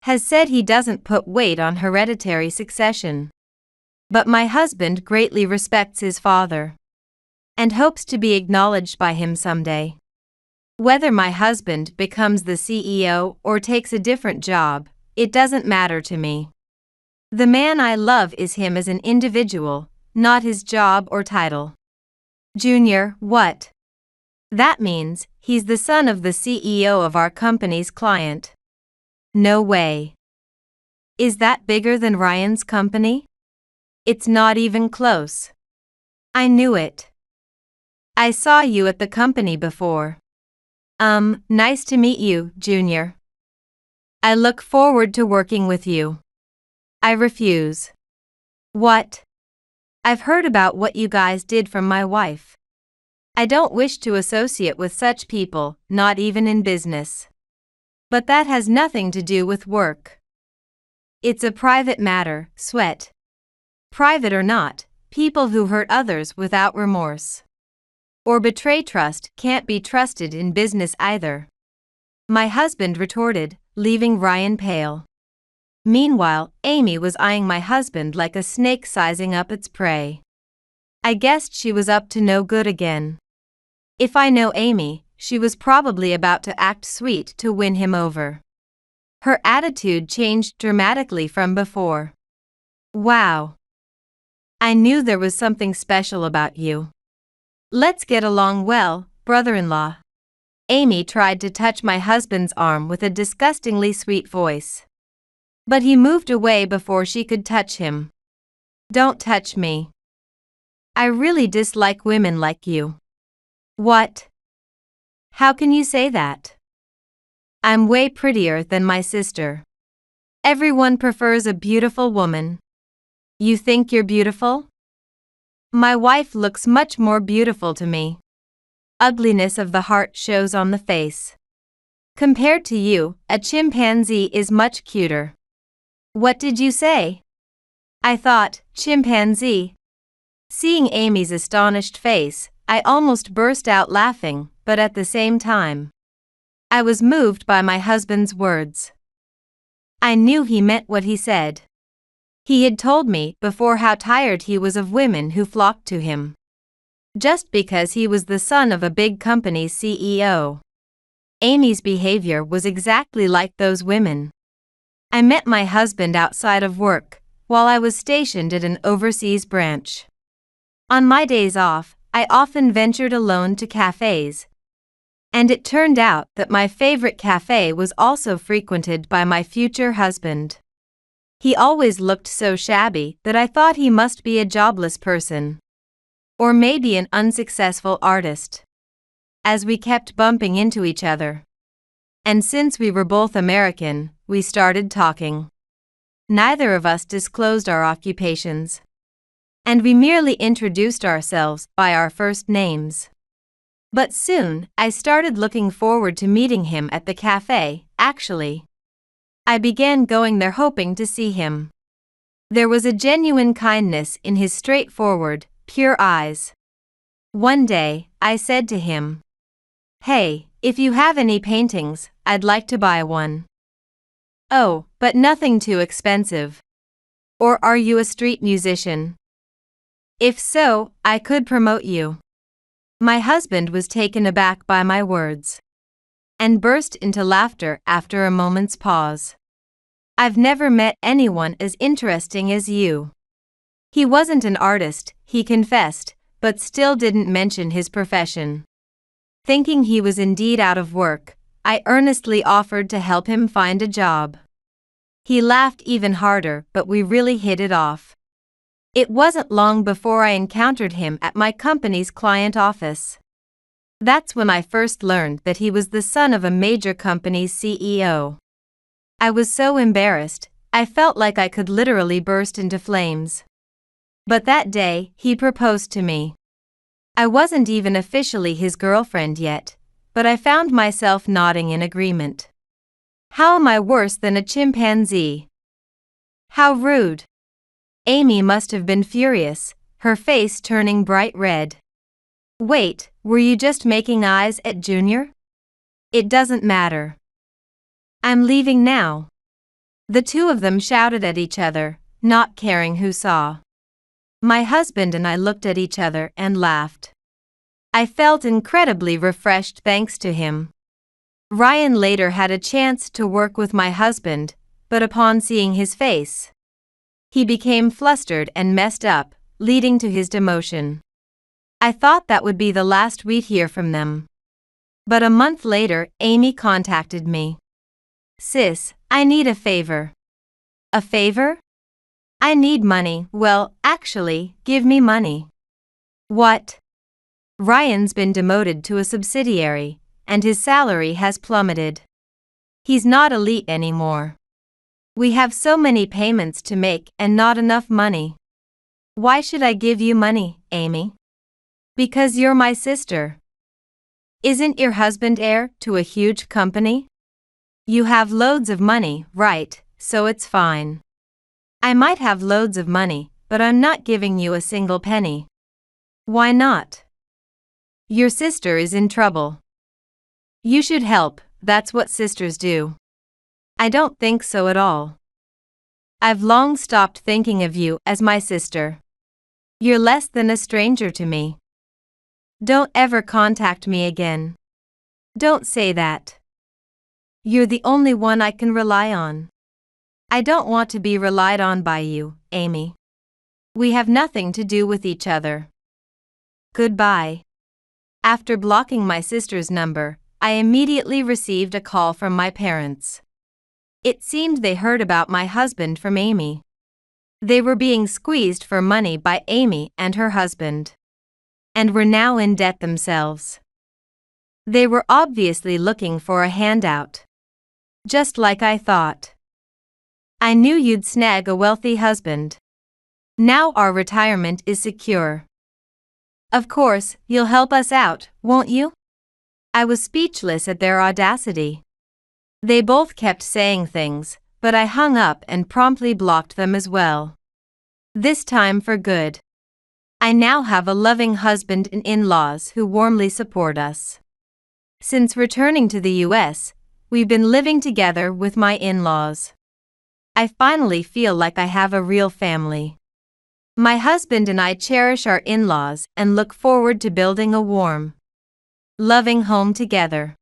has said he doesn't put weight on hereditary succession. But my husband greatly respects his father and hopes to be acknowledged by him someday. Whether my husband becomes the CEO or takes a different job, it doesn't matter to me. The man I love is him as an individual, not his job or title. Junior, what? That means he's the son of the CEO of our company's client. No way. Is that bigger than Ryan's company? It's not even close. I knew it. I saw you at the company before. Nice to meet you, Junior. I look forward to working with you. I refuse. What? I've heard about what you guys did from my wife. I don't wish to associate with such people, not even in business. But that has nothing to do with work. It's a private matter, Sweat. Private or not, people who hurt others without remorse or betray trust can't be trusted in business either. My husband retorted, leaving Ryan pale. Meanwhile, Amy was eyeing my husband like a snake sizing up its prey. I guessed she was up to no good again. If I know Amy, she was probably about to act sweet to win him over. Her attitude changed dramatically from before. Wow. I knew there was something special about you. Let's get along well, brother-in-law. Amy tried to touch my husband's arm with a disgustingly sweet voice. But he moved away before she could touch him. Don't touch me. I really dislike women like you. What? How can you say that? I'm way prettier than my sister. Everyone prefers a beautiful woman. You think you're beautiful? My wife looks much more beautiful to me. Ugliness of the heart shows on the face. Compared to you, a chimpanzee is much cuter. What did you say? I thought, chimpanzee. Seeing Amy's astonished face, I almost burst out laughing, but at the same time, I was moved by my husband's words. I knew he meant what he said. He had told me before how tired he was of women who flocked to him just because he was the son of a big company's CEO. Amy's behavior was exactly like those women. I met my husband outside of work, while I was stationed at an overseas branch. On my days off, I often ventured alone to cafes. And it turned out that my favorite cafe was also frequented by my future husband. He always looked so shabby that I thought he must be a jobless person. Or maybe an unsuccessful artist. As we kept bumping into each other. And since we were both American, we started talking. Neither of us disclosed our occupations. And we merely introduced ourselves by our first names. But soon, I started looking forward to meeting him at the cafe, actually. I began going there hoping to see him. There was a genuine kindness in his straightforward, pure eyes. One day, I said to him, "Hey, if you have any paintings, I'd like to buy one." "Oh, but nothing too expensive. Or are you a street musician? If so, I could promote you." My husband was taken aback by my words and burst into laughter after a moment's pause. "I've never met anyone as interesting as you." He wasn't an artist, he confessed, but still didn't mention his profession. Thinking he was indeed out of work, I earnestly offered to help him find a job. He laughed even harder, but we really hit it off. It wasn't long before I encountered him at my company's client office. That's when I first learned that he was the son of a major company's CEO. I was so embarrassed, I felt like I could literally burst into flames. But that day, he proposed to me. I wasn't even officially his girlfriend yet, but I found myself nodding in agreement. How am I worse than a chimpanzee? How rude. Amy must have been furious, her face turning bright red. Wait, were you just making eyes at Junior? It doesn't matter. I'm leaving now. The two of them shouted at each other, not caring who saw. My husband and I looked at each other and laughed. I felt incredibly refreshed thanks to him. Ryan later had a chance to work with my husband, but upon seeing his face, he became flustered and messed up, leading to his demotion. I thought that would be the last we'd hear from them. But a month later, Amy contacted me. "Sis, I need a favor." "A favor?" "I need money." "Well, actually, give me money." "What?" "Ryan's been demoted to a subsidiary, and his salary has plummeted. He's not elite anymore. We have so many payments to make and not enough money." "Why should I give you money, Amy?" "Because you're my sister." "Isn't your husband heir to a huge company?" "You have loads of money, right, so it's fine." "I might have loads of money, but I'm not giving you a single penny." "Why not?" "Your sister is in trouble. You should help, that's what sisters do." "I don't think so at all. I've long stopped thinking of you as my sister. You're less than a stranger to me. Don't ever contact me again." "Don't say that. You're the only one I can rely on." "I don't want to be relied on by you, Amy. We have nothing to do with each other. Goodbye." After blocking my sister's number, I immediately received a call from my parents. It seemed they heard about my husband from Amy. They were being squeezed for money by Amy and her husband, and were now in debt themselves. They were obviously looking for a handout. Just like I thought. "I knew you'd snag a wealthy husband. Now our retirement is secure. Of course, you'll help us out, won't you?" I was speechless at their audacity. They both kept saying things, but I hung up and promptly blocked them as well. This time for good. I now have a loving husband and in-laws who warmly support us. Since returning to the US, we've been living together with my in-laws. I finally feel like I have a real family. My husband and I cherish our in-laws and look forward to building a warm, loving home together.